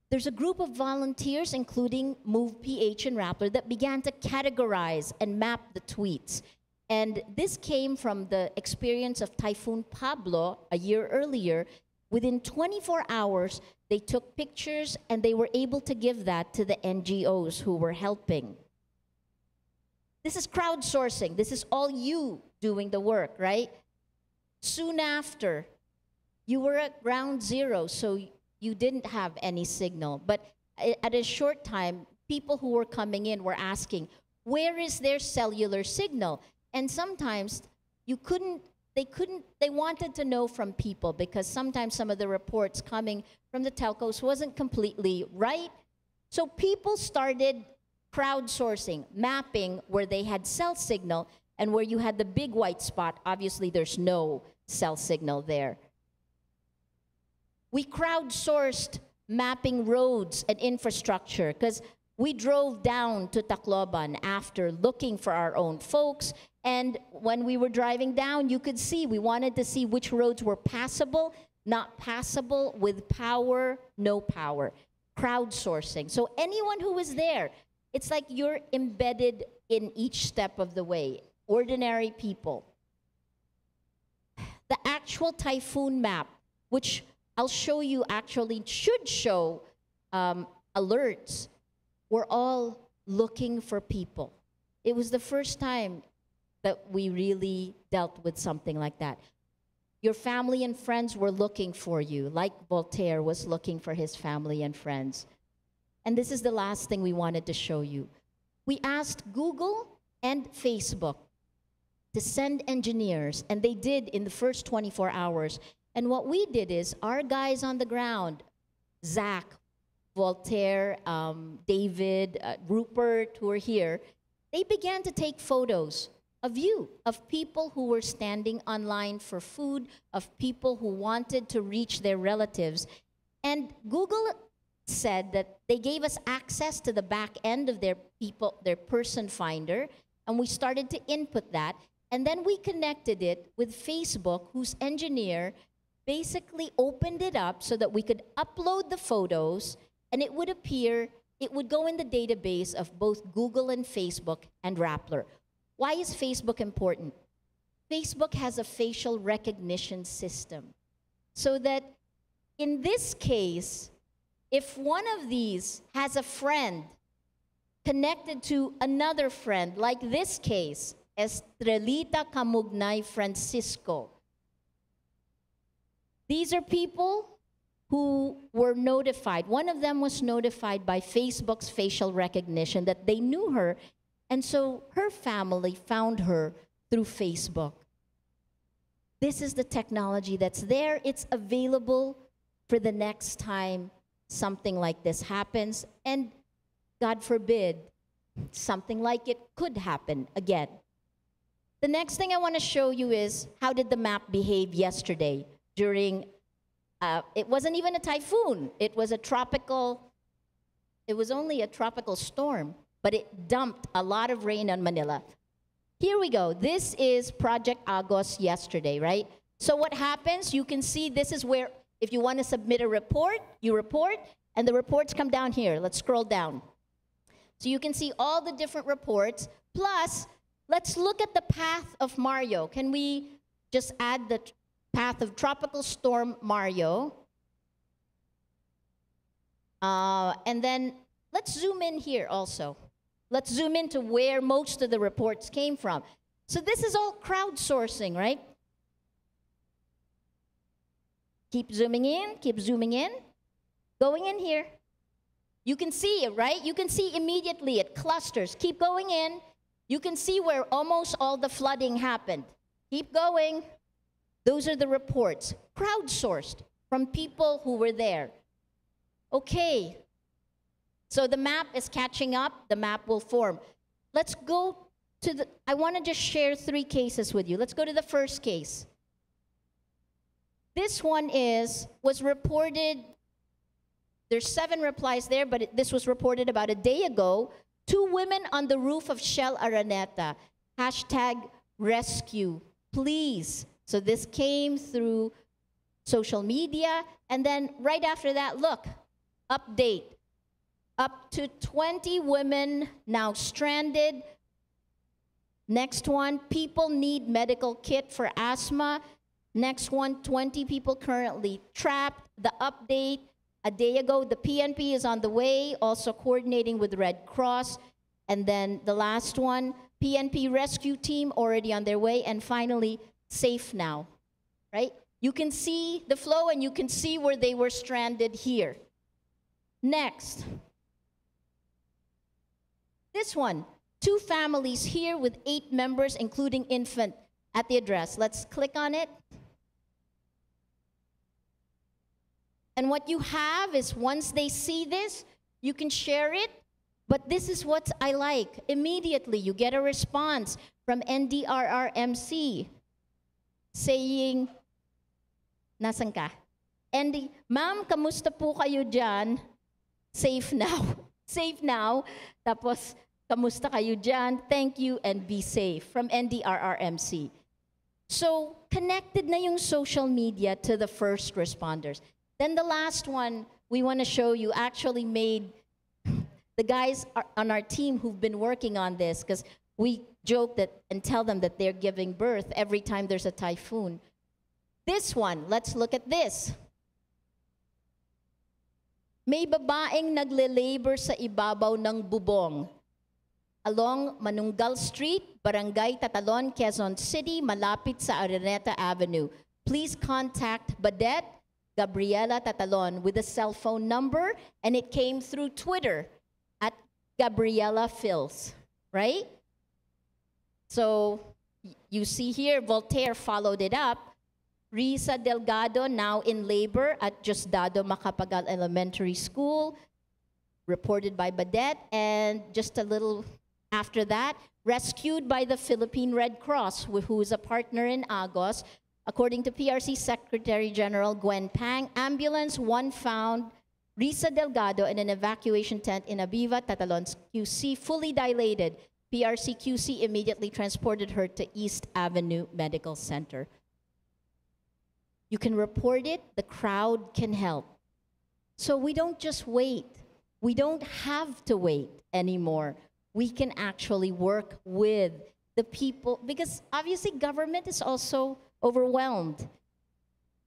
There's a group of volunteers, including Move PH and Rappler, that began to categorize and map the tweets. And this came from the experience of Typhoon Pablo a year earlier. Within 24 hours, they took pictures and they were able to give that to the NGOs who were helping. This is crowdsourcing. This is all you doing the work, right? Soon after, you were at ground zero, so you didn't have any signal. But at a short time, people who were coming in were asking, where is their cellular signal? And sometimes they wanted to know from people, because sometimes some of the reports coming from the telcos wasn't completely right. So people started crowdsourcing, mapping where they had cell signal, and where you had the big white spot, obviously there's no cell signal there. We crowdsourced mapping roads and infrastructure, because we drove down to Tacloban after looking for our own folks. And when we were driving down, you could see, we wanted to see which roads were passable, not passable, with power, no power. Crowdsourcing. So anyone who was there, it's like you're embedded in each step of the way. Ordinary people. The actual typhoon map, which I'll show you actually should show alerts. We're all looking for people. It was the first time that we really dealt with something like that. Your family and friends were looking for you, like Voltaire was looking for his family and friends. And this is the last thing we wanted to show you. We asked Google and Facebook to send engineers, and they did in the first 24 hours. And what we did is, our guys on the ground, Zach, Voltaire, David, Rupert, who are here, they began to take photos of you, of people who were standing online for food, of people who wanted to reach their relatives. And Google said that they gave us access to the back end of their person finder, and we started to input that. And then we connected it with Facebook, whose engineer basically opened it up so that we could upload the photos, and it would appear, it would go in the database of both Google and Facebook and Rappler. Why is Facebook important? Facebook has a facial recognition system, so that in this case, if one of these has a friend connected to another friend, like this case, Estrelita Camugnay Francisco, these are people who were notified. One of them was notified by Facebook's facial recognition that they knew her, and so her family found her through Facebook. This is the technology that's there. It's available for the next time something like this happens, and God forbid, something like it could happen again. The next thing I want to show you is how did the map behave yesterday during, it wasn't even a typhoon, it was only a tropical storm, but it dumped a lot of rain on Manila. Here we go. This is Project Agos yesterday, right? So what happens, you can see this is where, if you want to submit a report, you report, and the reports come down here. Let's scroll down. So you can see all the different reports, plus, let's look at the path of Mario. Can we just add the path of Tropical Storm Mario? And then let's zoom in here also. Let's zoom into where most of the reports came from. So this is all crowdsourcing, right? Keep zooming in, keep zooming in. Going in here. You can see it, right? You can see immediately it clusters. Keep going in. You can see where almost all the flooding happened. Keep going. Those are the reports, crowdsourced from people who were there. Okay, so the map is catching up. The map will form. Let's go to the, I want to just share 3 cases with you. Let's go to the first case. This one was reported, there's 7 replies there, but this was reported about a day ago. 2 women on the roof of Shell Araneta. #rescue, please. So this came through social media. And then right after that, look, update. Up to 20 women now stranded. Next one, people need medical kit for asthma. Next one, 20 people currently trapped. The update, a day ago, the PNP is on the way, also coordinating with Red Cross. And then the last one, PNP rescue team already on their way. And finally, safe now, right? You can see the flow and you can see where they were stranded here. Next. This one, 2 families here with 8 members, including infant, at the address. Let's click on it. And what you have is once they see this, you can share it. But this is what I like. Immediately, you get a response from NDRRMC saying, nasan ka? Ma'am, kamusta po kayo dyan? Safe now. Safe now. Tapos, kamusta kayo dyan? Thank you and be safe. From NDRRMC. So, connected na yung social media to the first responders. Then the last one we want to show you actually made the guys on our team who've been working on this, because we joke that and tell them that they're giving birth every time there's a typhoon. This one, let's look at this. May babaeng nagle-labor sa ibabaw ng bubong along Manunggal Street, Barangay Tatalon, Quezon City, malapit sa Araneta Avenue. Please contact Badet Gabriela Tatalon with a cell phone number, and it came through Twitter at Gabriela Fils, right? So you see here, Voltaire followed it up. Risa Delgado, now in labor at Diosdado Macapagal Elementary School, reported by Badet. And just a little after that, rescued by the Philippine Red Cross, who is a partner in Agos. According to PRC Secretary General Gwen Pang, Ambulance 1 found Risa Delgado in an evacuation tent in Aviva, Tatalon QC, fully dilated. PRC QC immediately transported her to East Avenue Medical Center. You can report it, the crowd can help. So we don't just wait. We don't have to wait anymore. We can actually work with the people, because obviously government is also overwhelmed.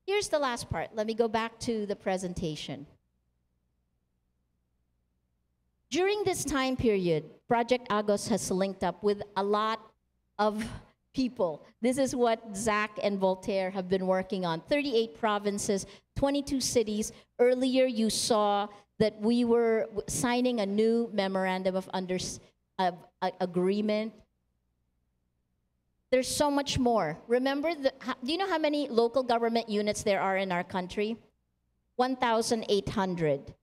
Here's the last part. Let me go back to the presentation. During this time period, Project Agos has linked up with a lot of people. This is what Zach and Voltaire have been working on. 38 provinces, 22 cities. Earlier, you saw that we were signing a new memorandum of agreement. There's so much more. Remember, do you know how many local government units there are in our country? 1,800.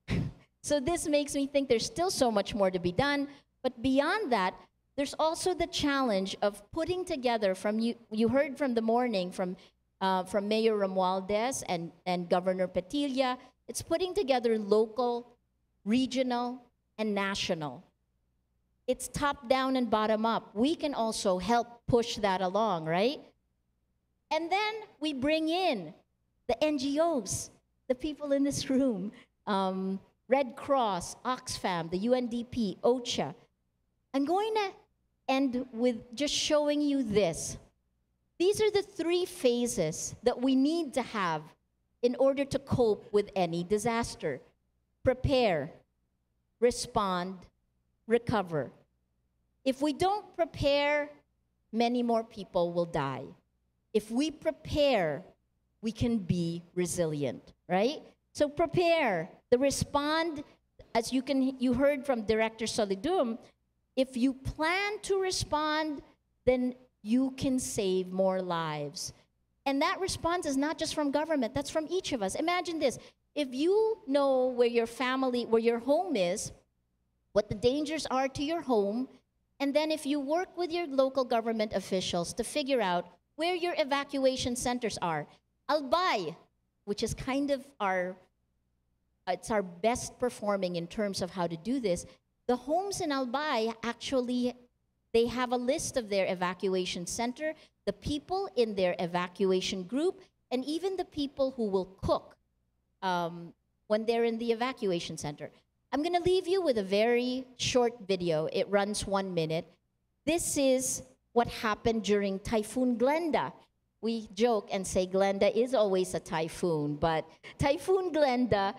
So this makes me think there's still so much more to be done. But beyond that, there's also the challenge of putting together, you heard from the morning from Mayor Romualdez and Governor Petilla, it's putting together local, regional, and national. It's top down and bottom up. We can also help push that along, right? And then we bring in the NGOs, the people in this room, Red Cross, Oxfam, the UNDP, OCHA. I'm going to end with just showing you this. These are the 3 phases that we need to have in order to cope with any disaster. Prepare, respond, recover. If we don't prepare, many more people will die. If we prepare, we can be resilient, right? So prepare. The respond, as you heard from Director Solidum, if you plan to respond, then you can save more lives. And that response is not just from government, that's from each of us. Imagine this, if you know where your family, where your home is, what the dangers are to your home, and then if you work with your local government officials to figure out where your evacuation centers are. Albay, which is kind of it's our best performing in terms of how to do this. The homes in Albay actually, they have a list of their evacuation center, the people in their evacuation group, and even the people who will cook when they're in the evacuation center. I'm going to leave you with a very short video. It runs 1 minute. This is what happened during Typhoon Glenda. We joke and say Glenda is always a typhoon, but Typhoon Glenda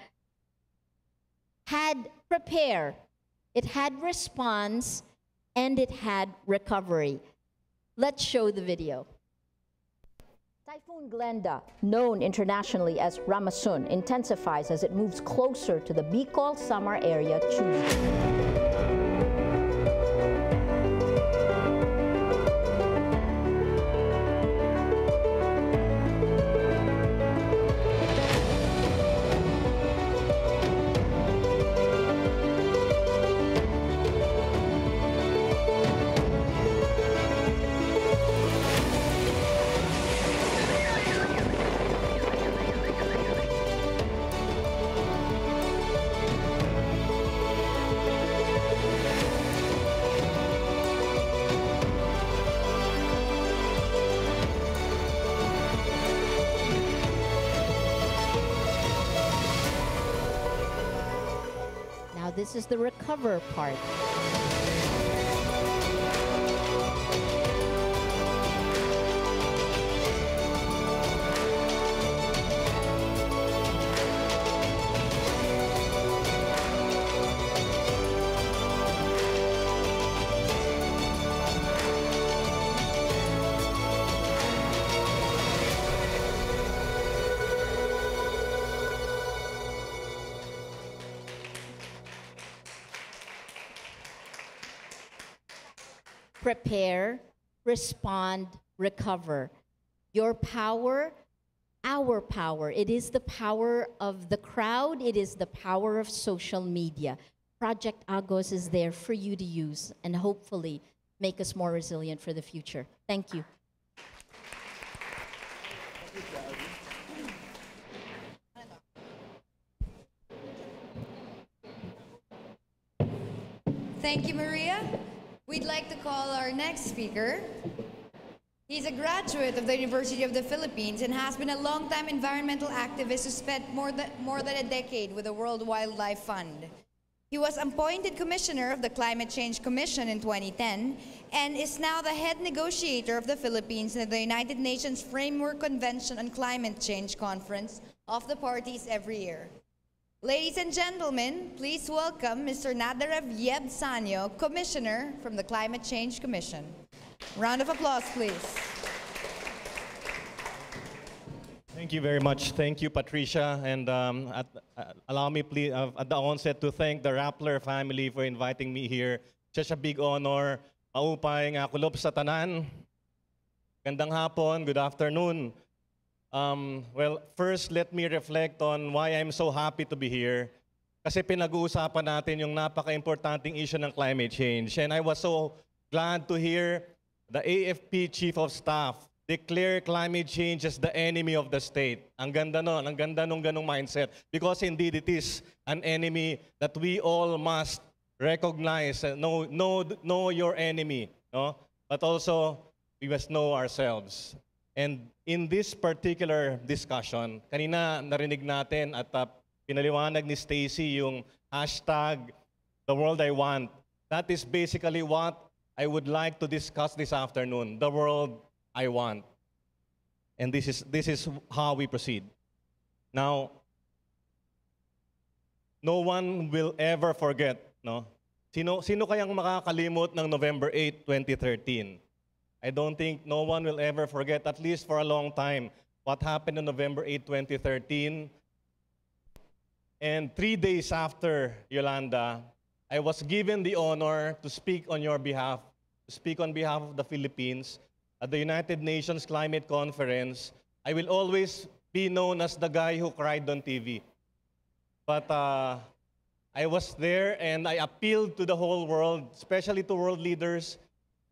had prepare, it had response, and it had recovery. Let's show the video. Typhoon Glenda, known internationally as Ramasun, intensifies as it moves closer to the Bicol Samar area Tuesday. This is the recover part. Prepare, respond, recover. Your power, our power. It is the power of the crowd. It is the power of social media. Project Agos is there for you to use, and hopefully make us more resilient for the future. Thank you. Thank you, Maria. We'd like to call our next speaker. He's a graduate of the University of the Philippines and has been a longtime environmental activist who spent more than a decade with the World Wildlife Fund. He was appointed commissioner of the Climate Change Commission in 2010 and is now the head negotiator of the Philippines in the United Nations Framework Convention on Climate Change Conference of the parties every year. Ladies and gentlemen, please welcome Mr. Nadarev Yeb Sanyo, Commissioner from the Climate Change Commission. Round of applause, please. Thank you very much. Thank you, Patricia. And allow me, please, at the onset, to thank the Rappler family for inviting me here. Such a big honor. Maupay nga kulob sa tanan. Gandang hapon, good afternoon. Well, first, let me reflect on why I'm so happy to be here. Kasi pinag-uusapan natin yung napaka-importanting issue ng climate change. And I was so glad to hear the AFP Chief of Staff declare climate change as the enemy of the state. Ang ganda nun, ang ganda nung ganong mindset. Because indeed it is an enemy that we all must recognize. Know your enemy. No? But also, we must know ourselves. And in this particular discussion, kanina narinig natin at pinaliwanag ni Stacy yung hashtag, the world I want. That is basically what I would like to discuss this afternoon, the world I want. And this is how we proceed. Now, no one will ever forget, no? Sino kayang makakalimot ng November 8, 2013? I don't think no one will ever forget, at least for a long time, what happened on November 8, 2013. And 3 days after, Yolanda, I was given the honor to speak on your behalf, to speak on behalf of the Philippines at the United Nations Climate Conference. I will always be known as the guy who cried on TV. But I was there and I appealed to the whole world, especially to world leaders,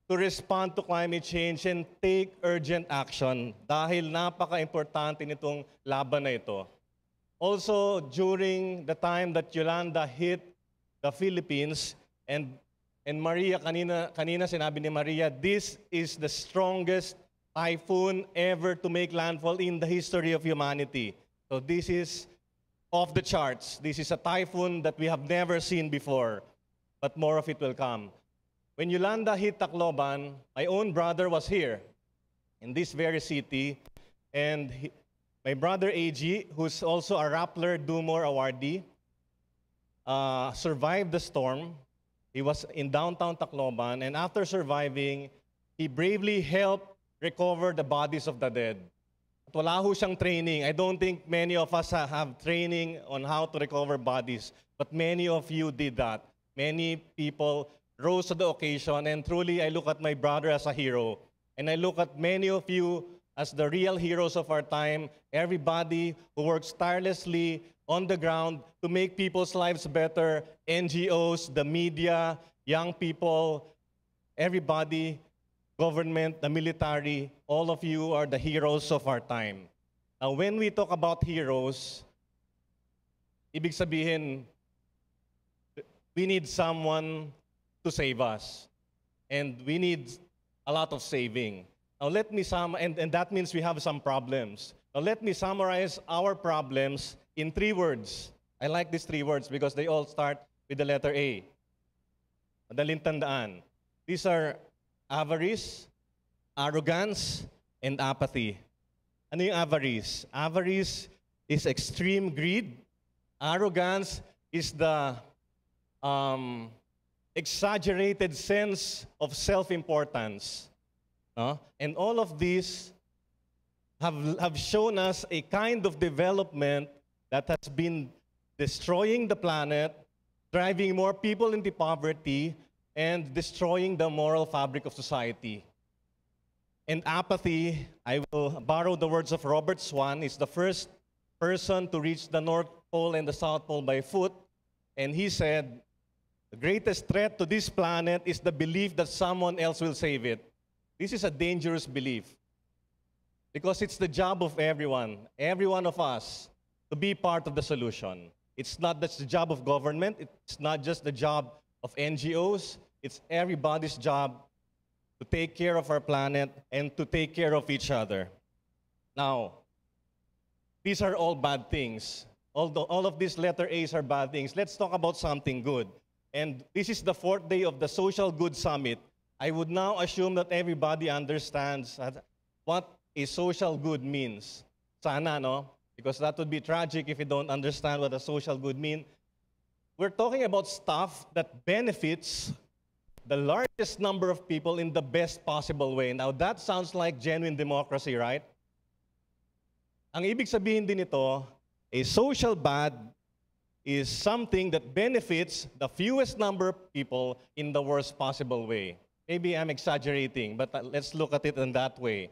to respond to climate change and take urgent action dahil napaka-importante nitong laban na ito. Also, during the time that Yolanda hit the Philippines, and Maria, kanina sinabi ni Maria, this is the strongest typhoon ever to make landfall in the history of humanity. So this is off the charts. This is a typhoon that we have never seen before, but more of it will come. When Yolanda hit Tacloban, my own brother was here in this very city, and my brother AG, who's also a Rappler Dumor awardee, survived the storm. He was in downtown Tacloban, and after surviving, he bravely helped recover the bodies of the dead. At wala ho siyang training. I don't think many of us have training on how to recover bodies, but many of you did that. Many people rose to the occasion, and truly I look at my brother as a hero. And I look at many of you as the real heroes of our time, everybody who works tirelessly on the ground to make people's lives better, NGOs, the media, young people, everybody, government, the military, all of you are the heroes of our time. Now, when we talk about heroes, ibig sabihin, we need someone to save us. And we need a lot of saving. Now let me and that means we have some problems. Now let me summarize our problems in 3 words. I like these 3 words because they all start with the letter A. Madaling tandaan. These are avarice, arrogance, and apathy. Ano yung avarice? Avarice is extreme greed. Arrogance is the exaggerated sense of self-importance. And all of these have shown us a kind of development that has been destroying the planet, driving more people into poverty, and destroying the moral fabric of society. And apathy, I will borrow the words of Robert Swan, is the first person to reach the North Pole and the South Pole by foot. And he said, The greatest threat to this planet is the belief that someone else will save it. This is a dangerous belief because it's the job of everyone, every one of us, to be part of the solution. It's not just the job of government, it's not just the job of NGOs, it's everybody's job to take care of our planet and to take care of each other. Now, these are all bad things. Although all of these letter A's are bad things, let's talk about something good. And this is the 4th day of the Social Good Summit. I would now assume that everybody understands what a social good means. Sana, no? Because that would be tragic if you don't understand what a social good means. We're talking about stuff that benefits the largest number of people in the best possible way. Now, that sounds like genuine democracy, right? Ang ibig sabihin din ito, a social bad is something that benefits the fewest number of people in the worst possible way. Maybe I'm exaggerating, but let's look at it in that way.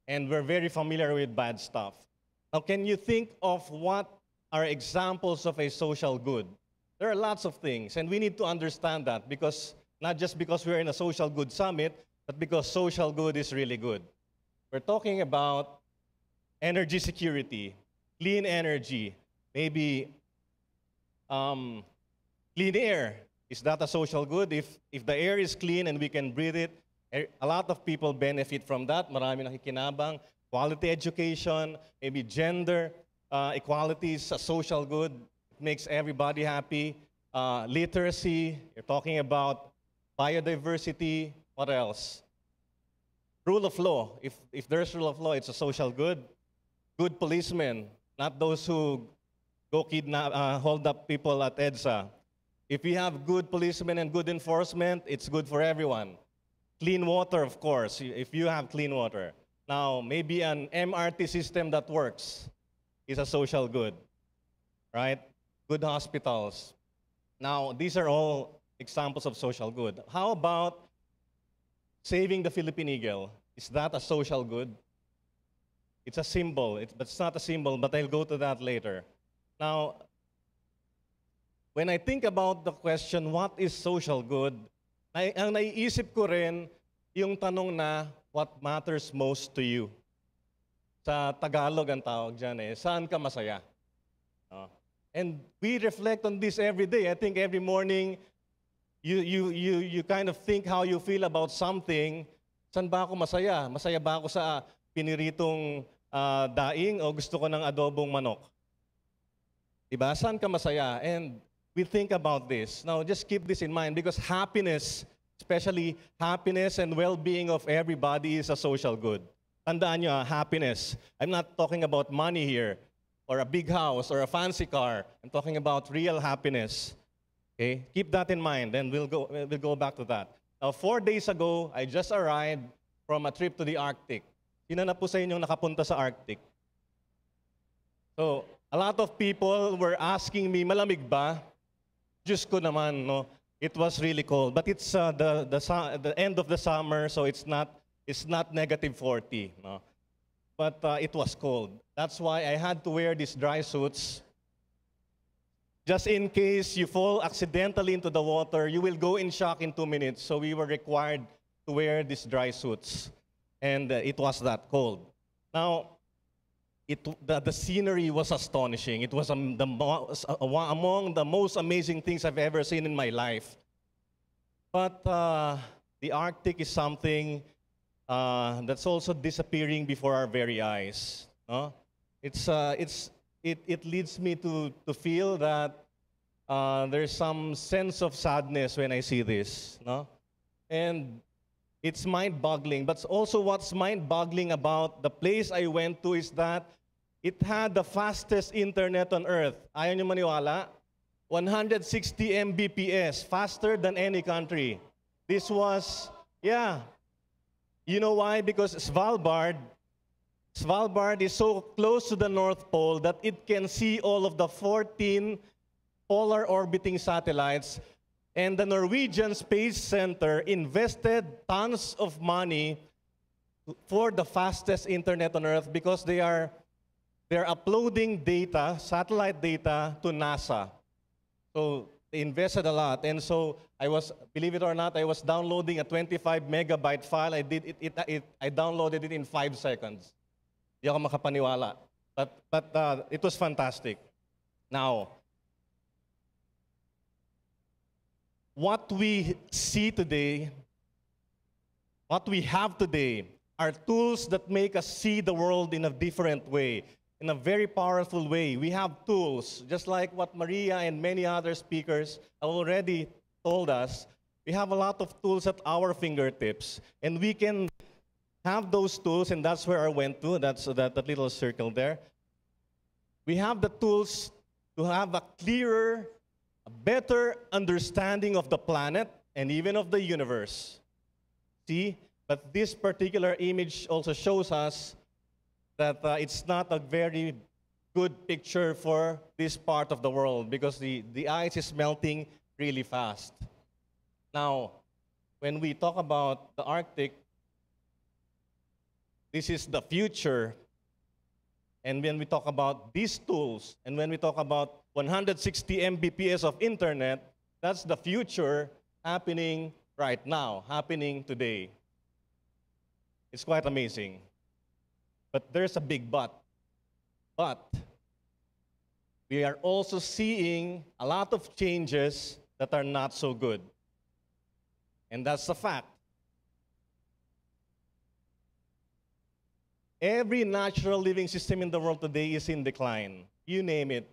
And we're very familiar with bad stuff. Now, can you think of what are examples of a social good? There are lots of things, and we need to understand that because not just because we're in a social good summit, but because social good is really good. We're talking about energy security, clean energy, maybe clean air. Is that a social good? If the air is clean and we can breathe it, a lot of people benefit from that. Marami nakikinabang. Quality education, maybe gender equality is a social good. It makes everybody happy. Literacy, you're talking about biodiversity. What else? Rule of law. If there's rule of law, it's a social good. Good policemen, not those who go hold up people at EDSA. If we have good policemen and good enforcement, it's good for everyone. Clean water, of course, if you have clean water. Now, maybe an MRT system that works is a social good, right? Good hospitals. Now, these are all examples of social good. How about saving the Philippine eagle? Is that a social good? It's a symbol, but it's not a symbol, but I'll go to that later. Now, when I think about the question, what is social good? Ang naiisip ko rin yung tanong na, what matters most to you? Sa Tagalog ang tawag dyan saan ka masaya? And we reflect on this every day. I think every morning, you kind of think how you feel about something. Saan ba ako masaya? Masaya ba ako sa piniritong daing o gusto ko ng adobong manok? Diba? Saan ka masaya? And we think about this. Now, just keep this in mind because happiness, especially happiness and well-being of everybody is a social good. Tandaan nyo, happiness. I'm not talking about money here or a big house or a fancy car. I'm talking about real happiness. Okay? Keep that in mind and we'll go back to that. Now, 4 days ago, I just arrived from a trip to the Arctic. Sino na po sa inyong nakapunta sa Arctic? So, a lot of people were asking me, malamig ba? Diyos ko naman, no? It was really cold. But it's the end of the summer, so it's not negative 40. No? But it was cold. That's why I had to wear these dry suits. Just in case you fall accidentally into the water, you will go in shock in 2 minutes. So we were required to wear these dry suits. And it was that cold. Now, the scenery was astonishing. It was among the most amazing things I've ever seen in my life. But the Arctic is something that's also disappearing before our very eyes. No? It leads me to feel that there's some sense of sadness when I see this. No? And it's mind-boggling. But also what's mind-boggling about the place I went to is that it had the fastest internet on Earth. Ayaw niyo maniwala? 160 Mbps, faster than any country. This was, yeah. You know why? Because Svalbard is so close to the North Pole that it can see all of the 14 polar orbiting satellites. And the Norwegian Space Center invested tons of money for the fastest internet on Earth because they're uploading data, satellite data, to NASA. So They invested a lot. And so I was, believe it or not, I was downloading a 25 megabyte file. I downloaded it in 5 seconds. Di ako makapaniwala. But it was fantastic. Now, what we see today, what we have today, are tools that make us see the world in a different way, in a very powerful way. We have tools, just like what Maria and many other speakers have already told us. We have a lot of tools at our fingertips, and we can have those tools, and that's where I went to, that's that little circle there. We have the tools to have a clearer, a better understanding of the planet and even of the universe. See? But this particular image also shows us that it's not a very good picture for this part of the world because the ice is melting really fast. Now, when we talk about the Arctic, this is the future. And when we talk about these tools, and when we talk about 160 Mbps of internet, that's the future happening right now, happening today. It's quite amazing. But there's a big but. But we are also seeing a lot of changes that are not so good. And that's a fact. Every natural living system in the world today is in decline. You name it.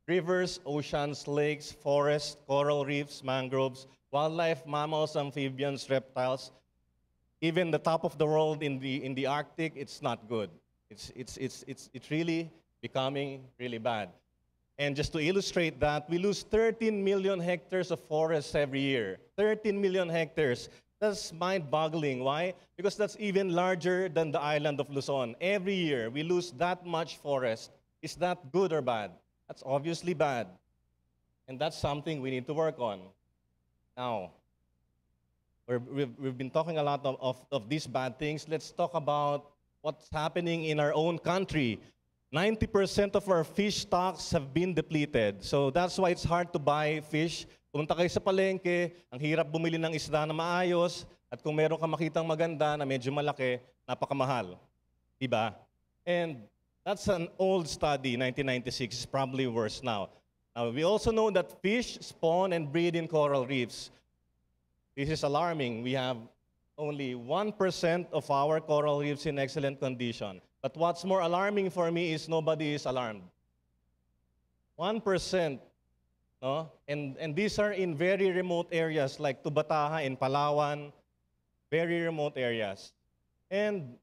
Rivers, oceans, lakes, forests, coral reefs, mangroves, wildlife, mammals, amphibians, reptiles. Even the top of the world in the Arctic, it's not good. It's really becoming really bad. And just to illustrate that, we lose 13 million hectares of forests every year. 13 million hectares. That's mind-boggling. Why? Because that's even larger than the island of Luzon. Every year, we lose that much forest. Is that good or bad? That's obviously bad. And that's something we need to work on. Now, we've been talking a lot of these bad things. Let's talk about what's happening in our own country. 90% of our fish stocks have been depleted. So that's why it's hard to buy fish. Punta kayo sa palengke, ang hirap bumili ng isda na maayos, at kung meron ka makitang maganda na medyo malaki, napakamahal. Diba? And that's an old study, 1996. It's probably worse now. Now, we also know that fish spawn and breed in coral reefs. This is alarming. We have only 1% of our coral reefs in excellent condition. But what's more alarming for me is nobody is alarmed. 1%. No? And these are in very remote areas like Tubataha in Palawan, very remote areas. And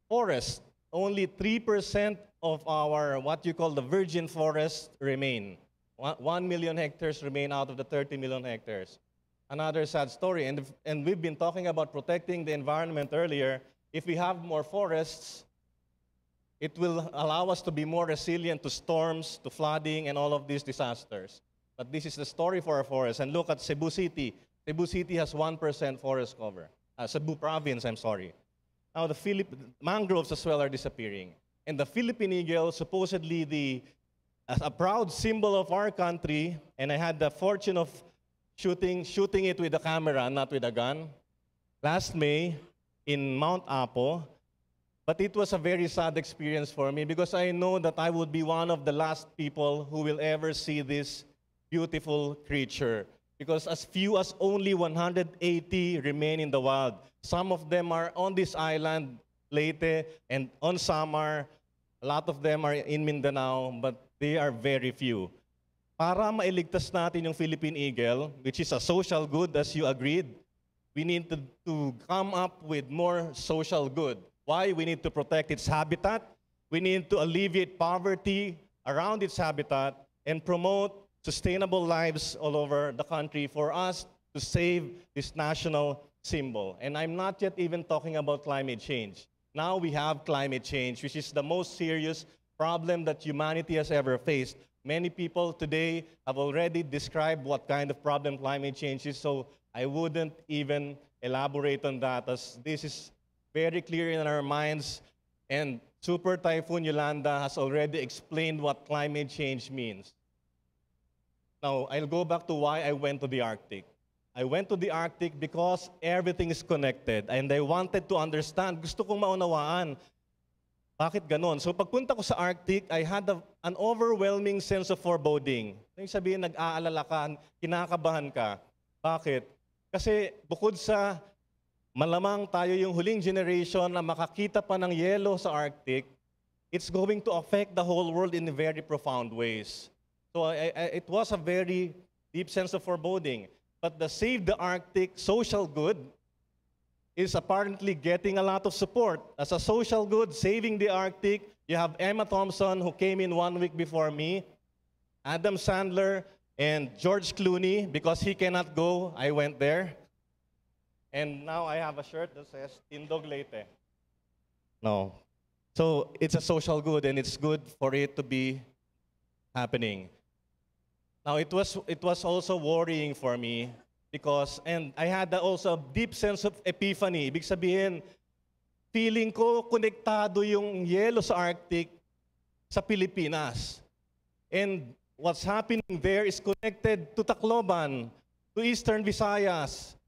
forest, only 3% of our, what you call the virgin forest remain. 1 million hectares remain out of the 30 million hectares. Another sad story. And we've been talking about protecting the environment earlier. If we have more forests, it will allow us to be more resilient to storms, to flooding, and all of these disasters. But this is the story for our forests. And look at Cebu City. Cebu City has 1% forest cover. Cebu province, I'm sorry. Now the mangroves as well are disappearing. And the Philippine eagle, supposedly a proud symbol of our country, and I had the fortune of shooting it with a camera, not with a gun, last May in Mount Apo. But it was a very sad experience for me because I know that I would be one of the last people who will ever see this beautiful creature. Because as few as only 180 remain in the wild. Some of them are on this island, Leyte, and on Samar. A lot of them are in Mindanao, but they are very few. Para mailigtas natin yung Philippine eagle, which is a social good as you agreed, we need to come up with more social good. Why? We need to protect its habitat. We need to alleviate poverty around its habitat and promote sustainable lives all over the country for us to save this national symbol. And I'm not yet even talking about climate change. Now we have climate change, which is the most serious problem that humanity has ever faced. Many people today have already described what kind of problem climate change is, so I wouldn't even elaborate on that, as this is very clear in our minds, and Super Typhoon Yolanda has already explained what climate change means. Now, I'll go back to why I went to the Arctic. I went to the Arctic because everything is connected and I wanted to understand. Gusto kong maunawaan. Bakit ganon? So pagpunta ko sa Arctic, I had an overwhelming sense of foreboding. Yung sabihin, nag-aalala ka, kinakabahan ka. Bakit? Kasi bukod sa malamang tayo yung huling generation na makakita pa ng yelo sa Arctic, it's going to affect the whole world in very profound ways. So it was a very deep sense of foreboding. But the Save the Arctic social good is apparently getting a lot of support. As a social good, saving the Arctic, you have Emma Thompson, who came in 1 week before me, Adam Sandler, and George Clooney. Because he cannot go, I went there. And now I have a shirt that says, Tindog Leyte. No. So it's a social good, and it's good for it to be happening. Now, it was also worrying for me because, and I had also a deep sense of epiphany. Ibig sabihin, feeling ko konektado yung yelo sa Arctic sa Pilipinas. And what's happening there is connected to Tacloban, to Eastern Visayas,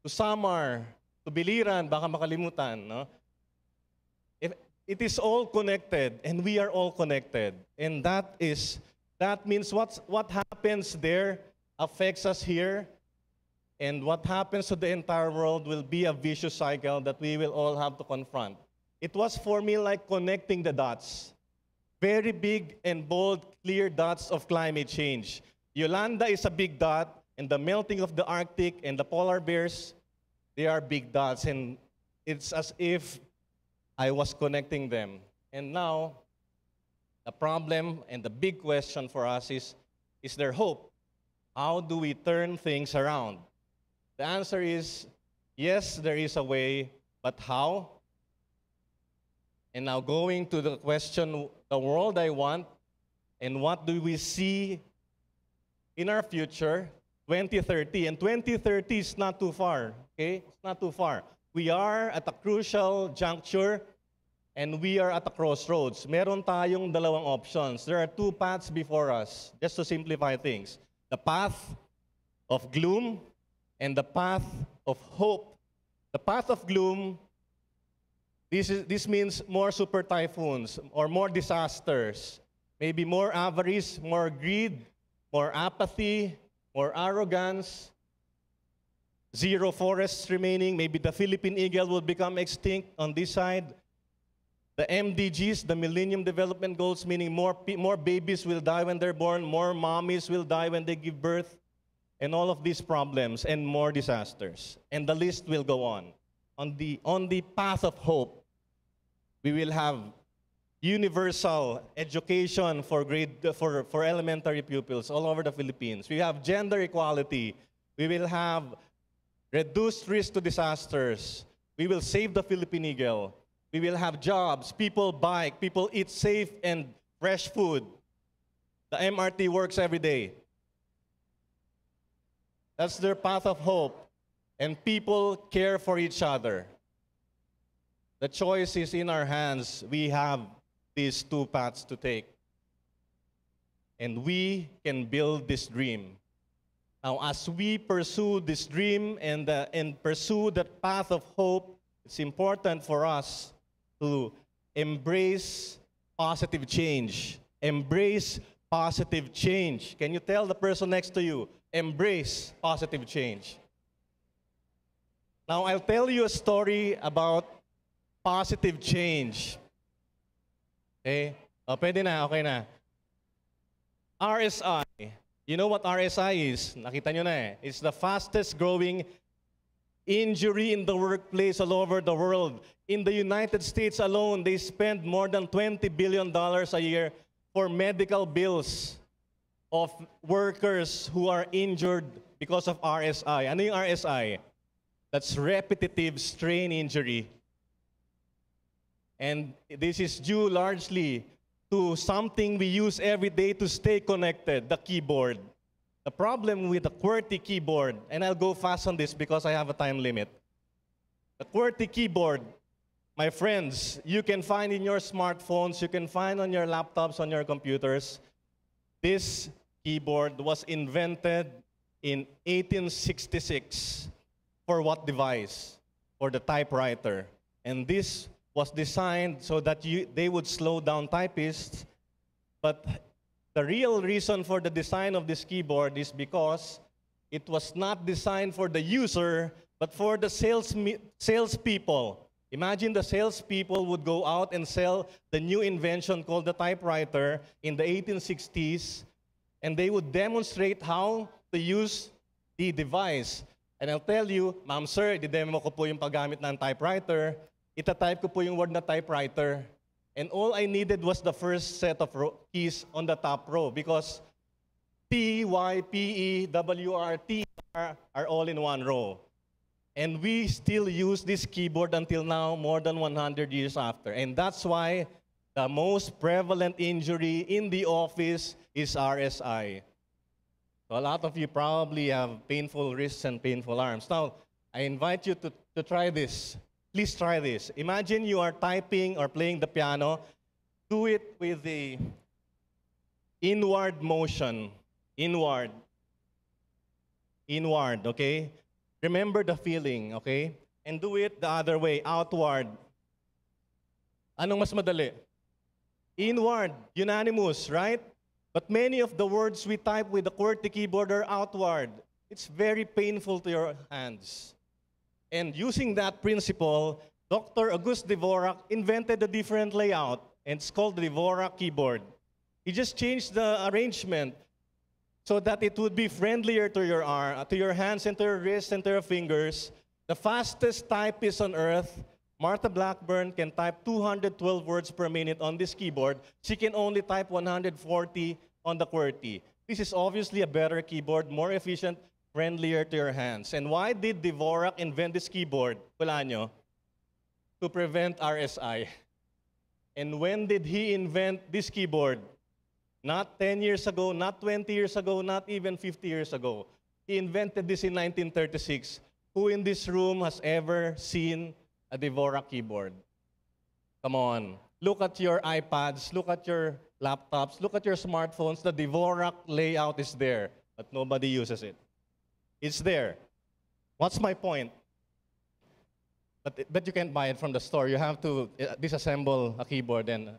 to Samar, to Biliran, baka makalimutan. No? It is all connected, and we are all connected. And that means what happens there affects us here, and what happens to the entire world will be a vicious cycle that we will all have to confront. It was for me like connecting the dots. Very big and bold, clear dots of climate change. Yolanda is a big dot, and the melting of the Arctic and the polar bears, they are big dots, and it's as if I was connecting them. And now, the problem and the big question for us is there hope? How do we turn things around? The answer is, yes, there is a way, but how? And now going to the question, the world I want, and what do we see in our future, 2030. And 2030 is not too far, okay? It's not too far. We are at a crucial juncture, and we are at a crossroads. Meron tayong dalawang options. There are two paths before us, just to simplify things. The path of gloom and the path of hope. The path of gloom, this means more super typhoons or more disasters. Maybe more avarice, more greed, more apathy, more arrogance, zero forests remaining. Maybe the Philippine eagle will become extinct on this side. The MDGs, the Millennium Development Goals, meaning more babies will die when they're born, more mommies will die when they give birth, and all of these problems and more disasters. And the list will go on. On the path of hope, we will have universal education for elementary pupils all over the Philippines. We have gender equality. We will have reduced risk to disasters. We will save the Philippine eagle. We will have jobs, people bike, people eat safe and fresh food. The MRT works every day. That's their path of hope. And people care for each other. The choice is in our hands. We have these two paths to take. And we can build this dream. Now, as we pursue this dream and pursue that path of hope, it's important for us to embrace positive change. Embrace positive change. Can you tell the person next to you, embrace positive change? Now, I'll tell you a story about positive change. Okay? O, pwede na, okay na. RSI. You know what RSI is? Nakita nyo na eh. It's the fastest growing injury in the workplace all over the world. In the United States alone, they spend more than $20 billion a year for medical bills of workers who are injured because of RSI. Ano yung RSI? That's repetitive strain injury. And this is due largely to something we use every day to stay connected, the keyboard. The problem with the QWERTY keyboard, and I'll go fast on this because I have a time limit. The QWERTY keyboard, my friends, you can find in your smartphones, you can find on your laptops, on your computers. This keyboard was invented in 1866. For what device? For the typewriter. And this was designed so that they would slow down typists. But the real reason for the design of this keyboard is because it was not designed for the user, but for the salespeople. Imagine the salespeople would go out and sell the new invention called the typewriter in the 1860s, and they would demonstrate how to use the device. And I'll tell you, ma'am, sir, i-demo ko po yung paggamit ng typewriter. Ita-type ko po yung word na typewriter. And all I needed was the first set of keys on the top row because P, Y, P, E, W, R, T are all in one row. And we still use this keyboard until now, more than 100 years after. And that's why the most prevalent injury in the office is RSI. So a lot of you probably have painful wrists and painful arms. Now, I invite you to try this. Please try this. Imagine you are typing or playing the piano. Do it with the inward motion. Inward. Inward, okay? Remember the feeling, okay? And do it the other way, outward. Anong mas madali? Inward, unanimous, right? But many of the words we type with the QWERTY keyboard are outward. It's very painful to your hands. And using that principle, Dr. Auguste Dvorak invented a different layout, and it's called the Dvorak keyboard. He just changed the arrangement so that it would be friendlier to your hands and to your wrists and to your fingers. The fastest typist on earth, Martha Blackburn, can type 212 words per minute on this keyboard. She can only type 140 on the QWERTY. This is obviously a better keyboard, more efficient, friendlier to your hands. And why did Dvorak invent this keyboard? Wala nyo? To prevent RSI. And when did he invent this keyboard? Not 10 years ago, not 20 years ago, not even 50 years ago. He invented this in 1936. Who in this room has ever seen a Dvorak keyboard? Come on. Look at your iPads, look at your laptops, look at your smartphones. The Dvorak layout is there, but nobody uses it. It's there. What's my point? But you can't buy it from the store. You have to disassemble a keyboard and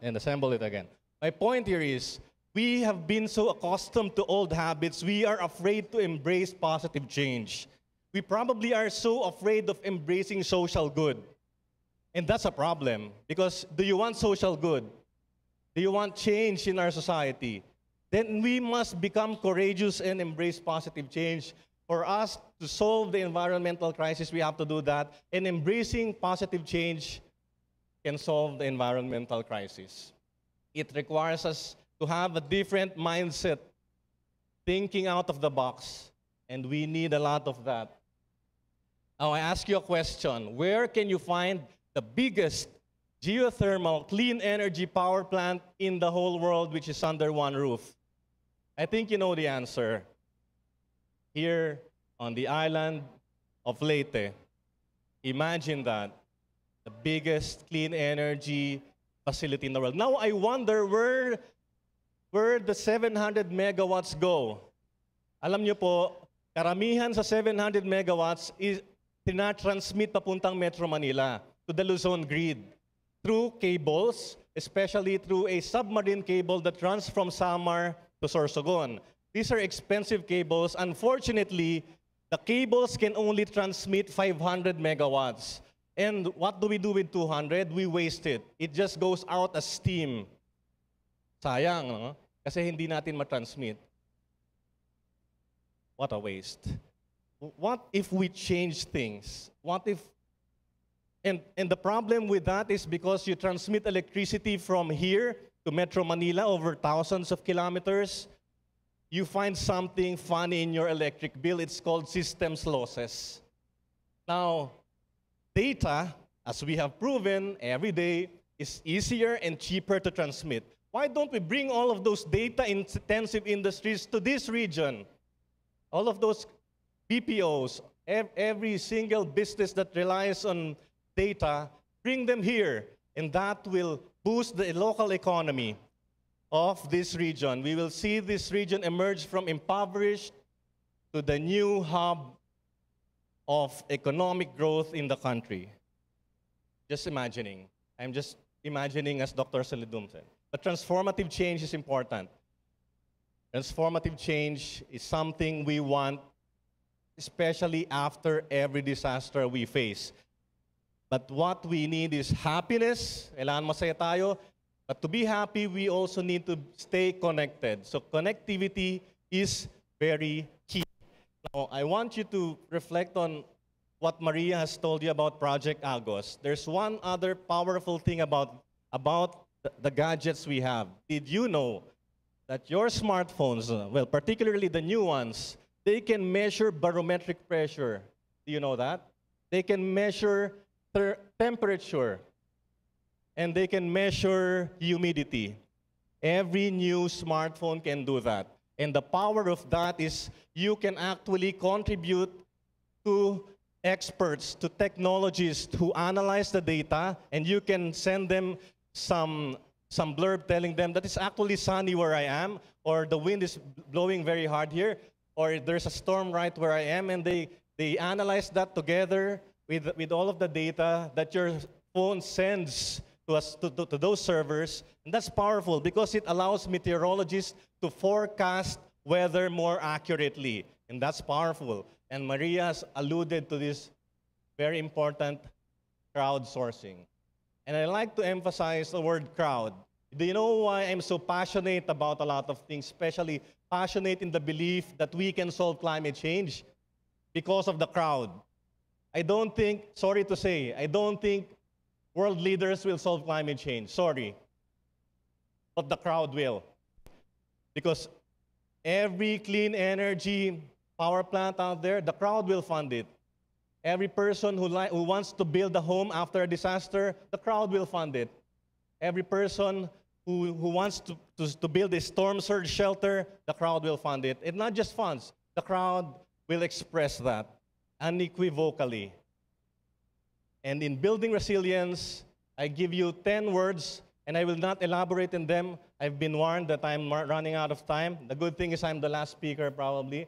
assemble it again. My point here is, we have been so accustomed to old habits, we are afraid to embrace positive change. We probably are so afraid of embracing social good. And that's a problem, because do you want social good? Do you want change in our society? Then we must become courageous and embrace positive change. For us to solve the environmental crisis, we have to do that. And embracing positive change can solve the environmental crisis. It requires us to have a different mindset, thinking out of the box, and we need a lot of that. Now, I ask you a question. Where can you find the biggest geothermal clean energy power plant in the whole world which is under one roof? I think you know the answer. Here on the island of Leyte. Imagine that. The biggest clean energy facility in the world. Now I wonder where the 700 megawatts go. Alam niyo po, karamihan sa 700 megawatts is tinatransmit papuntang Metro Manila to the Luzon grid through cables, especially through a submarine cable that runs from Samar to Sorsogon. These are expensive cables. Unfortunately, the cables can only transmit 500 megawatts. And what do we do with 200? We waste it. It just goes out as steam. Sayang, no? Kasi hindi natin matransmit. What a waste. What if we change things? What if... And the problem with that is because you transmit electricity from here to Metro Manila over thousands of kilometers, you find something funny in your electric bill. It's called systems losses. Now, data, as we have proven every day, is easier and cheaper to transmit. Why don't we bring all of those data-intensive industries to this region? All of those BPOs, every single business that relies on data, bring them here, and that will boost the local economy. of this region. We will see this region emerge from impoverished to the new hub of economic growth in the country. Just imagining. I'm just imagining, as Dr. Salidum said. But transformative change is important. Transformative change is something we want, especially after every disaster we face. But what we need is happiness. Kailangan masaya tayo. But to be happy, we also need to stay connected. So connectivity is very key. Now, I want you to reflect on what Maria has told you about Project Agos. There's one other powerful thing about the gadgets we have. Did you know that your smartphones, well, particularly the new ones, they can measure barometric pressure? Do you know that? They can measure temperature, and they can measure humidity. Every new smartphone can do that. And the power of that is you can actually contribute to experts, to technologists who analyze the data, and you can send them some blurb telling them that it's actually sunny where I am, or the wind is blowing very hard here, or there's a storm right where I am, and they analyze that together with all of the data that your phone sends to us, to those servers. And that's powerful because it allows meteorologists to forecast weather more accurately. And that's powerful. And Maria has alluded to this very important crowdsourcing. And I like to emphasize the word crowd. Do you know why I'm so passionate about a lot of things, especially passionate in the belief that we can solve climate change? Because of the crowd. I don't think, sorry to say, I don't think world leaders will solve climate change. Sorry. But the crowd will. Because every clean energy power plant out there, the crowd will fund it. Every person who wants to build a home after a disaster, the crowd will fund it. Every person who wants to build a storm surge shelter, the crowd will fund it. And not just funds, the crowd will express that unequivocally. And in building resilience, I give you 10 words, and I will not elaborate on them. I've been warned that I'm running out of time. The good thing is I'm the last speaker, probably.